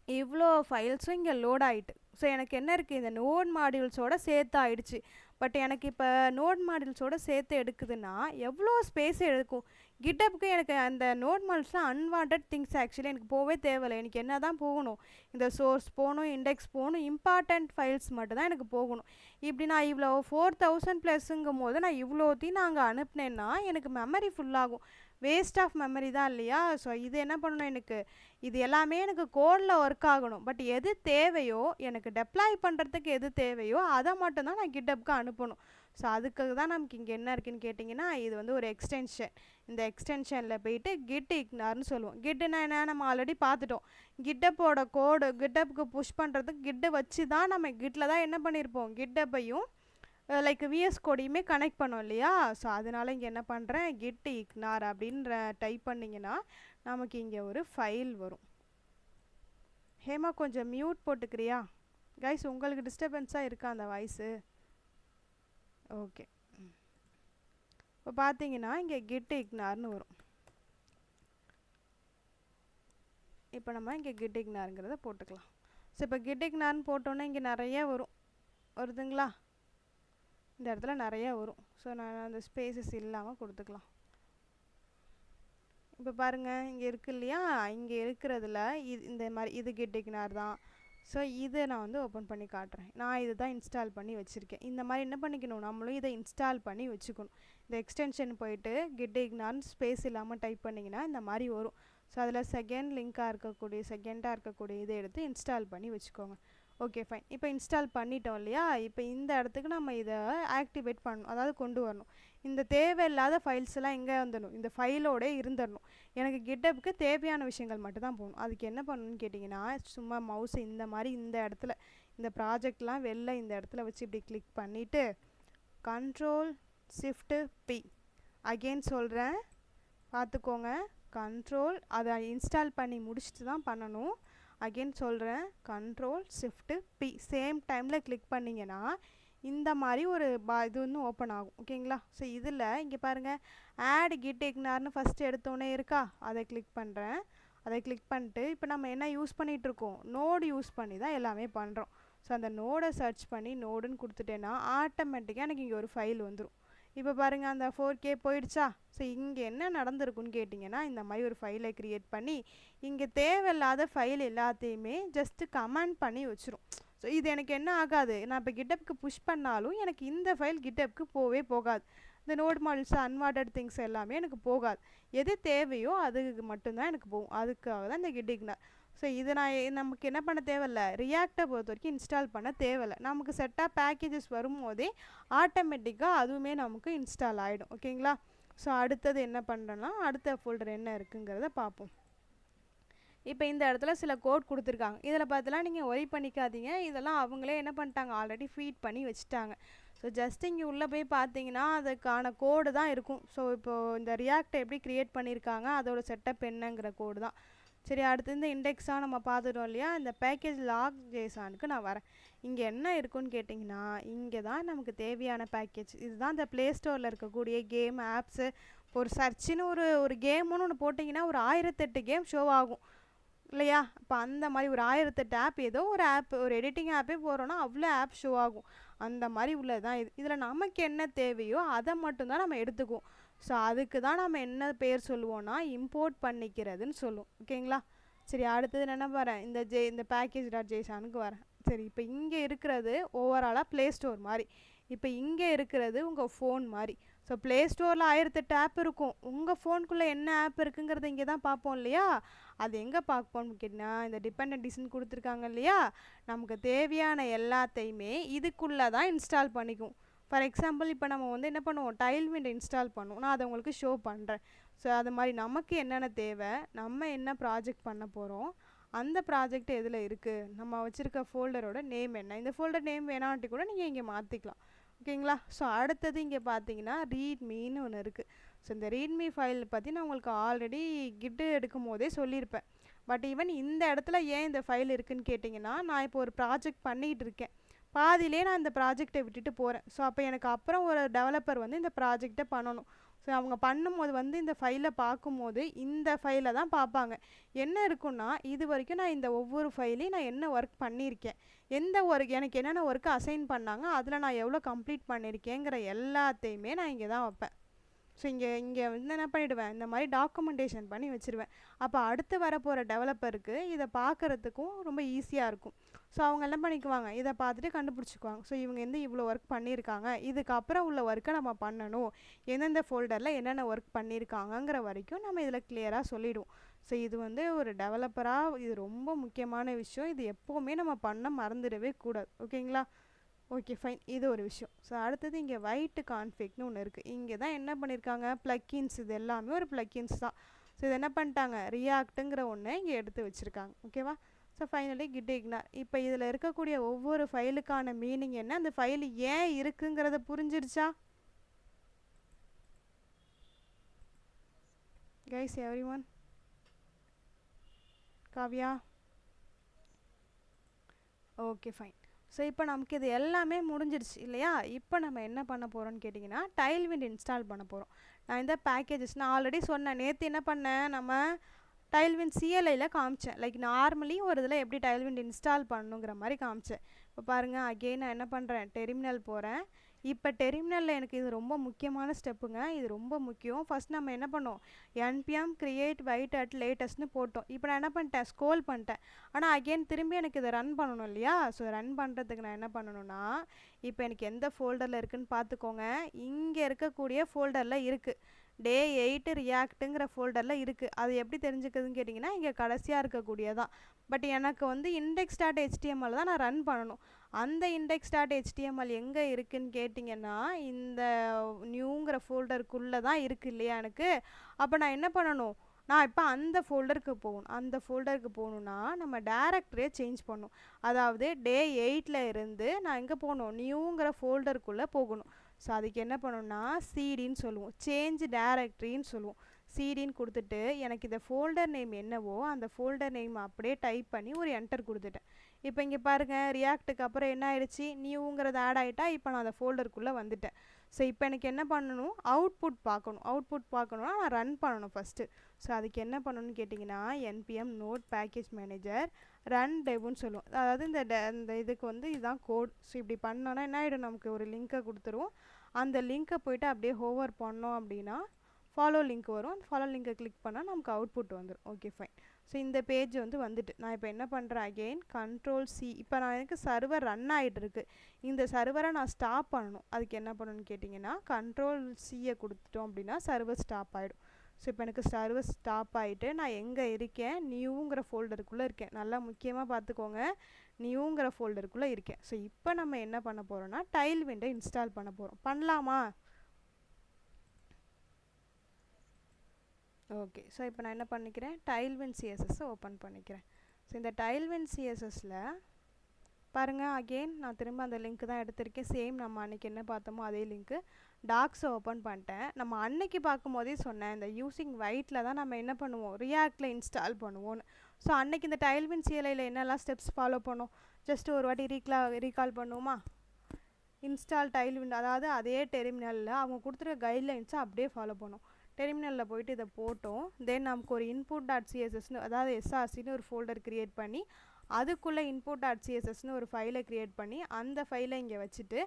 இவ்வளோ ஃபைல்ஸும் இங்கே லோட் ஆகிட்டு. ஸோ எனக்கு என்ன இருக்குது, இந்த நோட் மாடியூல்ஸோடு சேர்த்து ஆகிடுச்சு. பட் எனக்கு இப்போ நோட் மாடியூல்ஸோடு சேர்த்து எடுக்குதுன்னா எவ்வளோ ஸ்பேஸ் எடுக்கும். கிட்டப்புக்கு எனக்கு அந்த நோட் மாடியூல்ஸ்லாம் அன்வான்ட் திங்ஸ் ஆக்சுவலி எனக்கு போகவே தேவையில்லை. எனக்கு என்ன தான் போகணும், இந்த சோர்ஸ் போகணும், இண்டெக்ஸ் போகணும், இம்பார்ட்டண்ட் ஃபைல்ஸ் மட்டும் தான் எனக்கு போகணும். இப்படி நான் இவ்வளோ 4000+ போது நான் இவ்வளோத்தையும் நான் அங்கே அனுப்புனேன்னா எனக்கு மெமரி ஃபுல்லாகும். வேஸ்ட் ஆஃப் மெமரி தான் இல்லையா? ஸோ இது என்ன பண்ணணும், எனக்கு இது எல்லாமே எனக்கு கோடில் ஒர்க் ஆகணும். பட் எது தேவையோ, எனக்கு டெப்ளாய் பண்ணுறதுக்கு எது தேவையோ அதை மட்டும்தான் நான் கிட்டப்புக்கு அனுப்பணும். ஸோ அதுக்காக தான் நமக்கு இங்கே என்ன இருக்குதுன்னு கேட்டிங்கன்னா, இது வந்து ஒரு எக்ஸ்டென்ஷன். இந்த எக்ஸ்டென்ஷனில் போயிட்டு கிட் இக்னார்னு சொல்லுவோம். கிட்டுனா என்ன, நம்ம ஆல்ரெடி பார்த்துட்டோம். கிட்டப்போட கோடு கிட்டப்புக்கு புஷ் பண்ணுறதுக்கு கிட்டு வச்சு தான் நம்ம கிட்டில் தான் என்ன பண்ணியிருப்போம், கிட்டப்பையும் லைக் விஎஸ் கோடையுமே கனெக்ட் பண்ணோம் இல்லையா. ஸோ அதனால் இங்கே என்ன பண்ணுறேன், கிட் இக்னார் அப்படின்ற டைப் பண்ணிங்கன்னா நமக்கு இங்கே ஒரு ஃபைல் வரும். ஹேமா கொஞ்சம் மியூட் போட்டுக்கிறியா கைஸ், உங்களுக்கு டிஸ்டர்பன்ஸாக இருக்கா அந்த வாய்ஸு? ஓகே. இப்போ பார்த்தீங்கன்னா இங்கே கிட் இக்னார்னு வரும். இப்போ நம்ம இங்கே கிட் இக்னாருங்கிறத போட்டுக்கலாம். ஸோ இப்போ கிட் இக்னார்னு போட்டோன்னே இங்கே நிறைய வருதுங்களா, இந்த இடத்துல நிறையா வரும். ஸோ நான் அந்த ஸ்பேசஸ் இல்லாமல் கொடுத்துக்கலாம். இப்போ பாருங்கள் இங்கே இருக்கு இல்லையா, இங்கே இருக்கிறதுல இந்த மாதிரி இது கிட்டிக்னார் தான். ஸோ இதை நான் வந்து ஓப்பன் பண்ணி காட்டுறேன். நான் இது தான் இன்ஸ்டால் பண்ணி வச்சுருக்கேன். இந்த மாதிரி என்ன பண்ணிக்கணும், நம்மளும் இதை இன்ஸ்டால் பண்ணி வச்சுக்கணும். இந்த எக்ஸ்டென்ஷன் போயிட்டு கிட்டிக்னார்னு ஸ்பேஸ் இல்லாமல் டைப் பண்ணிங்கன்னா இந்த மாதிரி வரும். ஸோ அதில் செகண்டாக இருக்கக்கூடிய இதை எடுத்து இன்ஸ்டால் பண்ணி வச்சுக்கோங்க. Okay fine. இப்போ இன்ஸ்டால் பண்ணிட்டோம் இல்லையா, இப்போ இந்த இடத்துக்கு நம்ம இதை ஆக்டிவேட் பண்ணணும், அதாவது கொண்டு வரணும். இந்த தேவையில்லாத ஃபைல்ஸ் எல்லாம் எங்கே வந்துடணும், இந்த ஃபைலோட இருந்துடணும். எனக்கு கிட்டப்புக்கு தேவையான விஷயங்கள் மட்டும் தான் போகணும். அதுக்கு என்ன பண்ணணும்னு கேட்டிங்கன்னா, சும்மா மவுஸை இந்த மாதிரி இந்த இடத்துல இந்த ப்ராஜெக்ட்லாம் வெளில இந்த இடத்துல வச்சு இப்படி கிளிக் பண்ணிவிட்டு Ctrl+Shift+P அகெயின் சொல்கிறேன், பார்த்துக்கோங்க. கண்ட்ரோல் அதை இன்ஸ்டால் பண்ணி முடிச்சுட்டு தான் பண்ணணும். அகெயின் சொல்கிறேன், Ctrl+Shift+P சேம் டைமில் கிளிக் பண்ணிங்கன்னா இந்த மாதிரி ஒரு இது வந்து ஓப்பன் ஆகும். ஓகேங்களா. ஸோ இதில் இங்கே பாருங்கள், ஆட் கிட்டிக்னார்னு ஃபஸ்ட்டு எடுத்தோன்னே இருக்கா, அதை கிளிக் பண்ணுறேன். அதை கிளிக் பண்ணிட்டு இப்போ நம்ம என்ன யூஸ் பண்ணிகிட்ருக்கோம், நோடு யூஸ் பண்ணி தான் எல்லாமே பண்ணுறோம். ஸோ அந்த நோடை சர்ச் பண்ணி நோடுன்னு கொடுத்துட்டேன்னா ஆட்டோமேட்டிக்காக எனக்கு இங்கே ஒரு ஃபைல் வந்துடும். இப்போ பாருங்கள், அந்த 4K போயிடுச்சா. ஸோ இங்கே என்ன நடந்திருக்குன்னு கேட்டிங்கன்னா, இந்த மாதிரி ஒரு ஃபைலை க்ரியேட் பண்ணி இங்கே தேவையில்லாத ஃபைல் எல்லாத்தையுமே ஜஸ்ட்டு கமெண்ட் பண்ணி வச்சிரும். ஸோ இது எனக்கு என்ன ஆகாது, நான் இப்போ கிட்டப்புக்கு புஷ் பண்ணாலும் எனக்கு இந்த ஃபைல் கிட்டப்புக்கு போகவே போகாது. இந்த நோட் மாடல்ஸ் அன்வான்டட் திங்ஸ் எல்லாமே எனக்கு போகாது. எது தேவையோ அதுக்கு மட்டும்தான் எனக்கு போகும். அதுக்காக தான் இந்த கிட்டிக்னார். ஸோ இது நமக்கு என்ன பண்ண தேவையில்ல, ரியாக்டை பொறுத்த வரைக்கும் இன்ஸ்டால் பண்ண தேவையில்லை. நமக்கு செட்டாக பேக்கேஜஸ் வரும்போதே ஆட்டோமேட்டிக்காக அதுவுமே நமக்கு இன்ஸ்டால் ஆகிடும். ஓகேங்களா. ஸோ அடுத்தது என்ன பண்ணுறோன்னா, அடுத்த ஃபோல்டர் என்ன இருக்குங்கிறத பார்ப்போம். இப்போ இந்த இடத்துல சில கோட் கொடுத்துருக்காங்க. இதில் பார்த்தலாம் நீங்கள் ஒரி பண்ணிக்காதீங்க, இதெல்லாம் அவங்களே என்ன பண்ணிட்டாங்க, ஆல்ரெடி ஃபீட் பண்ணி வச்சுட்டாங்க. ஸோ ஜஸ்ட் இங்கே உள்ளே போய் பார்த்தீங்கன்னா அதுக்கான கோடு தான் இருக்கும். ஸோ இப்போது இந்த ரியாக்டை எப்படி க்ரியேட் பண்ணியிருக்காங்க அதோட செட்டப் என்னங்கிற கோடு தான். சரி, அடுத்து இந்த இண்டெக்ஸாக நம்ம பார்த்துட்டோம் இல்லையா, இந்த பேக்கேஜ் லாக் ஜேசானுக்கு நான் வரேன். இங்கே என்ன இருக்குன்னு கேட்டிங்கன்னா, இங்கே தான் நமக்கு தேவையான பேக்கேஜ். இதுதான் இந்த ப்ளே ஸ்டோரில் இருக்கக்கூடிய கேம் ஆப்ஸு. ஒரு சர்ச்சுன்னு ஒரு கேமுன்னு ஒன்று போட்டிங்கன்னா ஒரு 1008 கேம் ஷோ ஆகும் இல்லையா. இப்போ அந்த மாதிரி ஒரு 1008 ஆப், ஏதோ ஒரு ஆப், ஒரு எடிட்டிங் ஆப்பே போகிறோன்னா அவ்வளோ ஆப் ஷோ ஆகும். அந்த மாதிரி உள்ளதான் இது. இதில் நமக்கு என்ன தேவையோ அதை மட்டும்தான் நம்ம எடுத்துக்குவோம். ஸோ அதுக்கு தான் நம்ம என்ன பேர் சொல்லுவோன்னா இம்போர்ட் பண்ணிக்கிறதுன்னு சொல்லுவோம். ஓகேங்களா. சரி, அடுத்தது என்ன வரேன், இந்த package.json வரேன். சரி, இப்போ இங்கே இருக்கிறது ஓவராலாக ப்ளே ஸ்டோர் மாதிரி, இப்போ இங்கே இருக்கிறது உங்கள் ஃபோன் மாதிரி. ஸோ ப்ளே ஸ்டோரில் 1008 ஆப் இருக்கும். உங்கள் ஃபோனுக்குள்ளே என்ன ஆப் இருக்குங்கிறத இங்கே தான் பார்ப்போம் இல்லையா. அது எங்கே பார்ப்போம்னு கேட்டிங்கன்னா, இந்த டிபெண்டன்டிஸ்ன்னு கொடுத்துருக்காங்க இல்லையா, நமக்கு தேவையான எல்லாத்தையுமே இதுக்குள்ளே தான் இன்ஸ்டால் பண்ணிக்கும். ஃபார் எக்ஸாம்பிள் இப்போ நம்ம வந்து என்ன பண்ணுவோம், டைல்விண்ட் இன்ஸ்டால் பண்ணுவோம். நான் அதை உங்களுக்கு ஷோ பண்ணுறேன். ஸோ அது மாதிரி நமக்கு என்னென்ன தேவை, நம்ம என்ன ப்ராஜெக்ட் பண்ண போகிறோம், அந்த ப்ராஜெக்ட் எதில் இருக்குது, நம்ம வச்சுருக்க ஃபோல்டரோட நேம் என்ன, இந்த ஃபோல்டர் நேம் வேணான்ட்டு கூட நீங்கள் இங்கே மாற்றிக்கலாம். ஓகேங்களா. ஸோ அடுத்தது இங்கே பார்த்தீங்கன்னா ரீட்மீன்னு ஒன்று இருக்குது. ஸோ இந்த ரீட்மீ ஃபைல் பற்றி நான் உங்களுக்கு ஆல்ரெடி கிட்டு எடுக்கும் போதே சொல்லியிருப்பேன். பட் ஈவன் இந்த இடத்துல ஏன் இந்த ஃபைல் இருக்குதுன்னு கேட்டிங்கன்னா, நான் இப்போ ஒரு ப்ராஜெக்ட் பண்ணிகிட்டு இருக்கேன், பாதியிலே நான் இந்த ப்ராஜெக்டை விட்டுட்டு போகிறேன். ஸோ அப்போ எனக்கு அப்புறம் ஒரு டெவலப்பர் வந்து இந்த ப்ராஜெக்டை பண்ணணும். ஸோ அவங்க பண்ணும்போது வந்து இந்த ஃபைலை பார்க்கும்போது இந்த ஃபைலை தான் பார்ப்பாங்க. என்ன இருக்குன்னா, இது வரைக்கும் நான் இந்த ஒவ்வொரு ஃபைலையும் நான் என்ன ஒர்க் பண்ணியிருக்கேன், எந்த ஒர்க் எனக்கு என்னென்ன ஒர்க்கு அசைன் பண்ணாங்க, அதில் நான் எவ்வளோ கம்ப்ளீட் பண்ணியிருக்கேங்கிற எல்லாத்தையுமே நான் இங்கே தான் வைப்பேன். ஸோ இங்கே வந்து என்ன பண்ணிவிடுவேன், இந்த மாதிரி டாக்குமெண்டேஷன் பண்ணி வச்சுருவேன். அப்போ அடுத்து வரப்போகிற டெவலப்பருக்கு இதை பார்க்குறதுக்கும் ரொம்ப ஈஸியாக இருக்கும். ஸோ அவங்க என்ன பண்ணிக்குவாங்க, இதை பார்த்துட்டு கண்டுபிடிச்சிக்குவாங்க. ஸோ இவங்க வந்து இவ்வளோ ஒர்க் பண்ணியிருக்காங்க, இதுக்கப்புறம் உள்ள ஒர்க்கை நம்ம பண்ணணும், எந்தெந்த ஃபோல்டரில் என்னென்ன ஒர்க் பண்ணியிருக்காங்கங்கிற வரைக்கும் நம்ம இதில் கிளியராக சொல்லிவிடுவோம். ஸோ இது வந்து ஒரு டெவலப்பராக இது ரொம்ப முக்கியமான விஷயம். இது எப்போவுமே நம்ம பண்ண மறந்துடவே கூடாது. ஓகேங்களா. ஓகே ஃபைன், இது ஒரு விஷயம். ஸோ அடுத்தது இங்கே வைட் கான்ஃபிக்னு ஒன்று இருக்குது. இங்கே தான் என்ன பண்ணியிருக்காங்க, ப்ளக்கின்ஸ், இது எல்லாமே ஒரு ப்ளக்கின்ஸ் தான். ஸோ இது என்ன பண்ணிட்டாங்க, ரியாக்ட்டுங்கிற ஒன்று இங்கே எடுத்து வச்சுருக்காங்க. ஓகேவா. So finally git ignore. இப்போ இதில் இருக்கக்கூடிய ஒவ்வொரு ஃபைலுக்கான மீனிங் என்ன, அந்த ஃபைல் ஏன் இருக்குங்கிறத புரிஞ்சிருச்சா guys, everyone? Kavya? Okay fine. So இப்போ நமக்கு இது எல்லாமே முடிஞ்சிருச்சு இல்லையா. இப்போ நம்ம என்ன பண்ண போகிறோம்னு கேட்டிங்கன்னா, டைல்விண்ட் இன்ஸ்டால் பண்ண போகிறோம். நான் இந்த பேக்கேஜஸ் நான் ஆல்ரெடி சொன்னேன், நேற்று என்ன பண்ணேன், நம்ம டைல்விண்ட் CLIயில் காமிச்சேன். லைக் நார்மலி ஒரு இதில் எப்படி டைல்விண்ட் இன்ஸ்டால் பண்ணணுங்கிற மாதிரி காமிச்சேன். இப்போ பாருங்கள், அகெயின் நான் என்ன பண்ணுறேன், டெர்மினல் போகிறேன். இப்போ டெர்மினலில் எனக்கு இது ரொம்ப முக்கியமான ஸ்டெப்புங்க. இது ரொம்ப முக்கியம். ஃபஸ்ட் நம்ம என்ன பண்ணோம், npm create wait at latestன்னு போட்டோம். இப்போ நான் என்ன பண்ணிட்டேன், ஸ்க்ரோல் பண்ணிட்டேன். ஆனால் அகெயின் திரும்பி எனக்கு இதை ரன் பண்ணணும் இல்லையா? ஸோ ரன் பண்ணுறதுக்கு நான் என்ன பண்ணணும்னா, இப்போ எனக்கு எந்த ஃபோல்டரில் இருக்குதுன்னு பார்த்துக்கோங்க. இங்கே இருக்கக்கூடிய ஃபோல்டரில் இருக்குது, டே 8 ரியாக்ட்டுங்கிற ஃபோல்டரில் இருக்குது. அது எப்படி தெரிஞ்சுக்குதுன்னு கேட்டிங்கன்னா, இங்கே கடைசியாக இருக்கக்கூடியதான். பட் எனக்கு வந்து index.html தான் நான் ரன் பண்ணணும். அந்த index.html எங்கே இருக்குதுன்னு கேட்டிங்கன்னா, இந்த நியூங்கிற ஃபோல்டருக்குள்ளே தான் இருக்குது இல்லையா எனக்கு. அப்போ நான் என்ன பண்ணணும், நான் இப்போ அந்த ஃபோல்டருக்கு போகணும். அந்த ஃபோல்டருக்கு போகணுன்னா நம்ம டேரக்டரியை சேஞ்ச் பண்ணணும். அதாவது டே 8ல் இருந்து நான் எங்கே போகணும், நியூங்கிற ஃபோல்டருக்குள்ளே போகணும். ஸோ அதுக்கு என்ன பண்ணணும்னா சிடின்னு சொல்லுவோம், சேஞ்ச் டேரக்டரின்னு சொல்லுவோம். சிடின்னு கொடுத்துட்டு எனக்கு இந்த ஃபோல்டர் நேம் என்னவோ அந்த ஃபோல்டர் நேம் அப்படியே டைப் பண்ணி ஒரு என்டர் கொடுத்துட்டேன். இப்போ இங்கே பாருங்கள், ரியாக்ட்டுக்கு அப்புறம் என்ன ஆயிடுச்சு, நியூங்கிறது ஆட் ஆகிட்டா. இப்போ நான் அந்த ஃபோல்டருக்குள்ளே வந்துட்டேன். ஸோ இப்போ எனக்கு என்ன பண்ணணும், அவுட்புட் பார்க்கணும். அவுட்புட் பார்க்கணுன்னா நான் ரன் பண்ணணும் ஃபஸ்ட்டு. ஸோ அதுக்கு என்ன பண்ணணும்னு கேட்டிங்கன்னா, npm node package manager run டெவ்னு சொல்லுவோம். அதாவது இந்த இதுக்கு வந்து இதுதான் கோட். ஸோ இப்படி பண்ணோன்னா என்ன ஆகிடும், நமக்கு ஒரு லிங்க்கை கொடுத்துரும். அந்த லிங்க்கை போய்ட்டு அப்படியே ஹோவர் பண்ணோம் அப்படின்னா ஃபாலோ லிங்க் வரும். அந்த ஃபாலோ லிங்கை கிளிக் பண்ணால் நமக்கு அவுட்புட் வந்துடும். Okay fine. ஸோ இந்த பேஜ் வந்து வந்துட்டு நான் இப்போ என்ன பண்ணுறேன், அகெயின் Ctrl+C. இப்போ நான் எனக்கு சர்வர் ரன் ஆகிட்டுருக்கு. இந்த சர்வரை நான் ஸ்டாப் பண்ணணும். அதுக்கு என்ன பண்ணணும்னு கேட்டிங்கன்னா, Ctrl+Cயை கொடுத்துட்டோம் அப்படின்னா சர்வர் ஸ்டாப் ஆகிடும். ஸோ இப்போ எனக்கு சர்வர் ஸ்டாப் ஆகிட்டு நான் எங்கே இருக்கேன், நியூங்கிற ஃபோல்டருக்குள்ளே இருக்கேன். நல்லா முக்கியமாக பார்த்துக்கோங்க, நியூங்கிற ஃபோல்டருக்குள்ளே இருக்கேன். ஸோ இப்போ நம்ம என்ன பண்ண போகிறோம்னா டைல்விண்டை இன்ஸ்டால் பண்ண போகிறோம். பண்ணலாமா? ஓகே. ஸோ இப்போ நான் என்ன பண்ணிக்கிறேன், டைல்விண்ட் சிஎஸ்எஸ்ஸை ஓப்பன் பண்ணிக்கிறேன். ஸோ இந்த டைல்விண்ட் சிஎஸ்எஸில் பாருங்கள், அகெயின் நான் திரும்ப அந்த லிங்க் தான் எடுத்திருக்கேன். சேம் நம்ம அன்றைக்கி என்ன பார்த்தோமோ அதே லிங்க்கு. டாக்ஸை ஓப்பன் பண்ணிட்டேன். நம்ம அன்னைக்கு பார்க்கும்போதே சொன்னேன், இந்த யூஸிங் வைட்டில் தான் நம்ம என்ன பண்ணுவோம், ரியாக்டில் இன்ஸ்டால் பண்ணுவோன்னு. ஸோ அன்றைக்கி இந்த டைல்விண்ட் சிஎல்ஐயில் என்னெல்லாம் ஸ்டெப்ஸ் ஃபாலோ பண்ணோம், ஜஸ்ட் ஒரு வாட்டி ரீகால் பண்ணுவோமா. இன்ஸ்டால் டைல்விண்ட், அதாவது அதே டெர்மினலில் அவங்க கொடுத்துருக்க கைட்லைன்ஸை அப்படியே ஃபாலோ பண்ணோம். டெர்மினலில் போய்ட்டு இதை போட்டோம். தென் நமக்கு ஒரு input.cssன்னு, அதாவது எஸ்ஆர்சின்னு ஒரு ஃபோல்டர் க்ரியேட் பண்ணி அதுக்குள்ளே input.cssன்னு ஒரு ஃபைலை க்ரியேட் பண்ணி அந்த ஃபைலை இங்கே வச்சுட்டு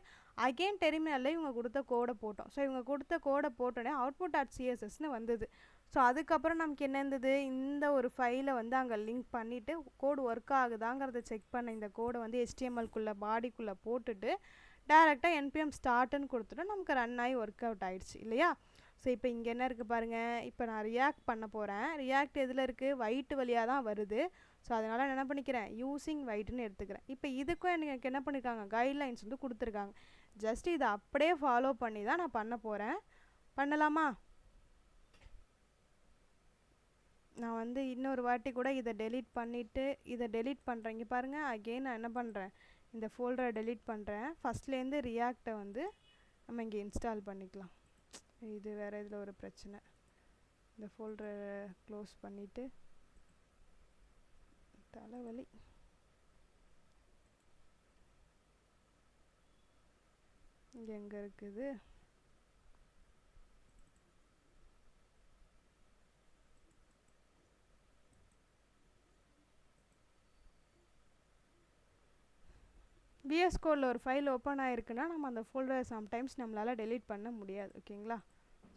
அகெயின் டெர்மினலில் இவங்க கொடுத்த கோடை போட்டோம். ஸோ இவங்க கொடுத்த கோடை போட்டோன்னே output.cssன்னு வந்தது. ஸோ அதுக்கப்புறம் நமக்கு என்ன இருந்தது, இந்த ஒரு ஃபைலை வந்து அங்கே லிங்க் பண்ணிவிட்டு கோடு ஒர்க் ஆகுதாங்கிறத செக் பண்ண இந்த கோடை வந்து HTMLக்குள்ளே பாடிக்குள்ளே போட்டுட்டு டேரெக்டாக npm ஸ்டார்ட்டுன்னு கொடுத்துட்டோம். நமக்கு ரன் ஆகி ஒர்க் அவுட் ஆகிடுச்சு இல்லையா. ஸோ இப்போ இங்கே என்ன இருக்குது பாருங்கள், இப்போ நான் ரியாக்ட் பண்ண போகிறேன். ரியாக்ட் எதில் இருக்குது, வைட்டு வழியாக தான் வருது. ஸோ அதனால் நான் என்ன பண்ணிக்கிறேன், யூஸிங் வைட்டுன்னு எடுத்துக்கிறேன். இப்போ இதுக்கும் எனக்கு என்ன பண்ணியிருக்காங்க, கைட்லைன்ஸ் வந்து கொடுத்துருக்காங்க. ஜஸ்ட் இதை அப்படியே ஃபாலோ பண்ணி தான் நான் பண்ண போகிறேன். பண்ணலாமா? நான் வந்து இன்னொரு வாட்டி கூட இதை டெலீட் பண்ணிவிட்டு இதை டெலீட் பண்ணுறேன். இங்கே பாருங்கள், அகெயின் நான் என்ன பண்ணுறேன், இந்த ஃபோல்டரை டெலீட் பண்ணுறேன். ஃபஸ்ட்லேருந்து ரியாக்டை வந்து நம்ம இங்கே இன்ஸ்டால் பண்ணிக்கலாம். இது வேறு இதில் ஒரு பிரச்சனை. இந்த ஃபோல்டரை க்ளோஸ் பண்ணிவிட்டு தலைவலி. இங்கே எங்கே இருக்குது, விஎஸ் கோடில் ஒரு ஃபைல் ஓப்பன் ஆகிருக்குன்னா நம்ம அந்த ஃபோல்டரை சம்டைம்ஸ் நம்மளால் டெலீட் பண்ண முடியாது. ஓகேங்களா.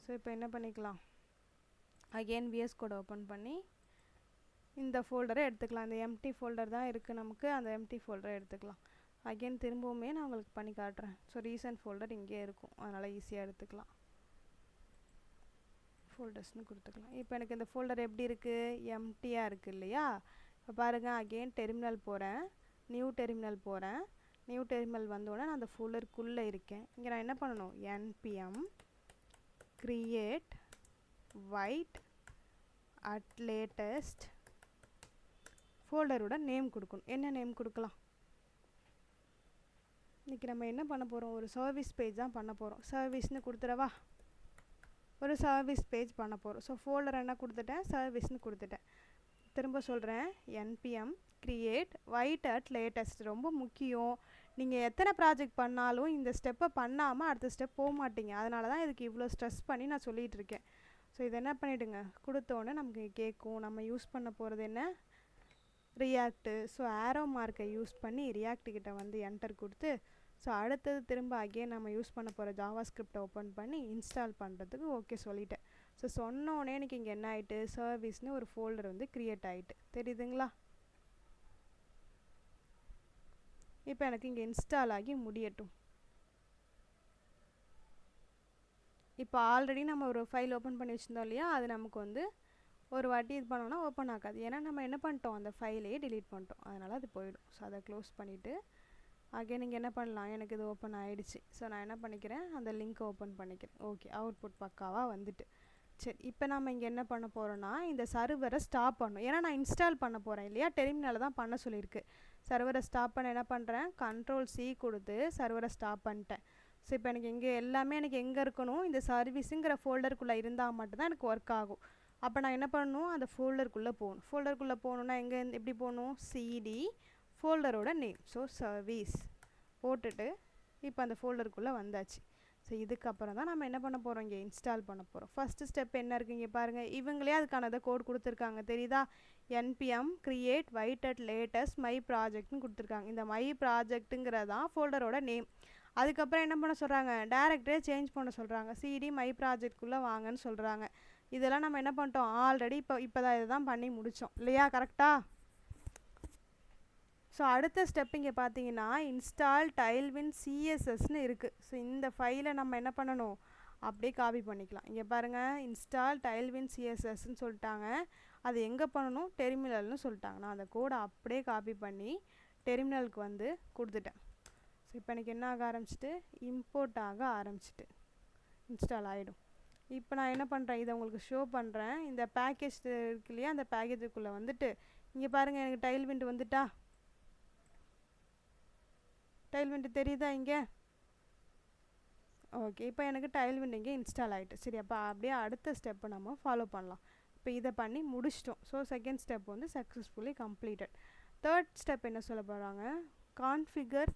ஸோ இப்போ என்ன பண்ணிக்கலாம், அகெயின் விஎஸ் கோடை ஓப்பன் பண்ணி இந்த ஃபோல்டரை எடுத்துக்கலாம். இந்த எம்டி ஃபோல்டர் தான் இருக்குது நமக்கு, அந்த எம்டி ஃபோல்டரை எடுத்துக்கலாம். அகெயின் திரும்பவுமே நான் உங்களுக்கு பண்ணி காட்டுறேன். ஸோ ரீசன்ட் ஃபோல்டர் இங்கே இருக்கும், அதனால் ஈஸியாக எடுத்துக்கலாம். ஃபோல்டர்ஸ்னு கொடுத்துக்கலாம். இப்போ எனக்கு இந்த ஃபோல்டர் எப்படி இருக்குது, எம்டியாக இருக்குது இல்லையா. இப்போ பாருங்கள், அகெயின் டெர்மினல் போகிறேன், நியூ டெர்மினல் போகிறேன். நியூ டெர்மினல் வந்தோடனே நான் அந்த ஃபோல்டருக்குள்ளே இருக்கேன். இங்கே நான் என்ன பண்ணணும், npm create wait at latest ஃபோல்டரோட நேம் கொடுக்கணும். என்ன நேம் கொடுக்கலாம், இன்றைக்கி நம்ம என்ன பண்ண போகிறோம், ஒரு சர்வீஸ் பேஜ் தான் பண்ண போகிறோம். சர்வீஸ்னு கொடுத்துடவா, ஒரு சர்வீஸ் பேஜ் பண்ண போகிறோம். ஸோ ஃபோல்டர் என்ன கொடுத்துட்டேன், சர்வீஸ்னு கொடுத்துட்டேன். திரும்ப சொல்கிறேன், npm create wait at latest ரொம்ப முக்கியம். நீங்கள் எத்தனை ப்ராஜெக்ட் பண்ணாலும் இந்த ஸ்டெப்பை பண்ணாமல் அடுத்த ஸ்டெப் போக மாட்டீங்க. அதனால தான் இதுக்கு இவ்வளோ ஸ்ட்ரெஸ் பண்ணி நான் சொல்லிகிட்டு இருக்கேன். ஸோ இதை என்ன பண்ணிவிடுங்க, கொடுத்தோன்னே நமக்கு கேட்கும். நம்ம யூஸ் பண்ண போகிறது என்ன, ரியாக்ட்டு. ஸோ ஆரோ மார்க்கை யூஸ் பண்ணி ரியாக்ட்டுக்கிட்ட வந்து என்டர் கொடுத்து ஸோ அடுத்தது திரும்ப அகெயின் நம்ம யூஸ் பண்ண போகிற ஜாவா ஸ்கிரிப்டை ஓப்பன் பண்ணி இன்ஸ்டால் பண்ணுறதுக்கு ஓகே சொல்லிட்டேன். ஸோ சொன்னோடனே எனக்கு இங்கே என்ன ஆகிட்டு, சர்வீஸ்னு ஒரு ஃபோல்டர் வந்து க்ரியேட் ஆகிட்டு தெரியுதுங்களா. இப்போ எனக்கு இங்கே இன்ஸ்டால் ஆகி முடியட்டும். இப்போ ஆல்ரெடி நம்ம ஒரு ஃபைல் ஓப்பன் பண்ணி வச்சுருந்தோம் இல்லையா, அது நமக்கு வந்து ஒரு வாட்டி இது பண்ணோன்னா ஓப்பன் ஆகாது. ஏன்னா நம்ம என்ன பண்ணிட்டோம், அந்த ஃபைலையே டிலீட் பண்ணிட்டோம். அதனால் அது போயிடும். ஸோ அதை க்ளோஸ் பண்ணிவிட்டு அகைன் நீங்கள் என்ன பண்ணலாம், எனக்கு இது ஓப்பன் ஆகிடுச்சு. ஸோ நான் என்ன பண்ணிக்கிறேன், அந்த லிங்க்கை ஓப்பன் பண்ணிக்கிறேன். ஓகே, அவுட்புட் பக்காவாக வந்துட்டு. சரி, இப்போ நம்ம இங்கே என்ன பண்ண போகிறோன்னா, இந்த சர்வரை ஸ்டாப் பண்ணணும். ஏன்னா நான் இன்ஸ்டால் பண்ண போகிறேன் இல்லையா, டெர்மினலில் தான் பண்ண சொல்லியிருக்கு. சர்வரை ஸ்டாப் பண்ண என்ன பண்ணுறேன், Ctrl+C கொடுத்து சர்வரை ஸ்டாப் பண்ணிட்டேன். ஸோ இப்போ எனக்கு இங்கே எல்லாமே எனக்கு எங்கே இருக்கணும், இந்த சர்வீஸுங்கிற ஃபோல்டருக்குள்ளே இருந்தால் மட்டும்தான் எனக்கு ஒர்க் ஆகும். அப்போ நான் என்ன பண்ணணும், அந்த ஃபோல்டருக்குள்ளே போகணும். ஃபோல்டருக்குள்ளே போகணுன்னா எங்கே எப்படி போகணும், CD ஃபோல்டரோட நேம், ஸோ சர்வீஸ் போட்டுட்டு இப்போ அந்த ஃபோல்டருக்குள்ளே வந்தாச்சு. ஸோ இதுக்கப்புறம் தான் நம்ம என்ன பண்ண போகிறோம், இங்கே இன்ஸ்டால் பண்ண போகிறோம். ஃபஸ்ட்டு ஸ்டெப் என்ன இருக்குது இங்கே பாருங்கள், இவங்களே அதுக்கான கோட் கொடுத்துருக்காங்க தெரியுதா, npm create write at latest my projectனு கொடுத்துருக்காங்க. இந்த மை ப்ராஜெக்ட்டுங்கிறதான் ஃபோல்டரோட நேம். அதுக்கப்புறம் என்ன பண்ண சொல்கிறாங்க, டேரக்டரே சேஞ்ச் பண்ண சொல்கிறாங்க, CD மை ப்ராஜெக்ட்குள்ளே வாங்கன்னு சொல்கிறாங்க. இதெல்லாம் நம்ம என்ன பண்ணிட்டோம், ஆல்ரெடி இப்போ தான் இதை தான் பண்ணி முடித்தோம் இல்லையா, கரெக்டாக. ஸோ அடுத்த ஸ்டெப் இங்கே பார்த்தீங்கன்னா இன்ஸ்டால் டைல்வின் சிஎஸ்எஸ்ன்னு இருக்குது. ஸோ இந்த ஃபைலை நம்ம என்ன பண்ணணும், அப்படியே காப்பி பண்ணிக்கலாம். இங்கே பாருங்கள், இன்ஸ்டால் டைல்வின் சிஎஸ்எஸ்ன்னு சொல்லிட்டாங்க. அது எங்கே பண்ணணும், டெர்மினல்னு சொல்லிட்டாங்க. நான் அந்த கோடை அப்படியே காப்பி பண்ணி டெர்மினலுக்கு வந்து கொடுத்துட்டேன். ஸோ இப்போ எனக்கு என்ன ஆக ஆரம்பிச்சிட்டு, இம்போர்ட் ஆக ஆரம்பிச்சிட்டு இன்ஸ்டால் ஆகிடும். இப்போ நான் என்ன பண்ணுறேன், இதை உங்களுக்கு ஷோ பண்ணுறேன். இந்த பேக்கேஜ் இருக்கு இல்லையா, அந்த பேக்கேஜுக்குள்ளே வந்துட்டு இங்கே பாருங்கள், எனக்கு டைல்வின் வந்துட்டா, டைல்விண்ட் தெரியுதா இங்கே. ஓகே, இப்போ எனக்கு டைல்விண்ட் இங்கே இன்ஸ்டால் ஆகிட்டு. சரி, அப்போ அப்படியே அடுத்த ஸ்டெப்பை நம்ம ஃபாலோ பண்ணலாம். இப்போ இதை பண்ணி முடிச்சிட்டோம். ஸோ செகண்ட் ஸ்டெப் வந்து சக்ஸஸ்ஃபுல்லி கம்ப்ளீட்டட். தேர்ட் ஸ்டெப் என்ன சொல்ல போகிறாங்க, கான்ஃபிகர்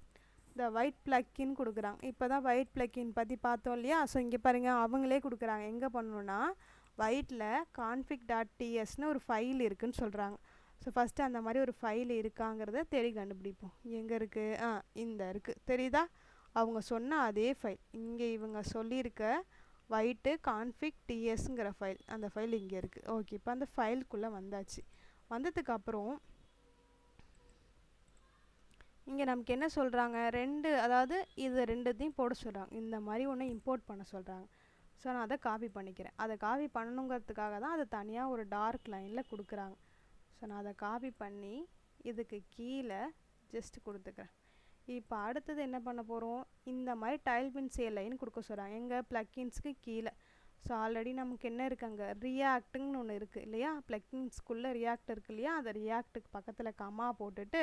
த ஒயிட் பிளக்கின் கொடுக்குறாங்க. இப்போ தான் ஒயிட் பிளக்கின் பற்றி பார்த்தோம் இல்லையா. ஸோ இங்கே பாருங்கள், அவங்களே கொடுக்குறாங்க. எங்கே பண்ணணுன்னா ஒயிட்டில் config.tsன்னு ஒரு ஃபைல் இருக்குதுன்னு சொல்கிறாங்க. ஸோ ஃபஸ்ட்டு அந்த மாதிரி ஒரு ஃபைல் இருக்காங்கிறத தேடி கண்டுபிடிப்போம். எங்கே இருக்குது, இந்த இருக்குது தெரியுதா, அவங்க சொன்ன அதே ஃபைல். இங்கே இவங்க சொல்லியிருக்க ஒயிட்டு config.tsங்கிற ஃபைல், அந்த ஃபைல் இங்கே இருக்குது. ஓகே, இப்போ அந்த ஃபைலுக்குள்ளே வந்தாச்சு. வந்ததுக்கப்புறம் இங்கே நமக்கு என்ன சொல்கிறாங்க, அதாவது இது ரெண்டுத்தையும் போட சொல்கிறாங்க. இந்த மாதிரி ஒன்று இம்போர்ட் பண்ண சொல்கிறாங்க. ஸோ நான் அதை காப்பி பண்ணிக்கிறேன். அதை காப்பி பண்ணணுங்கிறதுக்காக தான் அதை தனியாக ஒரு டார்க் லைனில் கொடுக்குறாங்க. ஸோ நான் அதை காப்பி பண்ணி இதுக்கு கீழே ஜஸ்ட் கொடுத்துக்கிறேன். இப்போ அடுத்தது என்ன பண்ண போகிறோம், இந்த மாதிரி டைல்வின் லைன் கொடுக்க சொல்கிறாங்க. எங்கள் ப்ளக்கின்ஸ்க்கு கீழே. ஸோ ஆல்ரெடி நமக்கு என்ன இருக்காங்க, ரியாக்ட்டுன்னு ஒன்று இருக்குது இல்லையா, ப்ளக்கின்ஸ்குள்ளே ரியாக்ட் இருக்குது இல்லையா, அந்த ரியாக்ட்டுக்கு பக்கத்தில் கம்மா போட்டுட்டு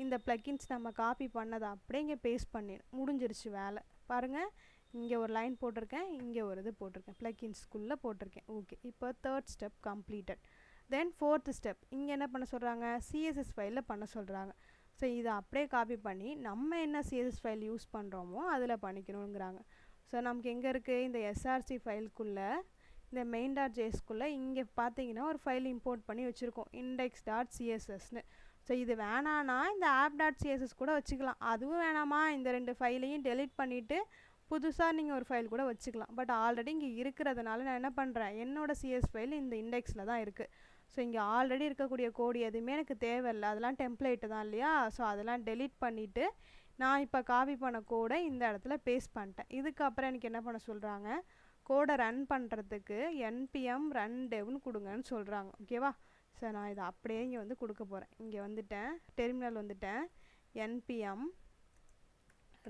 இந்த ப்ளக்கின்ஸ் நம்ம காப்பி பண்ணதை அப்படியே இங்கே பேஸ்ட் பண்ணி முடிஞ்சிருச்சு வேலை. பாருங்கள், இங்கே ஒரு லைன் போட்டிருக்கேன், இங்கே ஒரு இது போட்டிருக்கேன், ப்ளக்கின்ஸ்குள்ளே போட்டிருக்கேன். ஓகே, இப்போ தேர்ட் ஸ்டெப் கம்ப்ளீட்டட். தென் ஃபோர்த்து ஸ்டெப் இங்கே என்ன பண்ண சொல்கிறாங்க, சிஎஸ்எஸ் ஃபைலில் பண்ண சொல்கிறாங்க. ஸோ இதை அப்படியே காப்பி பண்ணி நம்ம என்ன சிஎஸ்எஸ் ஃபைல் யூஸ் பண்ணுறோமோ அதில் பண்ணிக்கணுங்கிறாங்க. ஸோ நமக்கு எங்கே இருக்குது, இந்த எஸ்ஆர்சி ஃபைலுக்குள்ளே, இந்த main.jsக்குள்ளே இங்கே பார்த்தீங்கன்னா ஒரு ஃபைல் இம்போர்ட் பண்ணி வச்சுருக்கோம், index.cssன்னு. ஸோ இது வேணான்னா இந்த app.css கூட வச்சுக்கலாம். அதுவும் வேணாமா, இந்த ரெண்டு ஃபைலையும் டெலிட் பண்ணிவிட்டு புதுசாக நீங்கள் ஒரு ஃபைல் கூட வச்சுக்கலாம். பட் ஆல்ரெடி இங்கே இருக்கிறதுனால நான் என்ன பண்ணுறேன், என்னோடய சிஎஸ் ஃபைல் இந்த இண்டெக்ஸில் தான் இருக்குது. ஸோ இங்கே ஆல்ரெடி இருக்கக்கூடிய கோடு எதுவுமே எனக்கு தேவையில்லை, அதெல்லாம் டெம்ப்ளேட்டு தான் இல்லையா. ஸோ அதெல்லாம் டெலீட் பண்ணிவிட்டு நான் இப்போ காப்பி பண்ண கோடை இந்த இடத்துல பேஸ்ட் பண்ணிட்டேன். இதுக்கப்புறம் எனக்கு என்ன பண்ண சொல்கிறாங்க, கோடை ரன் பண்ணுறதுக்கு npm run devன்னு கொடுங்கன்னு சொல்கிறாங்க. ஓகேவா. ஸோ நான் இதை அப்படியே இங்கே வந்து கொடுக்க போகிறேன். இங்கே வந்துட்டேன், டெர்மினல் வந்துட்டேன், npm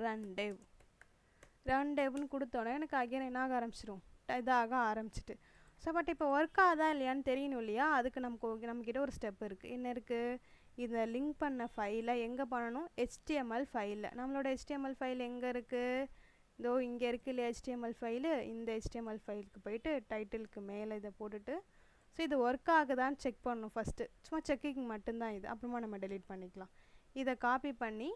run devன்னு கொடுத்தோன்னே எனக்கு அகைன் என்ன ஆக ஆரம்பிச்சிடும், இதாக ஆரம்பிச்சிட்டு. ஸோ பட் இப்போ ஒர்க் ஆகுதா இல்லையான்னு தெரியணும் இல்லையா, அதுக்கு நம்மக்கிட்ட ஒரு ஸ்டெப் இருக்குது. என்ன இருக்குது, இதை லிங்க் பண்ண ஃபைலை எங்கே பண்ணணும், HTML ஃபைலில். நம்மளோட HTML ஃபைல் எங்கே இருக்குது, இதோ இங்கே இருக்குது இல்லையா HTML ஃபைலு. இந்த HTML ஃபைலுக்கு போயிட்டு டைட்டிலுக்கு மேலே இதை போட்டுட்டு, ஸோ இது ஒர்க் ஆகுதான்னு செக் பண்ணணும் ஃபஸ்ட்டு. சும்மா செக்கிங் மட்டும்தான் இது, அப்புறமா நம்ம டெலீட் பண்ணிக்கலாம். இதை காப்பி பண்ணி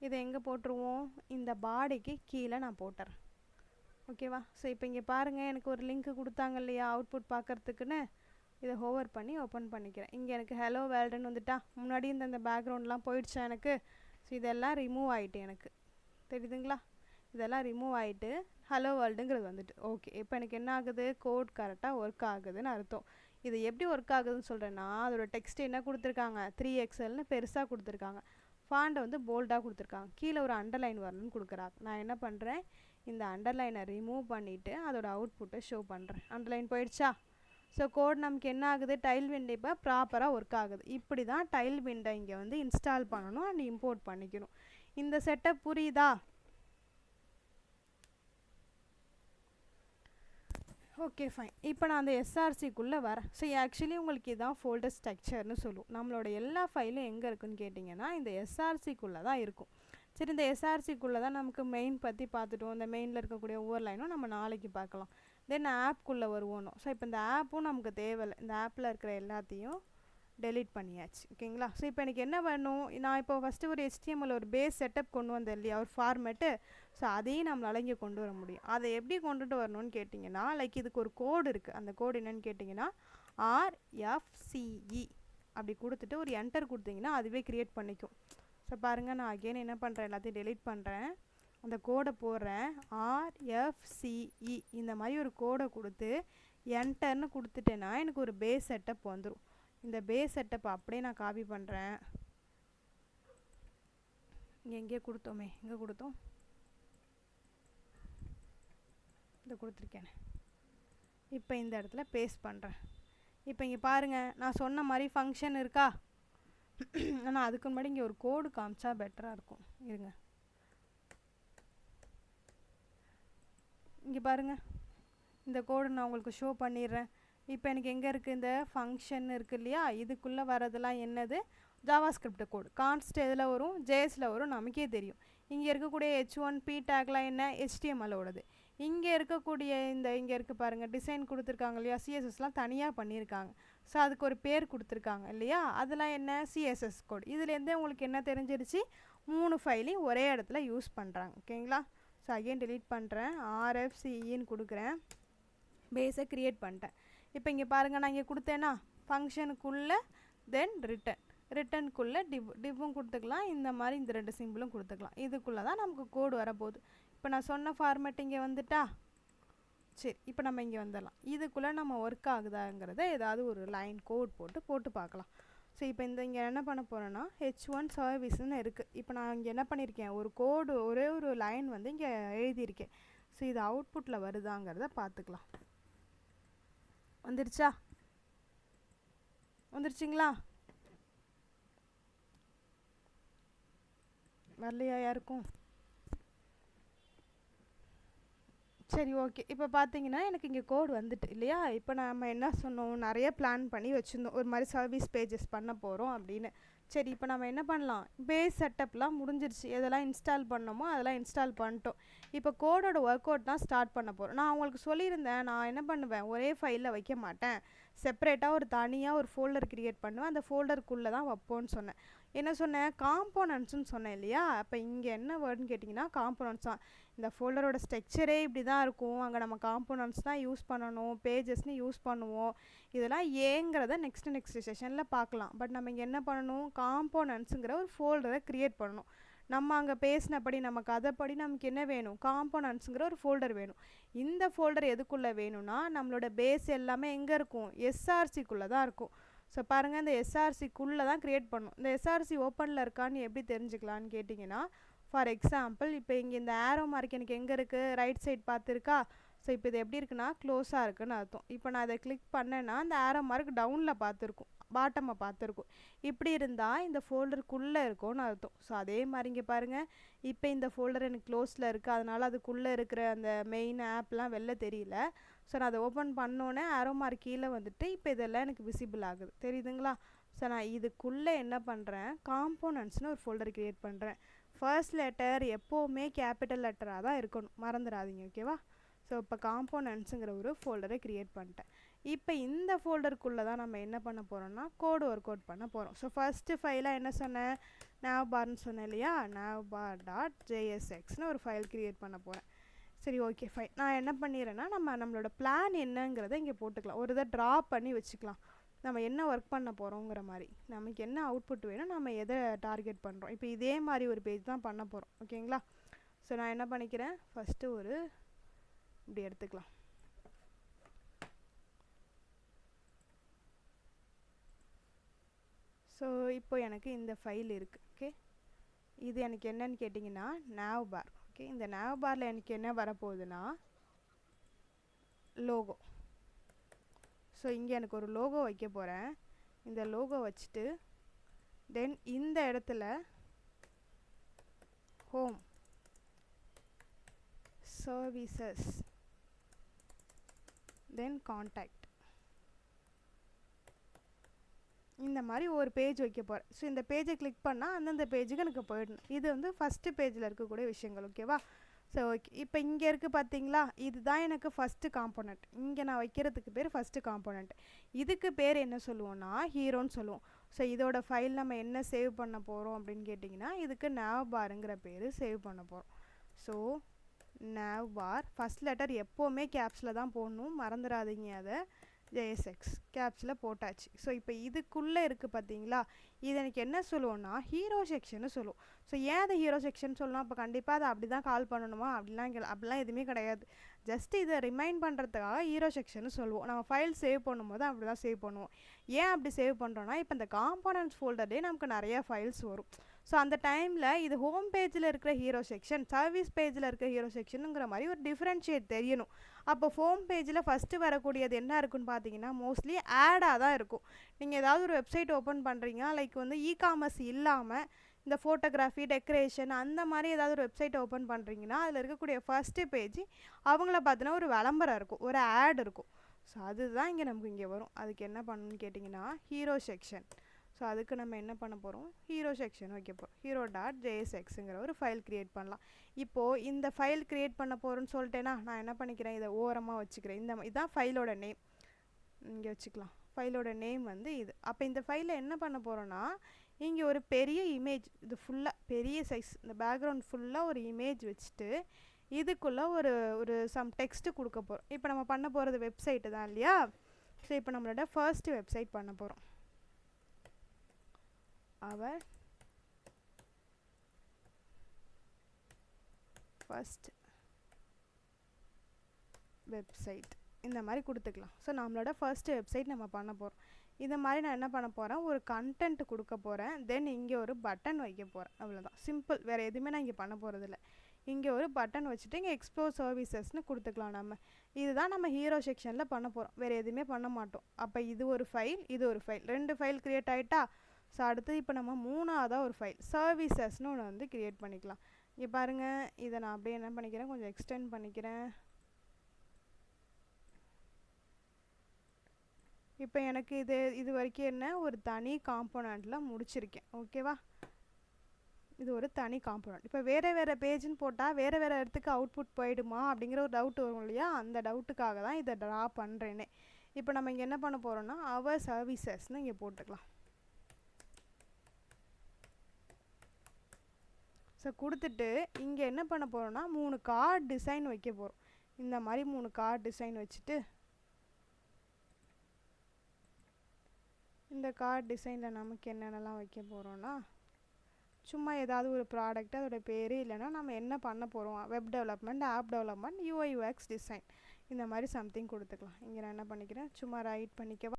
இதை எங்கே போட்டுருவோம், இந்த பாடிக்கு கீழே நான் போட்டுறேன். ஓகேவா. ஸோ இப்போ இங்கே பாருங்கள், எனக்கு ஒரு லிங்க்கு கொடுத்தாங்க இல்லையா அவுட்புட் பார்க்குறதுக்குன்னு. இதை ஹோவர் பண்ணி ஓப்பன் பண்ணிக்கிறேன். இங்கே எனக்கு ஹலோ வேர்ல்டுன்னு வந்துட்டா, முன்னாடி இந்த பேக்ரவுண்ட்லாம் போயிடுச்சா எனக்கு. ஸோ இதெல்லாம் ரிமூவ் ஆகிட்டு எனக்கு தெரியுதுங்களா, இதெல்லாம் ரிமூவ் ஆகிட்டு ஹலோ வேர்ல்டுங்கிறது வந்துட்டு. ஓகே, இப்போ எனக்கு என்ன ஆகுது, கோட் கரெக்டாக ஒர்க் ஆகுதுன்னு அர்த்தம். இது எப்படி ஒர்க் ஆகுதுன்னு சொல்கிறேன்னா, அதோட டெக்ஸ்ட் என்ன கொடுத்துருக்காங்க, 3XLன்னு பெருசாக கொடுத்துருக்காங்க, ஃபாண்டை வந்து போல்டாக கொடுத்துருக்காங்க, கீழே ஒரு அண்டர்லைன் வரணும்னு கொடுக்குறாங்க. நான் என்ன பண்ணுறேன், இந்த அண்டர்லைனை ரிமூவ் பண்ணிவிட்டு அதோட அவுட்புட்டை ஷோ பண்ணுறேன். அண்டர்லைன் போயிடுச்சா. ஸோ கோட் நமக்கு என்ன ஆகுது, டைல் விண்டோ இப்போ ப்ராப்பராக ஒர்க் ஆகுது. இப்படி தான் டைல் விண்டோ இங்கே வந்து இன்ஸ்டால் பண்ணணும் அண்ட் இம்போர்ட் பண்ணிக்கணும். இந்த செட்டப் புரியுதா? Okay fine. இப்போ நான் அந்த எஸ்ஆர்சிக்குள்ளே வரேன். ஸோ ஆக்சுவலி உங்களுக்கு இதுதான் ஃபோல்டர் ஸ்ட்ரக்சர்னு சொல்லுவோம். நம்மளோட எல்லா ஃபைலும் எங்கே இருக்குன்னு கேட்டிங்கன்னா இந்த எஸ்ஆர்சிக்குள்ளே தான் இருக்கும். சரி, இந்த எஸ்ஆர்சிக்குள்ளே தான் நமக்கு மெயின் பற்றி பார்த்துட்டோம். இந்த மெயினில் இருக்கக்கூடிய ஒவ்வொரு லைனும் நம்ம நாளைக்கு பார்க்கலாம். தென் ஆப்குள்ளே வருவோம். ஸோ இப்போ இந்த ஆப்பும் நமக்கு தேவையில்லை, இந்த ஆப்பில் இருக்கிற எல்லாத்தையும் டெலீட் பண்ணியாச்சு. ஓகேங்களா. ஸோ இப்போ எனக்கு என்ன வேணும், நான் இப்போ ஃபஸ்ட்டு ஒரு HTML ஒரு பேஸ் செட்டப் கொண்டு வந்தேன் இல்லையா, ஒரு ஃபார்மேட்டு. ஸோ அதையும் நம்மளால் இங்கே கொண்டு வர முடியும். அதை எப்படி கொண்டுட்டு வரணும்னு கேட்டிங்கன்னா, லைக் இதுக்கு ஒரு கோடு இருக்குது. அந்த கோடு என்னென்னு கேட்டிங்கன்னா RFCE அப்படி கொடுத்துட்டு ஒரு என்டர் கொடுத்தீங்கன்னா அதுவே க்ரியேட் பண்ணிக்கும். ஸோ பாருங்கள், நான் அகெயின் என்ன பண்ணுறேன், எல்லாத்தையும் டெலீட் பண்ணுறேன், அந்த கோடை போடுறேன், RFCE இந்த மாதிரி ஒரு கோடை கொடுத்து என்டர்னு கொடுத்துட்டேன்னா எனக்கு ஒரு பேஸ் செட்டப் வந்துடும். இந்த பேஸ் செட்டப் அப்படியே நான் காப்பி பண்ணுறேன். இங்கே எங்கேயே கொடுத்தோமே, எங்கே கொடுத்தோம், இதை கொடுத்துருக்கேன். இப்போ இந்த இடத்துல பேஸ்ட் பண்ணுறேன். இப்போ இங்கே பாருங்கள், நான் சொன்ன மாதிரி ஃபங்க்ஷன் இருக்கா. ஆனால் அதுக்கு முன்னாடி இங்கே ஒரு கோடு காமிச்சா பெட்டராக இருக்கும். இருங்க, இங்கே பாருங்கள், இந்த கோடு நான் உங்களுக்கு ஷோ பண்ணிடுறேன். இப்போ எனக்கு எங்கே இருக்குது, இந்த ஃபங்க்ஷன் இருக்குது இல்லையா, இதுக்குள்ளே வரதெல்லாம் என்னது, ஜாவாஸ்கிரிப்ட் கோடு. கான்ஸ்ட் எதில் வரும், ஜேஎஸில் வரும், நமக்கே தெரியும். இங்கே இருக்கக்கூடிய H1P டேக்லாம் என்ன, HTMLோடது. இங்கே இருக்கக்கூடிய இங்கே இருக்குது பாருங்கள், டிசைன் கொடுத்துருக்காங்க இல்லையா, CSSலாம் தனியாக பண்ணியிருக்காங்க. ஸோ அதுக்கு ஒரு பேர் கொடுத்துருக்காங்க இல்லையா, அதெல்லாம் என்ன, CSS கோடு. இதுலேருந்தே உங்களுக்கு என்ன தெரிஞ்சிருச்சு, 3 ஃபைலையும் ஒரே இடத்துல யூஸ் பண்ணுறாங்க. ஓகேங்களா. ஸோ அகெயின் டெலீட் பண்ணுறேன், RFCEன்னு கொடுக்குறேன், பேஸை க்ரியேட் பண்ணிட்டேன். இப்போ இங்கே பாருங்கள், நான் இங்கே கொடுத்தேன்னா ஃபங்க்ஷனுக்குள்ளே தென் ரிட்டனுக்குள்ளே டிவ்வும் கொடுத்துக்கலாம், இந்த மாதிரி இந்த 2 சிம்பிளும் கொடுத்துக்கலாம். இதுக்குள்ளே தான் நமக்கு கோடு வரப்போகுது. இப்போ நான் சொன்ன ஃபார்மேட் இங்கே வந்துட்டா. சரி, இப்போ நம்ம இங்கே வந்துடலாம். இதுக்குள்ளே நம்ம ஒர்க் ஆகுதாங்கிறத ஏதாவது ஒரு லைன் கோட் போட்டு பார்க்கலாம். ஸோ இப்போ இங்கே என்ன பண்ண போகிறேன்னா H1 சர்வீஸ்ன்னு இருக்குது. இப்போ நான் இங்கே என்ன பண்ணியிருக்கேன், ஒரு கோடு ஒரே ஒரு லைன் வந்து இங்கே எழுதியிருக்கேன். ஸோ இது அவுட்புட்டில் வருதாங்கிறத பார்த்துக்கலாம். வந்துருச்சா, வந்துருச்சுங்களா, வரலையா யாருக்கும்? சரி, ஓகே. இப்போ பார்த்தீங்கன்னா எனக்கு இங்கே கோடு வந்துட்டு இல்லையா. இப்போ நம்ம என்ன சொன்னோம், நிறைய பிளான் பண்ணி வச்சுருந்தோம், ஒரு மாதிரி சர்வீஸ் பேஜஸ் பண்ண போகிறோம் அப்படின்னு. சரி, இப்போ நம்ம என்ன பண்ணலாம், பேஸ் செட்டப்லாம் முடிஞ்சிருச்சு, எதெல்லாம் இன்ஸ்டால் பண்ணோமோ அதெல்லாம் இன்ஸ்டால் பண்ணிட்டோம். இப்போ கோடோட ஒர்க் அவுட் தான் ஸ்டார்ட் பண்ண போகிறோம். நான் உங்களுக்கு சொல்லியிருந்தேன், நான் என்ன பண்ணுவேன், ஒரே ஃபைலில் வைக்க மாட்டேன், செப்பரேட்டாக ஒரு தனியாக ஒரு ஃபோல்டர் க்ரியேட் பண்ணுவேன், அந்த ஃபோல்டருக்குள்ளே தான் வைப்போன்னு சொன்னேன். என்ன சொன்னேன், காம்போனன்ட்ஸ்னு சொன்னேன் இல்லையா. அப்போ இங்கே என்ன வேர்டுன்னு கேட்டிங்கன்னா காம்போனன்ட்ஸ் தான். இந்த ஃபோல்டரோட ஸ்ட்ரக்சரே இப்படி தான் இருக்கும், அங்கே நம்ம காம்போனன்ட்ஸ் தான் யூஸ் பண்ணணும், பேஜஸ்னு யூஸ் பண்ணுவோம். இதெல்லாம் ஏங்கிறத நெக்ஸ்ட் செஷனில் பார்க்கலாம். பட் நம்ம இங்கே என்ன பண்ணணும், காம்போனன்ட்ஸுங்கிற ஒரு ஃபோல்டரை க்ரியேட் பண்ணணும். நம்ம அங்கே பேசினபடி நம்ம கதைப்படி நமக்கு என்ன வேணும், காம்போனன்ட்ஸுங்கிற ஒரு ஃபோல்டர் வேணும். இந்த ஃபோல்டர் எதுக்குள்ளே வேணும்னா நம்மளோட பேஸ் எல்லாமே எங்கே இருக்கும், எஸ்ஆர்சிக்குள்ளே தான் இருக்கும். ஸோ பாருங்கள், இந்த எஸ்ஆர்சிக்குள்ளே தான் க்ரியேட் பண்ணணும். இந்த எஸ்ஆர்சி ஓப்பனில் இருக்கான்னு எப்படி தெரிஞ்சுக்கலான்னு கேட்டிங்கன்னா, ஃபார் எக்ஸாம்பிள் இப்போ இங்கே இந்த ஆரோ மார்க் எனக்கு எங்கே இருக்குது, ரைட் சைட் பார்த்துருக்கா. ஸோ இப்போ இது எப்படி இருக்குன்னா க்ளோஸாக இருக்குதுன்னு அர்த்தம். இப்போ நான் இதை கிளிக் பண்ணேன்னா இந்த ஆரோ மார்க் டவுனில் பார்த்துருக்கும், பாட்டமாக பார்த்துருக்கும். இப்படி இருந்தால் இந்த ஃபோல்டருக்குள்ளே இருக்கும்னு அர்த்தம். ஸோ அதே மாதிரி இங்கே பாருங்கள், இப்போ இந்த ஃபோல்டர் எனக்கு க்ளோஸில் இருக்குது, அதனால் அதுக்குள்ளே இருக்கிற அந்த மெயின் ஆப்லாம் வெளில தெரியல. ஸோ நான் அதை ஓப்பன் பண்ணோன்னே ஆரோ மார்க் கீழே வந்துட்டு இப்போ இதெல்லாம் எனக்கு விசிபிள் ஆகுது, தெரியுதுங்களா. ஸோ நான் இதுக்குள்ளே என்ன பண்ணுறேன், காம்போனன்ட்ஸ்னு ஒரு ஃபோல்டர் க்ரியேட் பண்ணுறேன். ஃபர்ஸ்ட் லெட்டர் எப்போவுமே கேபிட்டல் லெட்டராக தான் இருக்கணும், மறந்துடாதீங்க. ஓகேவா. ஸோ இப்போ காம்போனன்ட்ஸுங்கிற ஒரு ஃபோல்டரை க்ரியேட் பண்ணிட்டேன். இப்போ இந்த ஃபோல்டருக்குள்ளே தான் நம்ம என்ன பண்ண போகிறோம்னா கோடு ஒர்க் அவுட் பண்ண போகிறோம். ஸோ ஃபஸ்ட்டு ஃபைலாக என்ன சொன்னேன், navbarன்னு சொன்னேன் இல்லையா, navbar.jsxன்னு ஒரு ஃபைல் க்ரியேட் பண்ண போகிறேன். சரி, ஓகே ஃபைன். நான் என்ன பண்ணிடுறேன்னா நம்மளோட பிளான் என்னங்கிறத இங்கே போட்டுக்கலாம், ஒரு இதை ட்ரா பண்ணி வச்சுக்கலாம். நம்ம என்ன ஒர்க் பண்ண போகிறோங்கிற மாதிரி, நமக்கு என்ன அவுட்புட் வேணும், நம்ம எதை டார்கெட் பண்ணுறோம். இப்போ இதே மாதிரி ஒரு பேஜ் தான் பண்ண போகிறோம். ஓகேங்களா? ஸோ நான் என்ன பண்ணிக்கிறேன், ஃபஸ்ட்டு ஒரு இப்படி எடுத்துக்கலாம். ஸோ இப்போ எனக்கு இந்த ஃபைல் இருக்குது. ஓகே, இது எனக்கு என்னன்னு கேட்டிங்கன்னா nav bar. ஓகே, இந்த nav barல எனக்கு என்ன வரப்போகுதுன்னா லோகோ. ஸோ இங்கே எனக்கு ஒரு லோகோ வைக்க போகிறேன். இந்த லோகோ வச்சுட்டு தென் இந்த இடத்துல ஹோம் சர்வீசஸ் தென் கான்டாக்ட் இந்த மாதிரி ஒரு பேஜ் வைக்க போகிறேன். ஸோ இந்த பேஜை கிளிக் பண்ணால் அந்தந்த பேஜுக்கு எனக்கு போயிடணும். இது வந்து ஃபஸ்ட்டு பேஜில் இருக்கக்கூடிய விஷயங்கள். ஓகேவா? ஸோ ஓகே, இப்போ இங்கே இருக்குது பார்த்தீங்களா, இதுதான் எனக்கு ஃபஸ்ட்டு காம்போனண்ட். இங்கே நான் வைக்கிறதுக்கு பேர் ஃபஸ்ட்டு காம்போனண்ட். இதுக்கு பேர் என்ன சொல்லுவோன்னா ஹீரோன்னு சொல்லுவோம். ஸோ இதோட ஃபைல் நம்ம என்ன சேவ் பண்ண போகிறோம் அப்படின்னு கேட்டிங்கன்னா இதுக்கு nav barங்கிற பேர் சேவ் பண்ண போகிறோம். So nav bar first letter எப்போவுமே கேப்ஸில் தான் போடணும், மறந்துடாதீங்க. அதை JSX கேப்ஸில் போட்டாச்சு. ஸோ இப்போ இதுக்குள்ளே இருக்குது பார்த்தீங்களா, இது எனக்கு என்ன சொல்லுவோன்னா ஹீரோ செக்ஷன்னு சொல்லுவோம். ஸோ ஏன் அதை ஹீரோ செக்ஷன் சொல்லலாம், அப்போ கண்டிப்பாக அதை அப்படி தான் கால் பண்ணணுமா அப்படிலாம் எதுவுமே கிடையாது. ஜஸ்ட் இதை ரிமைண்ட் பண்ணுறதுக்காக ஹீரோ செக்ஷன்னு சொல்லுவோம். நம்ம ஃபைல் சேவ் பண்ணும்போது அப்படி தான் சேவ் பண்ணுவோம். ஏன் அப்படி சேவ் பண்ணுறோன்னா இப்போ இந்த காம்போனன்ட்ஸ் ஃபோல்டர்லேயே நமக்கு நிறையா ஃபைல்ஸ் வரும். ஸோ அந்த டைமில் இது ஹோம் பேஜில் இருக்கிற ஹீரோ செக்ஷன், சர்வீஸ் பேஜில் இருக்கிற ஹீரோ செக்ஷனுங்கிற மாதிரி ஒரு டிஃப்ரென்ஷியேட் தெரியணும். அப்போ ஹோம் பேஜில் ஃபஸ்ட்டு வரக்கூடியது என்ன இருக்குன்னு பார்த்தீங்கன்னா மோஸ்ட்லி ஆடாக தான் இருக்கும். நீங்கள் ஏதாவது ஒரு வெப்சைட் ஓப்பன் பண்ணுறீங்க, லைக் வந்து இ-காமர்ஸ் இல்லாமல் இந்த ஃபோட்டோகிராஃபி டெக்கரேஷன் அந்த மாதிரி ஏதாவது ஒரு வெப்சைட் ஓப்பன் பண்ணுறீங்கன்னா அதில் இருக்கக்கூடிய ஃபஸ்ட்டு பேஜ் அவங்கள பார்த்தீங்கன்னா ஒரு விளம்பரம் இருக்கும், ஒரு ஆட் இருக்கும். ஸோ அதுதான் இங்கே நமக்கு இங்கே வரும். அதுக்கு என்ன பண்ணணும்னு கேட்டிங்கன்னா ஹீரோ செக்ஷன். ஸோ அதுக்கு நம்ம என்ன பண்ண போகிறோம், ஹீரோ செக்ஷன் வைக்க போகிறோம். hero.jsxங்கிற ஒரு ஃபைல் க்ரியேட் பண்ணலாம். இப்போது இந்த ஃபைல் க்ரியேட் பண்ண போகிறோன்னு சொல்லிட்டேன்னா நான் என்ன பண்ணிக்கிறேன், இதை ஓரமாக வச்சுக்கிறேன். இதுதான் ஃபைலோட நேம், இங்கே வச்சுக்கலாம். ஃபைலோட நேம் வந்து இது. அப்போ இந்த ஃபைலில் என்ன பண்ண போகிறோன்னா இங்கே ஒரு பெரிய இமேஜ், இது ஃபுல்லாக பெரிய சைஸ், இந்த பேக்ரவுண்ட் ஃபுல்லாக ஒரு இமேஜ் வச்சுட்டு இதுக்குள்ளே ஒரு சம் டெக்ஸ்ட்டு கொடுக்க போகிறோம். இப்போ நம்ம பண்ண போகிறது வெப்சைட்டு தான் இல்லையா. ஸோ இப்போ நம்மளோட ஃபர்ஸ்ட்டு வெப்சைட் பண்ண போகிறோம். அவர் ஃபர்ஸ்ட் வெப்சைட் இந்த மாதிரி கொடுத்துக்கலாம். ஸோ நம்மளோட ஃபர்ஸ்ட்டு வெப்சைட் நம்ம பண்ண போகிறோம். இந்த மாதிரி நான் என்ன பண்ண போகிறேன், ஒரு கண்டென்ட் கொடுக்க போகிறேன். தென் இங்கே ஒரு பட்டன் வைக்க போகிறேன். அவ்வளோதான், சிம்பிள். வேறு எதுவுமே நான் இங்கே பண்ண போகிறதில்ல. இங்கே ஒரு பட்டன் வச்சுட்டு இங்கே எக்ஸ்ப்ளோர் சர்வீசஸ்னு கொடுத்துக்கலாம். இதுதான் நம்ம ஹீரோ செக்ஷனில் பண்ண போகிறோம், வேறு எதுவுமே பண்ண மாட்டோம். அப்போ இது ஒரு ஃபைல், இது ஒரு ஃபைல், 2 ஃபைல் க்ரியேட் ஆகிட்டா. ஸோ அடுத்து இப்போ நம்ம 3ஆவதாக ஒரு ஃபைல் சர்வீசஸ்னு ஒன்று வந்து க்ரியேட் பண்ணிக்கலாம். இங்கே பாருங்கள், இதை நான் அப்படியே என்ன பண்ணிக்கிறேன், கொஞ்சம் எக்ஸ்டெண்ட் பண்ணிக்கிறேன். இப்போ எனக்கு இது வரைக்கும் என்ன ஒரு தனி காம்போனண்ட்டில் முடிச்சிருக்கேன். ஓகேவா, இது ஒரு தனி காம்போனண்ட். இப்போ வேறு பேஜ்னு போட்டால் வேறு இடத்துக்கு அவுட்புட் போயிடுமா அப்படிங்கிற ஒரு டவுட் வரும் இல்லையா, அந்த டவுட்டுக்காக தான் இதை ட்ரா பண்ணுறேனே. இப்போ நம்ம இங்கே என்ன பண்ண போகிறோம்னா அவர் சர்வீசஸ்னு இங்கே போட்டுக்கலாம். ஸோ கொடுத்துட்டு இங்கே என்ன பண்ண போகிறோன்னா 3 கார்டு டிசைன் வைக்க போகிறோம். இந்த மாதிரி 3 கார்டு டிசைன் வச்சுட்டு இந்த கார்டு டிசைனில் நமக்கு என்னென்னலாம் வைக்க போகிறோன்னா சும்மா ஏதாவது ஒரு ப்ராடக்ட், அதோட பேர், இல்லைன்னா நம்ம என்ன பண்ண போகிறோம், web development, app development, UI UX design, இந்த மாதிரி சம்திங் கொடுத்துக்கலாம். இங்கே நான் என்ன பண்ணிக்கிறேன், சும்மா ரைட் பண்ணிக்கவா.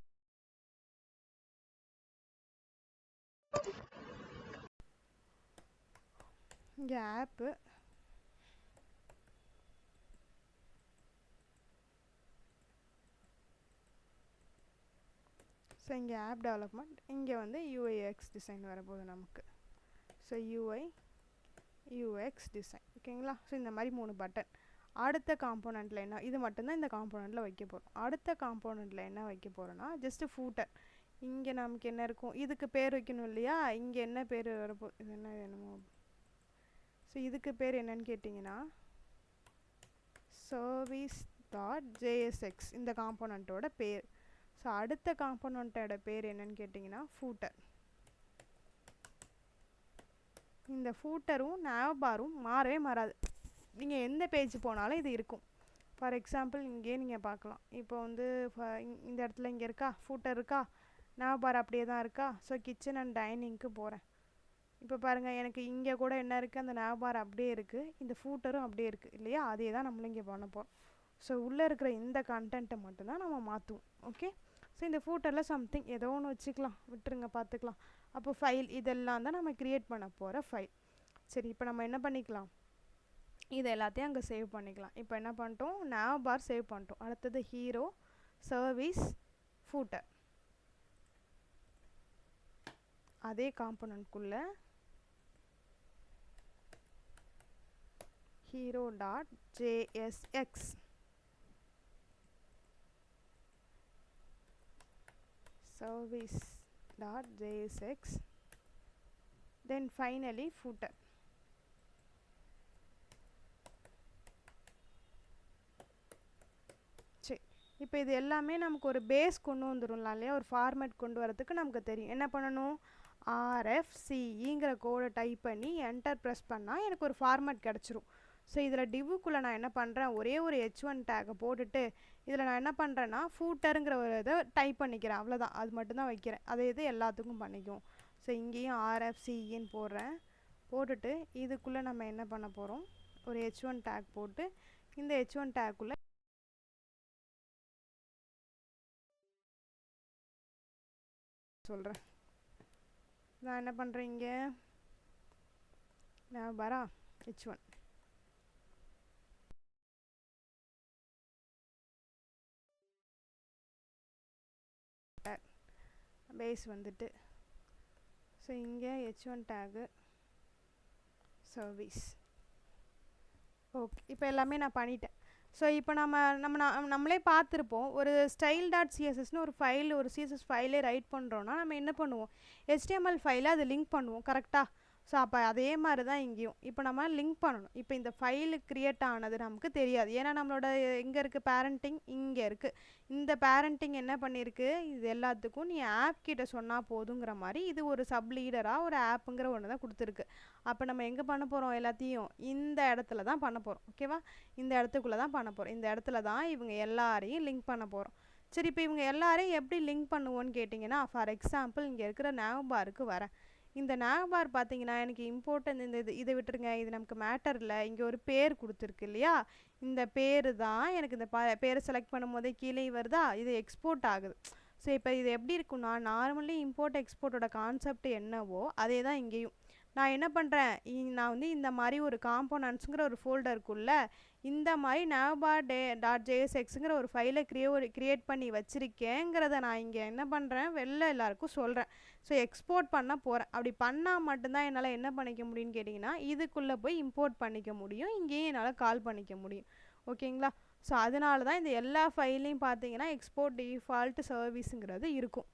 இங்கே ஆப்பு, ஸோ இங்கே ஆப் டெவலப்மெண்ட், இங்கே வந்து UI UX டிசைன் வரப்போகுது நமக்கு. So UI UX design. ஓகேங்களா. ஸோ இந்த மாதிரி 3 பட்டன். அடுத்த காம்போனண்ட்டில் என்ன, இது மட்டும்தான் இந்த காம்போனண்ட்டில் வைக்க போகிறோம். அடுத்த காம்போனண்ட்டில் என்ன வைக்க போகிறோன்னா ஜஸ்ட்டு ஃபூட்டர். இங்கே நமக்கு என்ன இருக்கும், இதுக்கு பேர் வைக்கணும் இல்லையா. இங்கே என்ன பேர் வரப்போ, இது என்ன வேணுமோ. ஸோ இதுக்கு பேர் என்னன்னு கேட்டிங்கன்னா service.jsx இந்த காம்போனண்ட்டோட பேர். ஸோ அடுத்த காம்போனண்ட்டோட பேர் என்னன்னு கேட்டிங்கன்னா ஃபூட்டர். இந்த ஃபூட்டரும் nav barரும் மாறவே மாறாது, நீங்கள் எந்த பேஜ் போனாலும் இது இருக்கும். ஃபார் எக்ஸாம்பிள் இங்கே நீங்கள் பார்க்கலாம். இப்போ வந்து இந்த இடத்துல இங்கே இருக்கா ஃபூட்டர் இருக்கா, nav bar அப்படியே தான் இருக்கா. ஸோ கிச்சன் அண்ட் டைனிங்க்கு போகிறேன். இப்போ பாருங்கள், எனக்கு இங்கே கூட என்ன இருக்குது, அந்த nav bar அப்படியே இருக்குது, இந்த ஃபூட்டரும் அப்படியே இருக்குது இல்லையா. அதே தான் நம்மளும் இங்கே பண்ண போகிறோம். ஸோ உள்ளே இருக்கிற இந்த கண்டென்ட்டை மட்டும்தான் நம்ம மாற்றுவோம். ஓகே. ஸோ இந்த ஃபூட்டரில் சம்திங் ஏதோ ஒன்று வச்சுக்கலாம், விட்டுருங்க, பார்த்துக்கலாம். அப்போ ஃபைல் இதெல்லாம் தான் நம்ம க்ரியேட் பண்ண போகிற ஃபைல். சரி, இப்போ நம்ம என்ன பண்ணிக்கலாம், இது எல்லாத்தையும் அங்கே சேவ் பண்ணிக்கலாம். இப்போ என்ன பண்ணிட்டோம், nav bar சேவ் பண்ணிட்டோம். அடுத்தது ஹீரோ, சர்வீஸ், ஃபூட்டர். அதே காம்பனண்ட்குள்ளே hero.jsx service.jsx then finally footer. சரி, இப்போ இது எல்லாமே நமக்கு ஒரு பேஸ் கொண்டு வந்துடும்லாம் இல்லையா. ஒரு ஃபார்மேட் கொண்டு வரதுக்கு நமக்கு தெரியும் என்ன பண்ணணும். RFCEங்கிற கோடை டைப் பண்ணி என்டர் ப்ரெஸ் பண்ணால் எனக்கு ஒரு ஃபார்மேட் கிடச்சிரும். ஸோ இதில் டிவுக்குள்ளே நான் என்ன பண்ணுறேன், ஒரே ஒரு H1 டேக்கை போட்டுட்டு இதில் நான் என்ன பண்ணுறேன்னா ஃபூட்டருங்கிற ஒரு இதை டைப் பண்ணிக்கிறேன். அவ்வளோதான், அது மட்டும்தான் வைக்கிறேன். அதே இது எல்லாத்துக்கும் பண்ணிக்குவோம். ஸோ இங்கேயும் RFCEன்னு போடுறேன். போட்டுட்டு இதுக்குள்ளே நம்ம என்ன பண்ண போகிறோம், ஒரு H1 டேக் போட்டு இந்த H1 டேக்குள்ளே சொல்கிறேன். நான் என்ன பண்ணுறேன், இங்கே நான் வரா H1 பேஸ் வந்துட்டு. ஸோ இங்கே H1 டேகு சர்வீஸ். ஓகே, இப்போ எல்லாமே நான் பண்ணிட்டேன். ஸோ இப்போ நம்மளே பார்த்துருப்போம், ஒரு ஸ்டைல் டாட் சிஎஸ்எஸ்னு ஒரு ஃபைல், ஒரு சிஎஸ்எஸ் ஃபைலே ரைட் பண்ணுறோன்னா நம்ம என்ன பண்ணுவோம், HTML ஃபைலை அது லிங்க் பண்ணுவோம் கரெக்டாக. ஸோ அப்போ அதே மாதிரி தான் இங்கேயும் இப்போ நம்ம லிங்க் பண்ணணும். இப்போ இந்த ஃபைலு க்ரியேட் ஆனது நமக்கு தெரியாது, ஏன்னா நம்மளோட எங்கே இருக்குது பேரண்டிங், இங்கே இருக்குது. இந்த பேரண்டிங் என்ன பண்ணியிருக்கு, இது எல்லாத்துக்கும் நீ ஆப் கிட்ட சொன்னால் போதுங்கிற மாதிரி இது ஒரு சப் லீடராக ஒரு ஆப்புங்கிற ஒன்று தான் கொடுத்துருக்கு. அப்போ நம்ம எங்கே பண்ண போகிறோம், எல்லாத்தையும் இந்த இடத்துல தான் பண்ண போகிறோம். ஓகேவா, இந்த இடத்துக்குள்ளே தான் பண்ண போகிறோம். இந்த இடத்துல தான் இவங்க எல்லாரையும் லிங்க் பண்ண போகிறோம். சரி, இப்போ இவங்க எல்லாரையும் எப்படி லிங்க் பண்ணுவோன்னு கேட்டிங்கன்னா, ஃபார் எக்ஸாம்பிள் இங்கே இருக்கிற nav barக்கு வரேன். இந்த nav bar பார்த்தீங்கன்னா எனக்கு இம்பார்ட்டன்ட், இந்த இதை விட்டுருங்க, இது நமக்கு மேட்டர் இல்லை. இங்கே ஒரு பேர் கொடுத்துருக்கு இல்லையா, இந்த பேர் தான் எனக்கு இந்த பேரை செலக்ட் பண்ணும் போதே கீழே வருதா, இது எக்ஸ்போர்ட் ஆகுது. ஸோ இப்போ இது எப்படி இருக்குன்னா, நார்மலி இம்போர்ட் எக்ஸ்போர்ட்டோட கான்செப்ட் என்னவோ அதே தான் இங்கேயும். நான் என்ன பண்ணுறேன், நான் வந்து இந்த மாதிரி ஒரு காம்போனன்ட்ஸுங்கிற ஒரு ஃபோல்டருக்குள்ளே இந்த மாதிரி navbar.jsxங்கிற ஒரு ஃபைலை க்ரியேட் பண்ணி வச்சுருக்கேங்கிறத நான் இங்கே என்ன பண்ணுறேன், வெளில எல்லாருக்கும் சொல்கிறேன். ஸோ எக்ஸ்போர்ட் பண்ண போகிறேன். அப்படி பண்ணால் மட்டும்தான் என்னால் என்ன பண்ணிக்க முடியும்னு கேட்டிங்கன்னா, இதுக்குள்ளே போய் இம்போர்ட் பண்ணிக்க முடியும், இங்கேயும் என்னால் கால் பண்ணிக்க முடியும். ஓகேங்களா. ஸோ அதனால தான் இந்த எல்லா ஃபைல்லையும் பார்த்தீங்கன்னா எக்ஸ்போர்ட் டிஃபால்ட் சர்வீஸுங்கிறது இருக்கும்.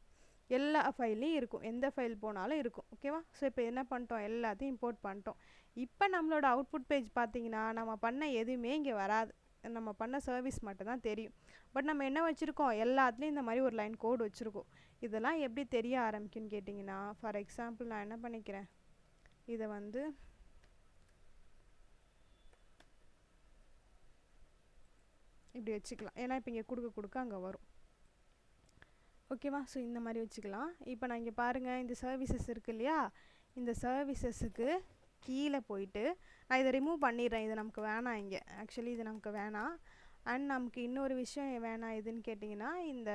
எல்லா ஃபைல்லையும் இருக்கும், எந்த ஃபைல் போனாலும் இருக்கும். ஓகேவா. ஸோ இப்போ என்ன பண்ணிட்டோம், எல்லாத்தையும் இம்போர்ட் பண்ணிட்டோம். இப்போ நம்மளோட அவுட்புட் பேஜ் பார்த்தீங்கன்னா நம்ம பண்ண எதுவுமே இங்கே வராது, நம்ம பண்ண சர்வீஸ் மட்டும்தான் தெரியும். பட் நம்ம என்ன வச்சுருக்கோம், எல்லாத்துலேயும் இந்த மாதிரி ஒரு லைன் கோடு வச்சுருக்கோம். இதெல்லாம் எப்படி தெரிய ஆரம்பிக்குன்னு கேட்டிங்கன்னா, ஃபார் எக்ஸாம்பிள் நான் என்ன பண்ணிக்கிறேன், இதை வந்து இப்படி வச்சுக்கலாம், ஏன்னா இப்போ இங்கே கொடுக்க அங்கே வரும். ஓகேவா. ஸோ இந்த மாதிரி வச்சுக்கலாம். இப்போ நான் இங்கே பாருங்கள், இந்த சர்வீசஸ் இருக்குது இல்லையா, இந்த சர்வீசஸுக்கு கீழே போயிட்டு நான் இதை ரிமூவ் பண்ணிடுறேன். இது நமக்கு வேணாம், இங்கே ஆக்சுவலி இது நமக்கு வேணாம். அண்ட் நமக்கு இன்னொரு விஷயம் வேணாம், எதுன்னு கேட்டிங்கன்னா இந்த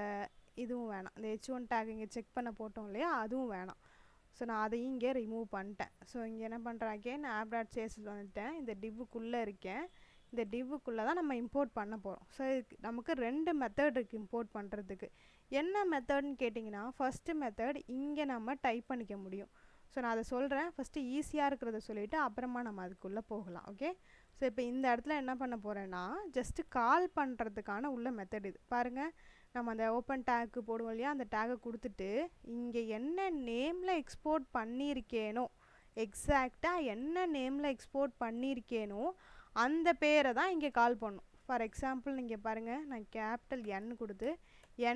இதுவும் வேணாம், இந்த H1 டேக் இங்கே செக் பண்ண போட்டோம் இல்லையா, அதுவும் வேணாம். ஸோ நான் அதையும் இங்கே ரிமூவ் பண்ணிட்டேன். ஸோ இங்கே என்ன பண்ணுறேன், app.csஸ் வந்துட்டேன், இந்த டிவ்வுக்குள்ளே இருக்கேன். இந்த டிவ்வுக்குள்ளே தான் நம்ம இம்போர்ட் பண்ண போகிறோம். ஸோ நமக்கு 2 மெத்தட் இருக்குது இம்போர்ட் பண்ணுறதுக்கு. என்ன மெத்தட்னு கேட்டிங்கன்னா, ஃபஸ்ட்டு மெத்தட் இங்கே நம்ம டைப் பண்ணிக்க முடியும். ஸோ நான் அதை சொல்கிறேன், ஃபஸ்ட்டு ஈஸியாக இருக்கிறத சொல்லிவிட்டு அப்புறமா நம்ம அதுக்குள்ளே போகலாம். ஓகே. ஸோ இப்போ இந்த இடத்துல என்ன பண்ண போகிறேன்னா, ஜஸ்ட்டு கால் பண்ணுறதுக்கான உள்ள மெத்தட் இது பாருங்கள். நம்ம அந்த ஓப்பன் டேக்கு போடுவோம் இல்லையா, அந்த டேக்கை கொடுத்துட்டு இங்கே என்ன நேமில் எக்ஸ்போர்ட் பண்ணியிருக்கேனோ, எக்ஸாக்டாக என்ன நேமில் எக்ஸ்போர்ட் பண்ணியிருக்கேனோ அந்த பேரை தான் இங்கே கால் பண்ணும். ஃபார் எக்ஸாம்பிள் நீங்கள் பாருங்கள், நான் கேபிட்டல் N கொடுத்து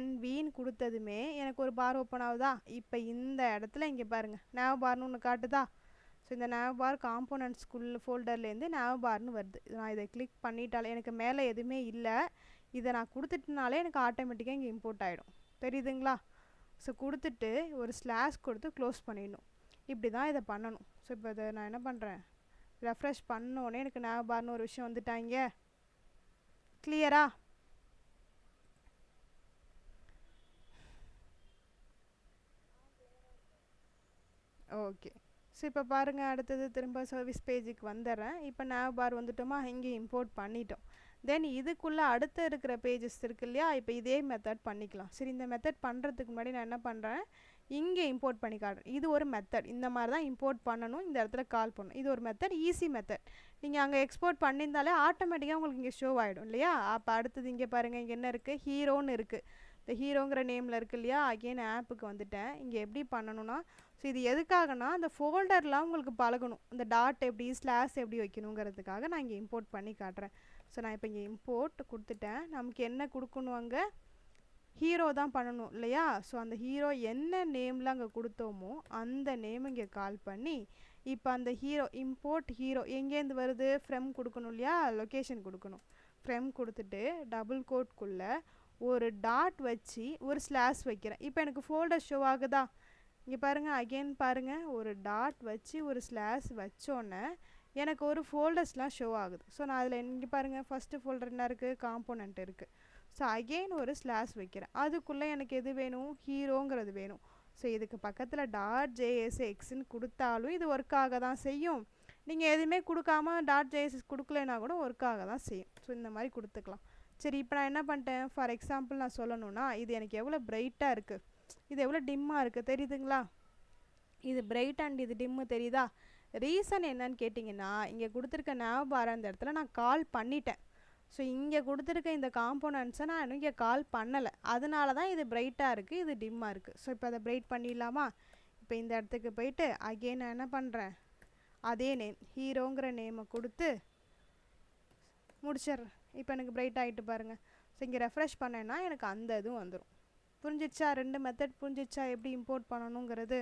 NVன்னு கொடுத்ததுமே எனக்கு ஒரு பார் ஓப்பன் ஆகுதா. இப்போ இந்த இடத்துல இங்கே பாருங்கள் nav barனு ஒன்று காட்டுதா. ஸோ இந்த nav bar காம்போனன்ட்ஸ்குள்ள ஃபோல்டர்லேருந்து nav barனு வருது. நான் இதை கிளிக் பண்ணிட்டாலே எனக்கு மேலே எதுவுமே இல்லை, இதை நான் கொடுத்துட்டனாலே எனக்கு ஆட்டோமேட்டிக்காக இங்கே இம்போர்ட் ஆகிடும். தெரியுதுங்களா. ஸோ கொடுத்துட்டு ஒரு ஸ்லாஷ் கொடுத்து க்ளோஸ் பண்ணிடணும். இப்படி தான் இதை பண்ணணும். ஸோ இப்போ இதை நான் என்ன பண்ணுறேன், ரெஃப்ரெஷ் பண்ணோடனே எனக்கு nav barன்னு ஒரு விஷயம் வந்துட்டாங்க. கிளியரா? ஓகே. ஸோ இப்போ பாருங்கள், அடுத்தது திரும்ப சர்வீஸ் பேஜுக்கு வந்துடுறேன். இப்போ nav bar வந்துட்டோமா, இங்கே இம்போர்ட் பண்ணிட்டோம். தென் இதுக்குள்ளே அடுத்து இருக்கிற பேஜஸ் இருக்கு இல்லையா, இப்போ இதே மெத்தட் பண்ணிக்கலாம். சரி, இந்த மெத்தட் பண்ணுறதுக்கு முன்னாடி நான் என்ன பண்ணுறேன், இங்கே இம்போர்ட் பண்ணி காட்டுறேன். இது ஒரு மெத்தட், இந்த மாதிரி தான் இம்போர்ட் பண்ணணும், இந்த இடத்துல கால் பண்ணணும். இது ஒரு மெத்தட், ஈஸி மெத்தட். நீங்கள் அங்கே எக்ஸ்போர்ட் பண்ணியிருந்தாலே ஆட்டோமேட்டிக்காக உங்களுக்கு இங்கே ஷோ ஆகிடும் இல்லையா. அப்போ அடுத்தது இங்கே பாருங்கள், இங்கே என்ன இருக்குது, ஹீரோன்னு இருக்குது. இந்த ஹீரோங்கிற நேமில் இருக்குது இல்லையா. அகெயின் ஆப்புக்கு வந்துட்டேன். இங்கே எப்படி பண்ணணும்னா, ஸோ இது எதுக்காகனா அந்த ஃபோல்டர்லாம் உங்களுக்கு பழகணும், இந்த டாட் எப்படி ஸ்லாஷ் எப்படி வைக்கணுங்கிறதுக்காக நான் இங்கே இம்போர்ட் பண்ணி காட்டுறேன். ஸோ நான் இப்போ இங்கே இம்போர்ட் கொடுத்துட்டேன். நமக்கு என்ன கொடுக்கணும், அங்கே ஹீரோ தான் பண்ணணும் இல்லையா. ஸோ அந்த ஹீரோ என்ன நேமில் அங்கே கொடுத்தோமோ அந்த நேம் இங்கே கால் பண்ணி, இப்போ அந்த ஹீரோ இம்போர்ட் ஹீரோ எங்கேருந்து வருது, ஃப்ரெம் கொடுக்கணும் இல்லையா, லொக்கேஷன் கொடுக்கணும். ஃப்ரெம் கொடுத்துட்டு டபுள் கோட்குள்ளே ஒரு டாட் வச்சு ஒரு ஸ்லாஷ் வைக்கிறேன். இப்போ எனக்கு ஃபோல்டர் ஷோ ஆகுதா, இங்கே பாருங்கள், அகெயின் பாருங்கள், ஒரு டாட் வச்சு ஒரு ஸ்லாஷ் வச்சோன்னே எனக்கு ஒரு ஃபோல்டர்ஸ்லாம் ஷோ ஆகுது. ஸோ நான் அதில் இங்கே பாருங்கள், ஃபஸ்ட்டு ஃபோல்டர் என்ன இருக்குது, காம்போனண்ட் இருக்குது. ஸோ அகெயின் ஒரு ஸ்லாஷ் வைக்கிறேன். அதுக்குள்ளே எனக்கு எது வேணும், ஹீரோங்கிறது வேணும். ஸோ இதுக்கு பக்கத்தில் டாட் ஜேஎஸ்எக்ஸ்ன்னு கொடுத்தாலும் இது ஒர்க் ஆக தான் செய்யும். நீங்கள் எதுவுமே கொடுக்காம டாட் ஜேஎஸ்எக்ஸ் கொடுக்கலைன்னா கூட ஒர்க் ஆக தான் செய்யும். ஸோ இந்த மாதிரி கொடுத்துக்கலாம். சரி, இப்போ நான் என்ன பண்ணிட்டேன், ஃபார் எக்ஸாம்பிள் நான் சொல்லணுன்னா, இது எனக்கு எவ்வளோ பிரைட்டாக இருக்குது, இது எவ்வளோ டிம்மாக இருக்குது தெரியுதுங்களா. இது பிரைட் அண்ட் இது டிம்மு தெரியுதா. ரீசன் என்னன்னு கேட்டிங்கன்னா, இங்கே கொடுத்துருக்க nav bar அந்த இடத்துல நான் கால் பண்ணிட்டேன். ஸோ இங்கே கொடுத்துருக்க இந்த காம்போனன்ட்ஸை நான் இன்னும் இங்கே கால் பண்ணலை, அதனால தான் இது பிரைட்டாக இருக்குது, இது டிம்மாக இருக்குது. ஸோ இப்போ அதை பிரைட் பண்ணிடலாமா. இப்போ இந்த இடத்துக்கு போயிட்டு அகெயின் நான் என்ன பண்ணுறேன், அதே நேம் ஹீரோங்கிற நேமை கொடுத்து முடிச்சிட்றேன். இப்போ எனக்கு பிரைட் ஆகிட்டு பாருங்கள். ஸோ இங்கே ரெஃப்ரெஷ் பண்ணேன்னா எனக்கு அந்த இதுவும் வந்துடும். புரிஞ்சிச்சா, ரெண்டு மெத்தட் புரிஞ்சிச்சா எப்படி இம்போர்ட் பண்ணணுங்கிறது.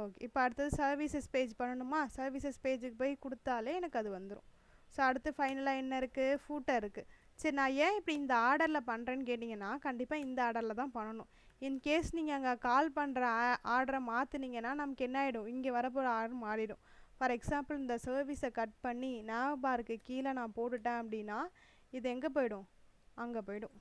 ஓகே. இப்போ அடுத்தது சர்வீசஸ் பேஜ் பண்ணணுமா, சர்வீசஸ் பேஜுக்கு போய் கொடுத்தாலே எனக்கு அது வந்துடும். ஸோ அடுத்து ஃபைனலாக என்ன இருக்குது, ஃபூட்டர் இருக்குது. சரி, நான் ஏன் இப்படி இந்த ஆர்டரில் பண்ணுறேன்னு கேட்டிங்கன்னா, கண்டிப்பாக இந்த ஆர்டரில் தான் பண்ணணும். இன்கேஸ் நீங்கள் அங்கே கால் பண்ணுற ஆர்டரை மாற்றினீங்கன்னா நமக்கு என்ன ஆகிடும், இங்கே வரப்போகிற ஆர்டர் மாறிடும். ஃபார் எக்ஸாம்பிள் இந்த சர்வீஸை கட் பண்ணி nav barக்கு கீழே நான் போட்டுட்டேன் அப்படின்னா இது எங்கே போயிடும், அங்கே போயிடும்.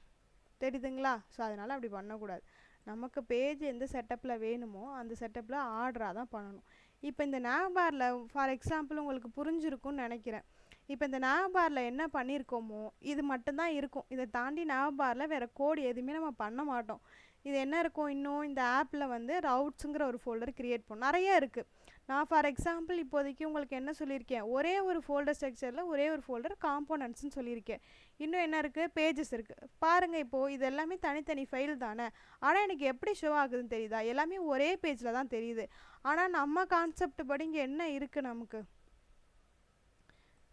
தெரியுதுங்களா. ஸோ அதனால் அப்படி பண்ணக்கூடாது. நமக்கு பேஜ் எந்த செட்டப்பில் வேணுமோ அந்த செட்டப்பில் ஆர்டராக தான் பண்ணணும். இப்போ இந்த nav barல ஃபார் எக்ஸாம்பிள் உங்களுக்கு புரிஞ்சிருக்கும்னு நினைக்கிறேன். இப்போ இந்த nav barல என்ன பண்ணியிருக்கோமோ இது மட்டும்தான் இருக்கும். இதை தாண்டி nav barல வேறு கோடு எதுவுமே நம்ம பண்ண மாட்டோம். இது என்ன இருக்கும், இன்னும் இந்த ஆப்பில் வந்து ரவுட்ஸுங்கிற ஒரு ஃபோல்டர் க்ரியேட் பண்ணும், நிறைய இருக்குது. நான் ஃபார் எக்ஸாம்பிள் இப்போதைக்கு உங்களுக்கு என்ன சொல்லியிருக்கேன், ஒரே ஒரு ஃபோல்டர் ஸ்ட்ரக்சரில் ஒரே ஒரு ஃபோல்டர் காம்போனன்ட்ஸ்னு சொல்லியிருக்கேன். இன்னும் என்ன இருக்குது, பேஜஸ் இருக்குது. பாருங்கள், இப்போது இது எல்லாமே தனித்தனி ஃபைல் தானே, ஆனால் எனக்கு எப்படி ஷோ ஆகுதுன்னு தெரியுதா, எல்லாமே ஒரே பேஜில் தான் தெரியுது. ஆனால் நம்ம கான்செப்ட் படி இங்கே என்ன இருக்குது, நமக்கு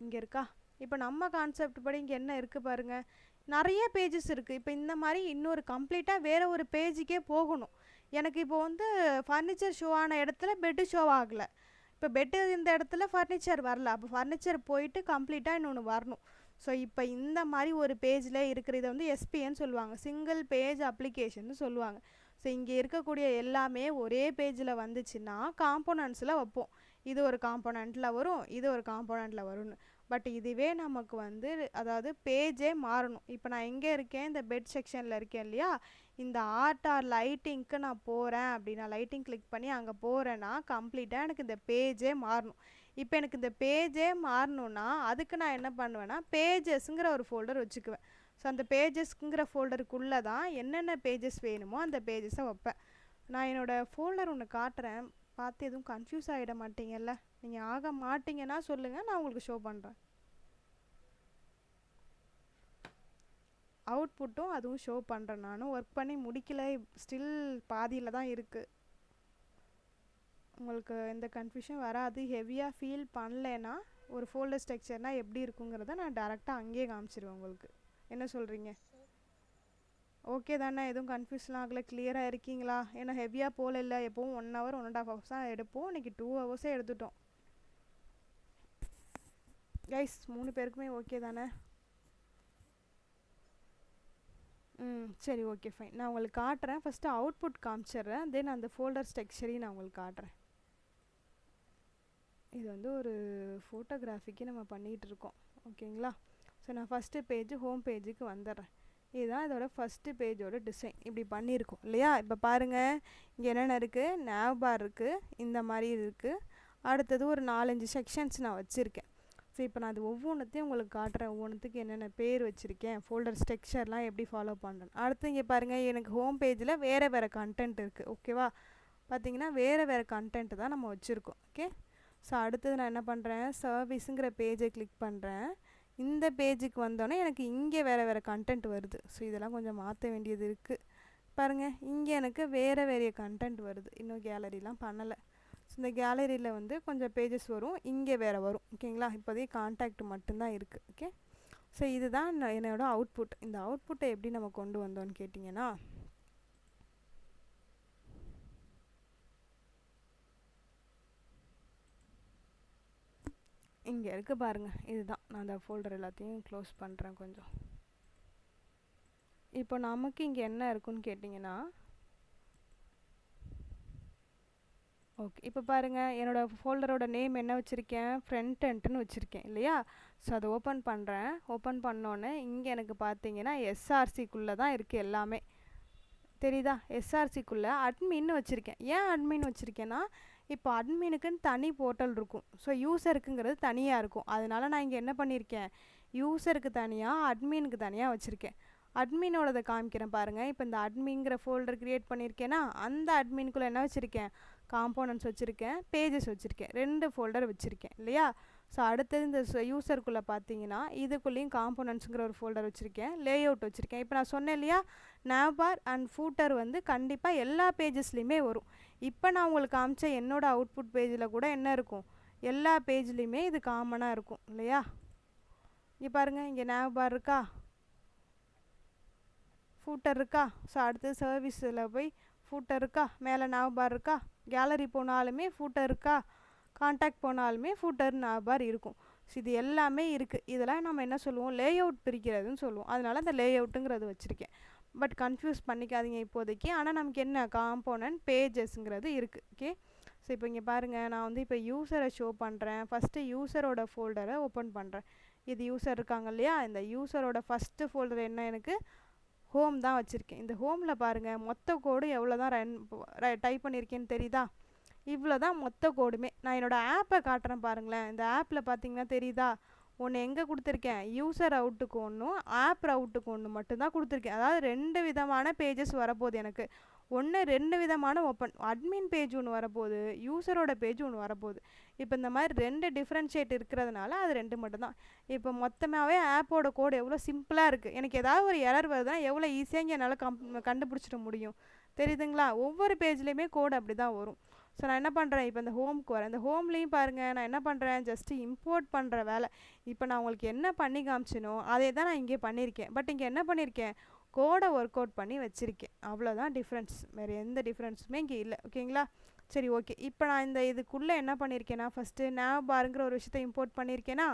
இங்கே இருக்கா, இப்போ நம்ம கான்செப்ட் படி இங்கே என்ன இருக்குது பாருங்கள், நிறைய பேஜஸ் இருக்குது. இப்போ இந்த மாதிரி இன்னொரு கம்ப்ளீட்டாக வேறு ஒரு பேஜுக்கே போகணும். எனக்கு இப்போ வந்து ஃபர்னிச்சர் ஷோ ஆன இடத்துல பெட்டு ஷோ ஆகலை, இப்போ பெட்டு இந்த இடத்துல ஃபர்னிச்சர் வரல, அப்போ ஃபர்னிச்சர் போயிட்டு கம்ப்ளீட்டாக இன்னொன்று வரணும். ஸோ இப்போ இந்த மாதிரி ஒரு பேஜில் இருக்கிற இதை வந்து எஸ்பின்னு சொல்லுவாங்க, சிங்கிள் பேஜ் அப்ளிகேஷன்னு சொல்லுவாங்க. ஸோ இங்கே இருக்கக்கூடிய எல்லாமே ஒரே பேஜில் வந்துச்சுன்னா காம்போனன்ட்ஸில் வைப்போம், இது ஒரு காம்போனண்ட்டில் வரும், இது ஒரு காம்போனண்ட்டில் வரும்னு. பட் இதுவே நமக்கு வந்து அதாவது பேஜே மாறணும். இப்போ நான் எங்கே இருக்கேன், இந்த பெட் செக்ஷனில் இருக்கேன் இல்லையா, இந்த ஆர்ட் ஆர் லைட்டிங்க்கு நான் போகிறேன் அப்படின்னா லைட்டிங் கிளிக் பண்ணி அங்கே போகிறேன்னா கம்ப்ளீட்டாக எனக்கு இந்த பேஜே மாறணும். இப்போ எனக்கு இந்த பேஜே மாறணுன்னா அதுக்கு நான் என்ன பண்ணுவேன்னா பேஜஸ்ங்கிற ஒரு ஃபோல்டர் வச்சுக்குவேன். ஸோ அந்த பேஜஸ்ங்கிற ஃபோல்டருக்குள்ளே தான் என்னென்ன பேஜஸ் வேணுமோ அந்த பேஜஸை வைப்பேன். நான் என்னோடய ஃபோல்டர் ஒன்று காட்டுறேன், பார்த்து எதுவும் கன்ஃபியூஸ் ஆகிட மாட்டீங்கல்ல. நீங்கள் ஆக மாட்டீங்கன்னா சொல்லுங்கள், நான் உங்களுக்கு ஷோ பண்ணுறேன். அவுட்புட்டும் அதுவும் ஷோ பண்ணுறேன். நானும் ஒர்க் பண்ணி முடிக்கல, ஸ்டில் பாதியில் தான் இருக்குது. உங்களுக்கு எந்த கன்ஃபியூஷன் வராது. ஹெவியாக ஃபீல் பண்ணலைன்னா ஒரு ஃபோல்டர் ஸ்ட்ரக்சர்னால் எப்படி இருக்குங்கிறத நான் டேரெக்டாக அங்கேயே காமிச்சிருவேன் உங்களுக்கு. என்ன சொல்கிறீங்க, ஓகே தானே, எதுவும் கன்ஃபியூஸ்லாம் ஆகலை, கிளியராக இருக்கீங்களா. ஏன்னா ஹெவியாக போகல, இல்லை எப்போவும் 1 hour 1.5 hours தான் எடுப்போம், இன்றைக்கி 2 hours எடுத்துட்டோம். கைஸ் 3 பேருக்குமே ஓகே தானே? சரி ஓகே ஃபைன். நான் உங்களுக்கு காட்டுறேன். ஃபஸ்ட்டு அவுட்புட் காமிச்சிடுறேன். தென் அந்த ஃபோல்டர் ஸ்ட்ரக்சரையும் நான் உங்களுக்கு காட்டுறேன். இது வந்து ஒரு ஃபோட்டோகிராஃபிக்கு நம்ம பண்ணிகிட்ருக்கோம், ஓகேங்களா? ஸோ நான் ஃபஸ்ட்டு பேஜ் ஹோம் பேஜுக்கு வந்துடுறேன். இதுதான் இதோட ஃபஸ்ட்டு பேஜோட டிசைன். இப்படி பண்ணியிருக்கோம் இல்லையா? இப்போ பாருங்கள், இங்கே என்னென்ன இருக்குது, nav பார் இருக்குது, இந்த மாதிரி இருக்குது. அடுத்தது ஒரு 4-5 செக்ஷன்ஸ் நான் வச்சுருக்கேன். ஸோ இப்போ நான் அது ஒவ்வொன்றுத்தையும் உங்களுக்கு காட்டுறேன். ஒவ்வொன்றுத்துக்கு என்னென்ன பேர் வச்சுருக்கேன், ஃபோல்டர் ஸ்ட்ரக்சர்லாம் எப்படி ஃபாலோ பண்ணுறேன். அடுத்து இங்கே பாருங்கள், எனக்கு ஹோம் பேஜில் வேறு கண்டென்ட் இருக்குது, ஓகேவா? பார்த்திங்கன்னா வேறு கண்டென்ட் தான் நம்ம வச்சுருக்கோம், ஓகே? ஸோ அடுத்தது நான் என்ன பண்ணுறேன், சர்வீஸுங்கிற பேஜை கிளிக் பண்ணுறேன். இந்த பேஜுக்கு வந்தோடனே எனக்கு இங்கே வேறு கண்டென்ட் வருது. ஸோ இதெல்லாம் கொஞ்சம் மாற்ற வேண்டியது இருக்குது. பாருங்கள், இங்கே எனக்கு வேறு கண்டென்ட் வருது. இன்னும் கேலரிலாம் பண்ணலை. ஸோ இந்த கேலரியில் வந்து கொஞ்சம் பேஜஸ் வரும், இங்கே வேறு வரும், ஓகேங்களா? இப்போதைக்கு கான்டாக்ட் மட்டும்தான் இருக்குது, ஓகே? ஸோ இதுதான் என்னோடய அவுட்புட். இந்த அவுட்புட்டை எப்படி நம்ம கொண்டு வந்தோன்னு கேட்டிங்கன்னா, இங்கே இருக்குது பாருங்கள், இதுதான். நான் அந்த ஃபோல்டர் எல்லாத்தையும் க்ளோஸ் பண்ணுறேன் கொஞ்சம். இப்போ நமக்கு இங்கே என்ன இருக்குன்னு கேட்டிங்கன்னா, ஓகே, இப்போ பாருங்கள், என்னோடய ஃபோல்டரோட நேம் என்ன வச்சுருக்கேன், ஃப்ரண்ட் எண்ட்னு வச்சுருக்கேன் இல்லையா? ஸோ அதை ஓப்பன் பண்ணுறேன். ஓப்பன் பண்ணோன்னே இங்கே எனக்கு பார்த்தீங்கன்னா எஸ்ஆர்சிக்குள்ளே தான் இருக்குது எல்லாமே. தெரியுதா? எஸ்ஆர்சிக்குள்ளே அட்மின்னு வச்சுருக்கேன். ஏன் அட்மின் வச்சுருக்கேன்னா, இப்போ அட்மினுக்குன்னு தனி போர்ட்டல் இருக்கும். ஸோ யூஸருக்குங்கிறது தனியாக இருக்கும். அதனால் நான் இங்கே என்ன பண்ணியிருக்கேன், யூஸருக்கு தனியாக அட்மினுக்கு தனியாக வச்சுருக்கேன். அட்மினோடதை காமிக்கிறேன் பாருங்கள். இப்போ இந்த அட்மின்ங்கிற ஃபோல்டர் க்ரியேட் பண்ணியிருக்கேன்னா, அந்த அட்மின்குள்ளே என்ன வச்சுருக்கேன், காம்போனன்ட்ஸ் வச்சுருக்கேன், பேஜஸ் வச்சுருக்கேன், 2 ஃபோல்டர் வச்சுருக்கேன் இல்லையா? ஸோ அடுத்தது இந்த யூஸருக்குள்ளே பார்த்தீங்கன்னா இதுக்குள்ளேயும் காம்போனன்ட்ஸுங்கிற ஒரு ஃபோல்டர் வச்சுருக்கேன், லேஅவுட் வச்சுருக்கேன். இப்போ நான் சொன்னேன் இல்லையா, nav பார் அண்ட் ஃபூட்டர் வந்து கண்டிப்பாக எல்லா பேஜஸ்லேயுமே வரும். இப்போ நான் உங்களுக்கு காமிச்ச என்னோடய அவுட்புட் பேஜில் கூட என்ன இருக்கும், எல்லா பேஜ்லேயுமே இது காமனாக இருக்கும் இல்லையா? இங்கே பாருங்கள், இங்கே nav பார் இருக்கா, ஃபூட்டர் இருக்கா? ஸோ அடுத்து சர்வீஸில் போய் ஃபூட்டர் இருக்கா, மேலே nav பார் இருக்கா, கேலரி போனாலுமே ஃபூட்டர் இருக்கா, கான்டாக்ட் போனாலுமே ஃபூட்டர் nav பார் இருக்கும். ஸோ இது எல்லாமே இருக்குது. இதெல்லாம் நம்ம என்ன சொல்லுவோம், லேஅவுட் பிரிக்கிறதுன்னு சொல்லுவோம். அதனால் அந்த லேஅவுட்டுங்கிறது வச்சுருக்கேன். பட் கன்ஃபியூஸ் பண்ணிக்காதீங்க இப்போதைக்கு. ஆனால் நமக்கு என்ன காம்போனன்ட் பேஜஸ்ங்கிறது இருக்குது, ஓகே? ஸோ இப்போ இங்கே பாருங்கள், நான் வந்து இப்போ யூஸரை ஷோ பண்ணுறேன். ஃபஸ்ட்டு யூஸரோட ஃபோல்டரை ஓப்பன் பண்ணுறேன். இது யூஸர் இருக்காங்க இல்லையா, இந்த யூஸரோட ஃபஸ்ட்டு ஃபோல்டர் என்ன, எனக்கு ஹோம் தான் வச்சுருக்கேன். இந்த ஹோமில் பாருங்கள், மொத்த கோடு எவ்வளோ தான் டைப் பண்ணியிருக்கேன்னு தெரியுதா? இவ்வளோ தான் மொத்த கோடுமே. நான் என்னோடய ஆப்பை காட்டுறேன் பாருங்களேன். இந்த ஆப்பில் பார்த்தீங்கன்னா தெரியுதா, ஒன்று எங்கே கொடுத்துருக்கேன், யூஸர் அவுட்டுக்கு ஒன்றும் ஆப் அவுட்டுக்கு ஒன்று மட்டும்தான் கொடுத்துருக்கேன். அதாவது 2 விதமான பேஜஸ் வரப்போகுது எனக்கு. ஒன்று 2 விதமான ஓப்பன், அட்மின் பேஜ் ஒன்று வரப்போகுது, யூஸரோட பேஜ் ஒன்று வரப்போகுது. இப்போ இந்த மாதிரி 2 டிஃப்ரென்ஷியேட் இருக்கிறதுனால அது 2 மட்டும்தான். இப்போ மொத்தமாகவே ஆப்போட கோடு எவ்வளோ சிம்பிளாக இருக்குது. எனக்கு ஏதாவது ஒரு எரர் வருதுன்னா எவ்வளோ ஈஸியாக இங்கே என்னால் கண்டுபிடிச்சிட முடியும், தெரியுதுங்களா? ஒவ்வொரு பேஜ்லேயுமே கோடு அப்படி தான் வரும். ஸோ நான் என்ன பண்ணுறேன், இப்போ இந்த ஹோம்க்கு வரேன். இந்த ஹோம்லேயும் பாருங்கள், நான் என்ன பண்ணுறேன், ஜஸ்ட்டு இம்போர்ட் பண்ணுற வேலை. இப்போ நான் உங்களுக்கு என்ன பண்ணி காமிச்சினோ அதே தான் நான் இங்கே பண்ணியிருக்கேன். பட் இங்கே என்ன பண்ணியிருக்கேன், கோடை ஒர்க் அவுட் பண்ணி வச்சுருக்கேன். அவ்வளோதான் டிஃப்ரென்ஸ், வேறு எந்த டிஃப்ரென்ஸுமே இங்கே இல்லை, ஓகேங்களா? சரி ஓகே. இப்போ நான் இதுக்குள்ளே என்ன பண்ணியிருக்கேன்னா, ஃபஸ்ட்டு nav பாருங்கிற ஒரு விஷயத்தை இம்போர்ட் பண்ணியிருக்கேன்னா,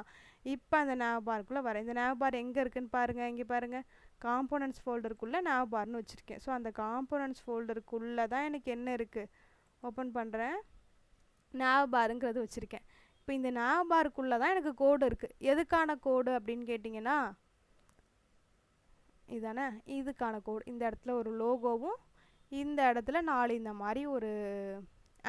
இப்போ அந்த nav பாருக்குள்ளே வரேன். இந்த nav பார் எங்கே இருக்குதுன்னு பாருங்கள். இங்கே பாருங்கள், காம்போனன்ட்ஸ் ஃபோல்டருக்குள்ளே nav பார்னு வச்சுருக்கேன். ஸோ அந்த காம்போனன்ட்ஸ் ஃபோல்டருக்குள்ளே தான் எனக்கு என்ன இருக்குது, ஓப்பன் பண்ணுறேன், nav பாருங்கிறது வச்சுருக்கேன். இப்போ இந்த nav பாருக்குள்ளே தான் எனக்கு கோடு இருக்குது. எதுக்கான கோடு அப்படின்னு கேட்டிங்கன்னா, இதானே, இதுக்கான கோடு. இந்த இடத்துல ஒரு லோகோவும், இந்த இடத்துல 4 இந்த மாதிரி ஒரு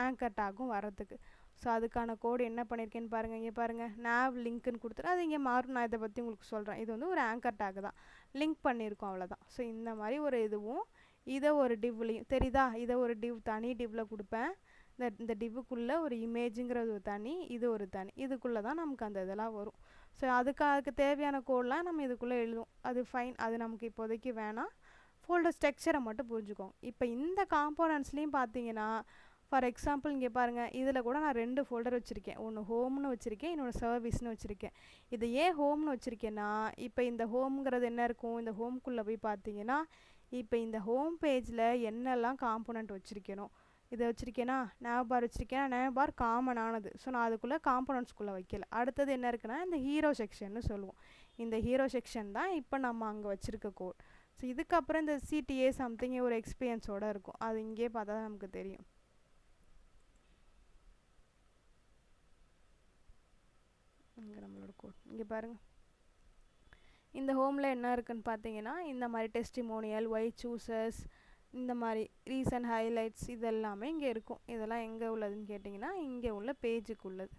ஆங்கர் டேக்கும் வரத்துக்கு. ஸோ அதுக்கான கோடு என்ன பண்ணியிருக்கேன்னு பாருங்கள். இங்கே பாருங்கள், nav லிங்க்குன்னு கொடுத்துட்டு அது இங்கே மாறும். நான் இதை பற்றி உங்களுக்கு சொல்கிறேன். இது வந்து ஒரு ஆங்கர் டேக் தான், லிங்க் பண்ணியிருக்கோம், அவ்வளோதான். ஸோ இந்த மாதிரி ஒரு இதுவும், இதை ஒரு டிவ்லையும் தெரியுதா, இதை ஒரு தனி டிவ்வில் கொடுப்பேன். இந்த டிவ்வுக்குள்ளே ஒரு இமேஜுங்கிறது ஒரு தனி, இது ஒரு தனி, இதுக்குள்ளே தான் நமக்கு அந்த இதெல்லாம் வரும். ஸோ அதுக்கு தேவையான கோடெலாம் நம்ம இதுக்குள்ளே எழுதுவோம். அது ஃபைன், அது நமக்கு இப்போதைக்கு வேணாம். ஃபோல்டர் ஸ்ட்ரக்சரை மட்டும் புரிஞ்சுக்கோங்க. இப்போ இந்த காம்போனன்ட்ஸ்லேயும் பார்த்தீங்கன்னா, ஃபார் எக்ஸாம்பிள் இங்கே பாருங்கள், இதில் கூட நான் 2 ஃபோல்டர் வச்சுருக்கேன். ஒன்று ஹோம்னு வச்சுருக்கேன், இன்னொன்று சர்வீஸ்னு வச்சுருக்கேன். இது ஏன் ஹோம்னு வச்சுருக்கேன்னா, இப்போ இந்த ஹோம்ங்கிறது என்ன இருக்கும், இந்த ஹோம்குள்ளே போய் பார்த்தீங்கன்னா, இப்போ இந்த ஹோம் பேஜில் என்னெல்லாம் காம்போனன்ட் வச்சுருக்கேனோ இதை வச்சுருக்கேன்னா nav பார் வச்சுருக்கேன்னா nav பார் காமனானது. ஸோ நான் அதுக்குள்ளே காம்பனண்ட்ஸ்குள்ளே வைக்கல. அடுத்தது என்ன இருக்குன்னா இந்த ஹீரோ செக்ஷன்னு சொல்லுவோம். இந்த ஹீரோ செக்ஷன் தான் இப்போ நம்ம அங்கே வச்சுருக்க கோட். ஸோ இதுக்கப்புறம் இந்த சிடிஏ சம்திங் ஒரு எக்ஸ்பீரியன்ஸோடு இருக்கும். அது இங்கே பார்த்தா தான் நமக்கு தெரியும். இங்கே நம்மளோட கோட் இங்கே பாருங்கள். இந்த ஹோமில் என்ன இருக்குன்னு பார்த்தீங்கன்னா இந்த மாதிரி டெஸ்டிமோனியல், ஒய் சூசர்ஸ், இந்த மாதிரி ரீசன்ட் ஹைலைட்ஸ் இது எல்லாமே இங்கே இருக்கும். இதெல்லாம் எங்கே உள்ளதுன்னு கேட்டிங்கன்னா இங்கே உள்ள பேஜுக்கு உள்ளது.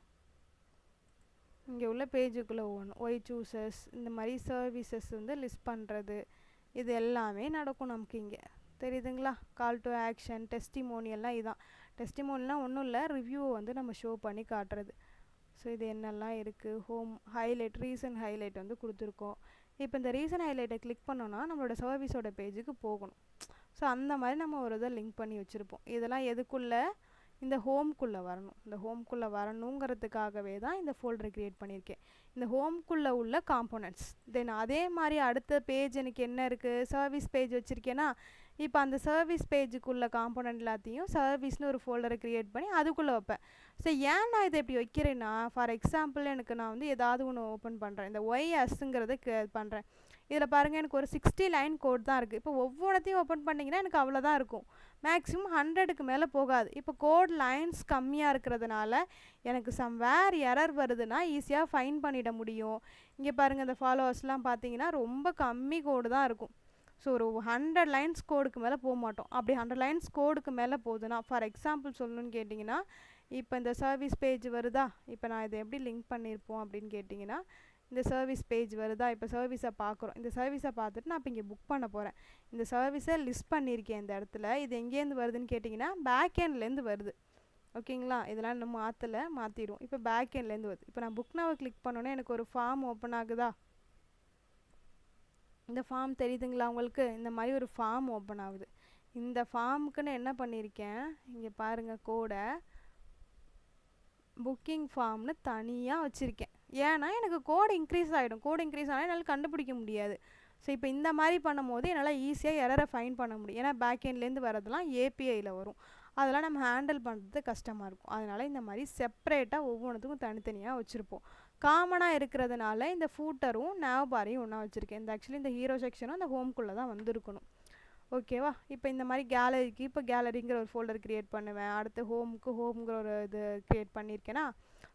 இங்கே உள்ள பேஜுக்குள்ளே ஒவ்வொன்றும் ஒய் சூசர்ஸ் இந்த மாதிரி சர்வீசஸ் வந்து லிஸ்ட் பண்ணுறது இது எல்லாமே நடக்கும் நமக்கு இங்கே. தெரியுதுங்களா? கால் டு ஆக்ஷன், டெஸ்டிமோனியல்லாம் இதான். டெஸ்டிமோனியல்லாம் ஒன்றும் இல்லை, ரிவ்யூவை வந்து நம்ம ஷோ பண்ணி காட்டுறது. ஸோ இது என்னெல்லாம் இருக்குது, ஹோம் ஹைலைட், ரீசன்ட் ஹைலைட் வந்து கொடுத்துருக்கோம். இப்போ இந்த ரீசன்ட் ஹைலைட்டை கிளிக் பண்ணோன்னா நம்மளோட சர்வீஸோட பேஜுக்கு போகணும். ஸோ அந்த மாதிரி நம்ம ஒரு இதை லிங்க் பண்ணி வச்சுருப்போம். இதெல்லாம் எதுக்குள்ளே, இந்த ஹோம்குள்ளே வரணும். இந்த ஹோம்குள்ளே வரணுங்கிறதுக்காகவே தான் இந்த ஃபோல்டரை க்ரியேட் பண்ணியிருக்கேன். இந்த ஹோம்குள்ளே உள்ள காம்போனன்ட்ஸ். தென் அதே மாதிரி அடுத்த பேஜ் எனக்கு என்ன இருக்குது, சர்வீஸ் பேஜ் வச்சுருக்கேன்னா இப்போ அந்த சர்வீஸ் பேஜுக்குள்ள காம்போனன்ட் எல்லாத்தையும் சர்வீஸ்னு ஒரு ஃபோல்டரை க்ரியேட் பண்ணி அதுக்குள்ளே வைப்பேன். ஸோ ஏன் நான் இதை எப்படி வைக்கிறேன்னா, ஃபார் எக்ஸாம்பிள் எனக்கு நான் வந்து ஏதாவது ஒன்று ஓப்பன் பண்ணுறேன், இந்த ஒய்எஸ்ங்கிறத பண்ணுறேன். இதில் பாருங்கள் எனக்கு ஒரு 60 லைன் கோட் தான் இருக்குது. இப்போ ஒவ்வொன்றத்தையும் ஓப்பன் பண்ணிங்கன்னா எனக்கு அவ்வளோதான் இருக்கும். மேக்ஸிமம் 100க்கு மேலே போகாது. இப்போ கோட் லைன்ஸ் கம்மியாக இருக்கிறதுனால எனக்கு சம்வேர் எரர் வருதுன்னா ஈஸியாக ஃபைன் பண்ணிட முடியும். இங்கே பாருங்கள் இந்த ஃபாலோவர்ஸ்லாம் பார்த்தீங்கன்னா ரொம்ப கம்மி கோடு தான் இருக்கும். ஸோ ஒரு 100 லைன்ஸ் கோடுக்கு மேலே போக மாட்டோம். அப்படி 100 லைன்ஸ் கோடுக்கு மேலே போகுதுன்னா, ஃபார் எக்ஸாம்பிள் சொல்லணும்னு கேட்டிங்கன்னா இப்போ இந்த சர்வீஸ் பேஜ் வருதா, இப்போ நான் இதை எப்படி லிங்க் பண்ணியிருப்போம் அப்படின்னு கேட்டிங்கன்னா இந்த சர்வீஸ் பேஜ் வருதா, இப்போ சர்வீஸை பார்க்குறோம். இந்த சர்வீஸை பார்த்துட்டு நான் இப்போ இங்கே புக் பண்ண போகிறேன். இந்த சர்வீஸை லிஸ்ட் பண்ணியிருக்கேன் இந்த இடத்துல. இது எங்கேருந்து வருதுன்னு கேட்டிங்கன்னா பேக் எண்ட்லேருந்து வருது. ஓகேங்களா? இதெல்லாம் இன்னும் மாற்றிடும். இப்போ பேக் எண்ட்லேருந்து வருது. இப்போ நான் புக் நவ் கிளிக் பண்ணோன்னே எனக்கு ஒரு ஃபார்ம் ஓப்பன் ஆகுதா, இந்த ஃபார்ம் தெரியுதுங்களா உங்களுக்கு? இந்த மாதிரி ஒரு ஃபார்ம் ஓப்பன் ஆகுது. இந்த ஃபார்முக்குன்னு என்ன பண்ணியிருக்கேன், இங்கே பாருங்கள் கோடை புக்கிங் ஃபார்ம்னு தனியாக வச்சுருக்கேன். ஏன்னா எனக்கு கோடு இன்க்ரீஸ் ஆகிடும். கோடு இன்க்ரீஸ் ஆனால் என்னால் கண்டுபிடிக்க முடியாது. ஸோ இப்போ இந்த மாதிரி பண்ணும்போது என்னால் ஈஸியாக எரரை ஃபைன் பண்ண முடியும். ஏன்னா பேக்எண்ட்லேருந்து வரதெல்லாம் ஏபிஐயில் வரும். அதெல்லாம் நம்ம ஹேண்டில் பண்ணுறது கஷ்டமாக இருக்கும். அதனால் இந்த மாதிரி செப்பரேட்டாக ஒவ்வொன்றுத்துக்கும் தனித்தனியாக வச்சுருப்போம். காமனாக இருக்கிறதுனால இந்த ஃபூட்டரும் nav பாரையும் ஒன்றா வச்சுருக்கேன். இந்த ஆக்சுவலி இந்த ஹீரோ செக்ஷனும் அந்த ஹோம்குள்ளே தான் வந்திருக்கணும். ஓகேவா? இப்போ இந்த மாதிரி கேலரிக்கு இப்போ கேலரிங்கிற ஒரு ஃபோல்டர் க்ரியேட் பண்ணுவேன். அடுத்து ஹோம்ங்கிற ஒரு இது க்ரியேட் பண்ணியிருக்கேன்னா,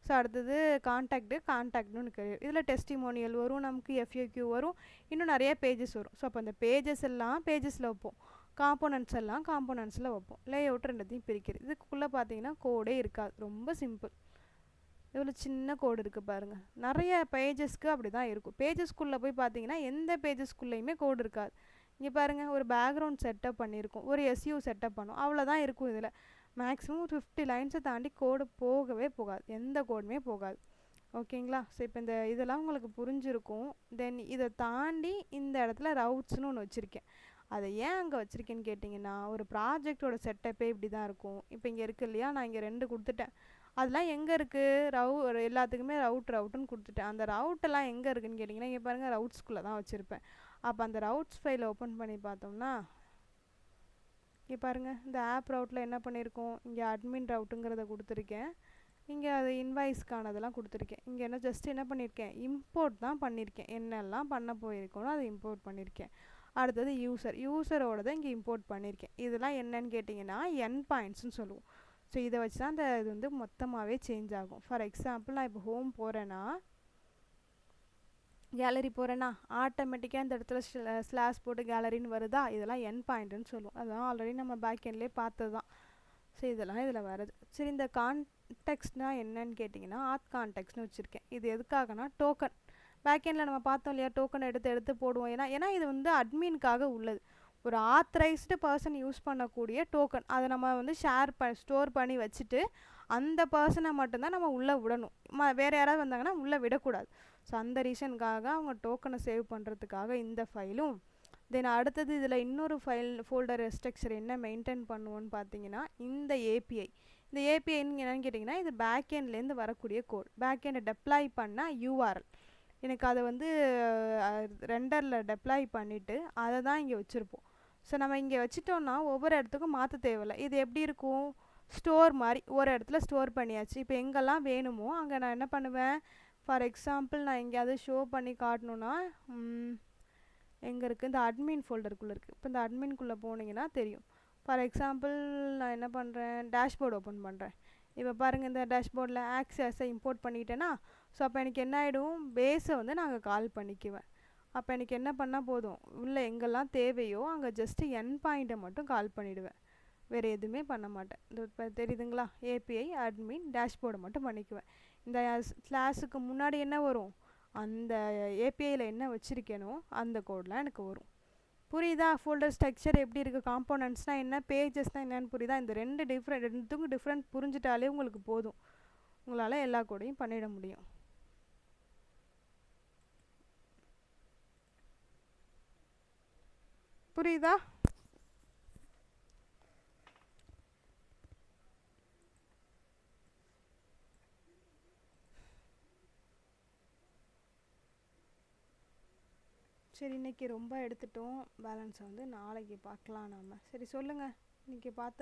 ஸோ அடுத்தது கான்டாக்ட்னு ஒன்று. இதில் டெஸ்டிமோனியல் வரும், நமக்கு எஃப்ஏக்யூ வரும், இன்னும் நிறைய பேஜஸ் வரும். ஸோ அப்போ அந்த பேஜஸ் எல்லாம் பேஜஸில் வைப்போம், காம்போனன்ட்ஸ் எல்லாம் காம்போனன்ட்ஸில் வைப்போம். லேஅவுட் ரெண்டுத்தையும் பிரிக்கிறது. இதுக்குள்ளே பார்த்தீங்கன்னா கோடே இருக்காது, ரொம்ப சிம்பிள். இவ்வளோ சின்ன கோடு இருக்குது பாருங்கள். நிறைய பேஜஸ்க்கு அப்படி தான் இருக்கும். பேஜஸ்க்குள்ளே போய் பார்த்தீங்கன்னா எந்த பேஜஸ்க்குள்ளேயுமே கோடு இருக்காது. இங்கே பாருங்கள் ஒரு பேக்ரவுண்ட் செட்டப் பண்ணியிருக்கோம், ஒரு எஸ்யூ செட்டப் பண்ணோம், அவ்வளோதான் இருக்கும். இதில் மேக்ஸிமம் 50 லைன்ஸை தாண்டி கோடு போகவே போகாது, எந்த கோடுமே போகாது. ஓகேங்களா? ஸோ இப்போ இந்த இதெல்லாம் உங்களுக்கு புரிஞ்சிருக்கும். தென் இதை தாண்டி இந்த இடத்துல ரவுட்ஸ்னு ஒன்று வச்சுருக்கேன். அதை ஏன் அங்கே வச்சுருக்கேன்னு கேட்டிங்கன்னா, ஒரு ப்ராஜெக்டோட செட்டப்பே இப்படி தான் இருக்கும். இப்போ இங்கே இருக்குது இல்லையா, நான் இங்கே 2 கொடுத்துட்டேன். அதெல்லாம் எங்கே இருக்குது, எல்லாத்துக்குமே ரவுட்டுன்னு கொடுத்துட்டேன். அந்த ரவுட்டெல்லாம் எங்கே இருக்குதுன்னு கேட்டிங்கன்னா இங்கே பாருங்கள் ரவுட்ஸ்குள்ளே தான் வச்சுருப்பேன். அப்போ அந்த ரவுட்ஸ் ஃபைலை ஓப்பன் பண்ணி பார்த்தோம்னா இங்கே பாருங்கள் இந்த ஆப் ரவுட்டில் என்ன பண்ணியிருக்கோம், இங்கே அட்மின் ரவுட்டுங்கிறத கொடுத்துருக்கேன். இங்கே அது இன்வாய்ஸ்க்கானதெல்லாம் கொடுத்துருக்கேன். இங்கே என்ன பண்ணியிருக்கேன், இம்போர்ட் தான் பண்ணியிருக்கேன். என்னெல்லாம் பண்ண போயிருக்கோனோ அதை இம்போர்ட் பண்ணியிருக்கேன். அடுத்தது யூசரோட தான் இங்கே இம்போர்ட் பண்ணியிருக்கேன். இதெல்லாம் என்னன்னு கேட்டிங்கன்னா என் பாயிண்ட்ஸ்னு சொல்லுவோம். ஸோ இதை வச்சு தான் இந்த இது வந்து மொத்தமாகவே சேஞ்ச் ஆகும். ஃபார் எக்ஸாம்பிள் நான் இப்போ ஹோம் போகிறேன்னா, கேலரி போகிறேன்னா ஆட்டோமேட்டிக்காக இந்த இடத்துல ஸ்லாஷ் போட்டு கேலரின்னு வருதா, இதெல்லாம் என் பாயிண்ட்டுன்னு சொல்லுவோம். அதெல்லாம் ஆல்ரெடி நம்ம பேக் எண்ட்லேயே பார்த்தது தான். ஸோ இதெல்லாம் இதில் வருது. சரி, இந்த கான்டெக்ஸ்ட்னால் என்னன்னு கேட்டிங்கன்னா ஆத் கான்டெக்ஸ்ட்னு வச்சுருக்கேன். இது எதுக்காகனா டோக்கன், பேக்கெண்டில் நம்ம பார்த்தோம் இல்லையா, டோக்கன் எடுத்து போடுவோம். ஏன்னா இது வந்து அட்மின்காக உள்ளது. ஒரு ஆத்தரைஸ்டு பர்சன் யூஸ் பண்ணக்கூடிய டோக்கன், அதை நம்ம வந்து ஸ்டோர் பண்ணி வச்சுட்டு அந்த பர்சனை மட்டும்தான் நம்ம உள்ளே விடணும். வேறு யாராவது வந்தாங்கன்னா உள்ளே விடக்கூடாது. ஸோ அந்த ரீசனுக்காக அவங்க டோக்கனை சேவ் பண்ணுறதுக்காக இந்த ஃபைலும். தென் அடுத்தது இதில் இன்னொரு ஃபோல்டர் ஸ்ட்ரக்சர் என்ன மெயின்டைன் பண்ணுவோன்னு பார்த்தீங்கன்னா இந்த ஏபிஐ. இந்த ஏபிஐன்னு என்னென்னு கேட்டிங்கன்னா இது பேக்கெண்ட்லேருந்து வரக்கூடிய கோட். பேக்கெண்டை டெப்ளாய் பண்ணால் யூஆர்எல் எனக்கு அதை வந்து ரெண்டரில் டெப்ளாய் பண்ணிவிட்டு அதை தான் இங்கே வச்சுருப்போம். ஸோ நம்ம இங்கே வச்சுட்டோன்னா ஒவ்வொரு இடத்துக்கும் மாற்ற தேவையில்லை. இது எப்படி இருக்கும், ஸ்டோர் மாதிரி ஒரு இடத்துல ஸ்டோர் பண்ணியாச்சு. இப்போ எங்கெல்லாம் வேணுமோ அங்கே நான் என்ன பண்ணுவேன், ஃபார் எக்ஸாம்பிள் நான் எங்கேயாவது ஷோ பண்ணி காட்டணுன்னா எங்கே இருக்குது, இந்த அட்மின் ஃபோல்டருக்குள்ளே இருக்குது. இப்போ இந்த அட்மின்குள்ளே போனீங்கன்னா தெரியும். ஃபார் எக்ஸாம்பிள் நான் என்ன பண்ணுறேன், டேஷ்போர்டு ஓப்பன் பண்ணுறேன். இப்போ பாருங்கள், இந்த டேஷ்போர்டில் ஆக்சஸை இம்போர்ட் பண்ணிட்டேன்னா, ஸோ அப்போ எனக்கு என்ன ஆகிடும், பேஸை வந்து நாங்கள் கால் பண்ணிக்குவேன். அப்போ எனக்கு என்ன பண்ணால் போதும், உள்ளே எங்கெல்லாம் தேவையோ அங்கே ஜஸ்ட்டு என் பாயிண்ட்டை மட்டும் கால் பண்ணிவிடுவேன், வேறு எதுவுமே பண்ண மாட்டேன். இந்த இப்போ தெரியுதுங்களா, ஏபிஐ அட்மின் டேஷ்போர்டை மட்டும் பண்ணிக்குவேன். இந்த கிளாஸுக்கு முன்னாடி என்ன வரும், அந்த ஏபிஐயில் என்ன வச்சுருக்கேனோ அந்த கோடெலாம் எனக்கு வரும். புரியுதா, ஃபோல்டர் ஸ்ட்ரக்சர் எப்படி இருக்குது, காம்போனன்ட்ஸ்னால் என்ன, பேஜஸ்னால் என்னென்னு புரியுதா. இந்த ரெண்டுத்துக்கும் டிஃப்ரெண்ட் புரிஞ்சிட்டாலே உங்களுக்கு போதும், உங்களால் எல்லா கோடையும் பண்ணிட முடியும். புரியுதா? சரி, இன்றைக்கி ரொம்ப எடுத்துட்டோம், பேலன்ஸை வந்து நாளைக்கு பார்க்கலாம் நாம். சரி சொல்லுங்கள், இன்றைக்கி பார்த்து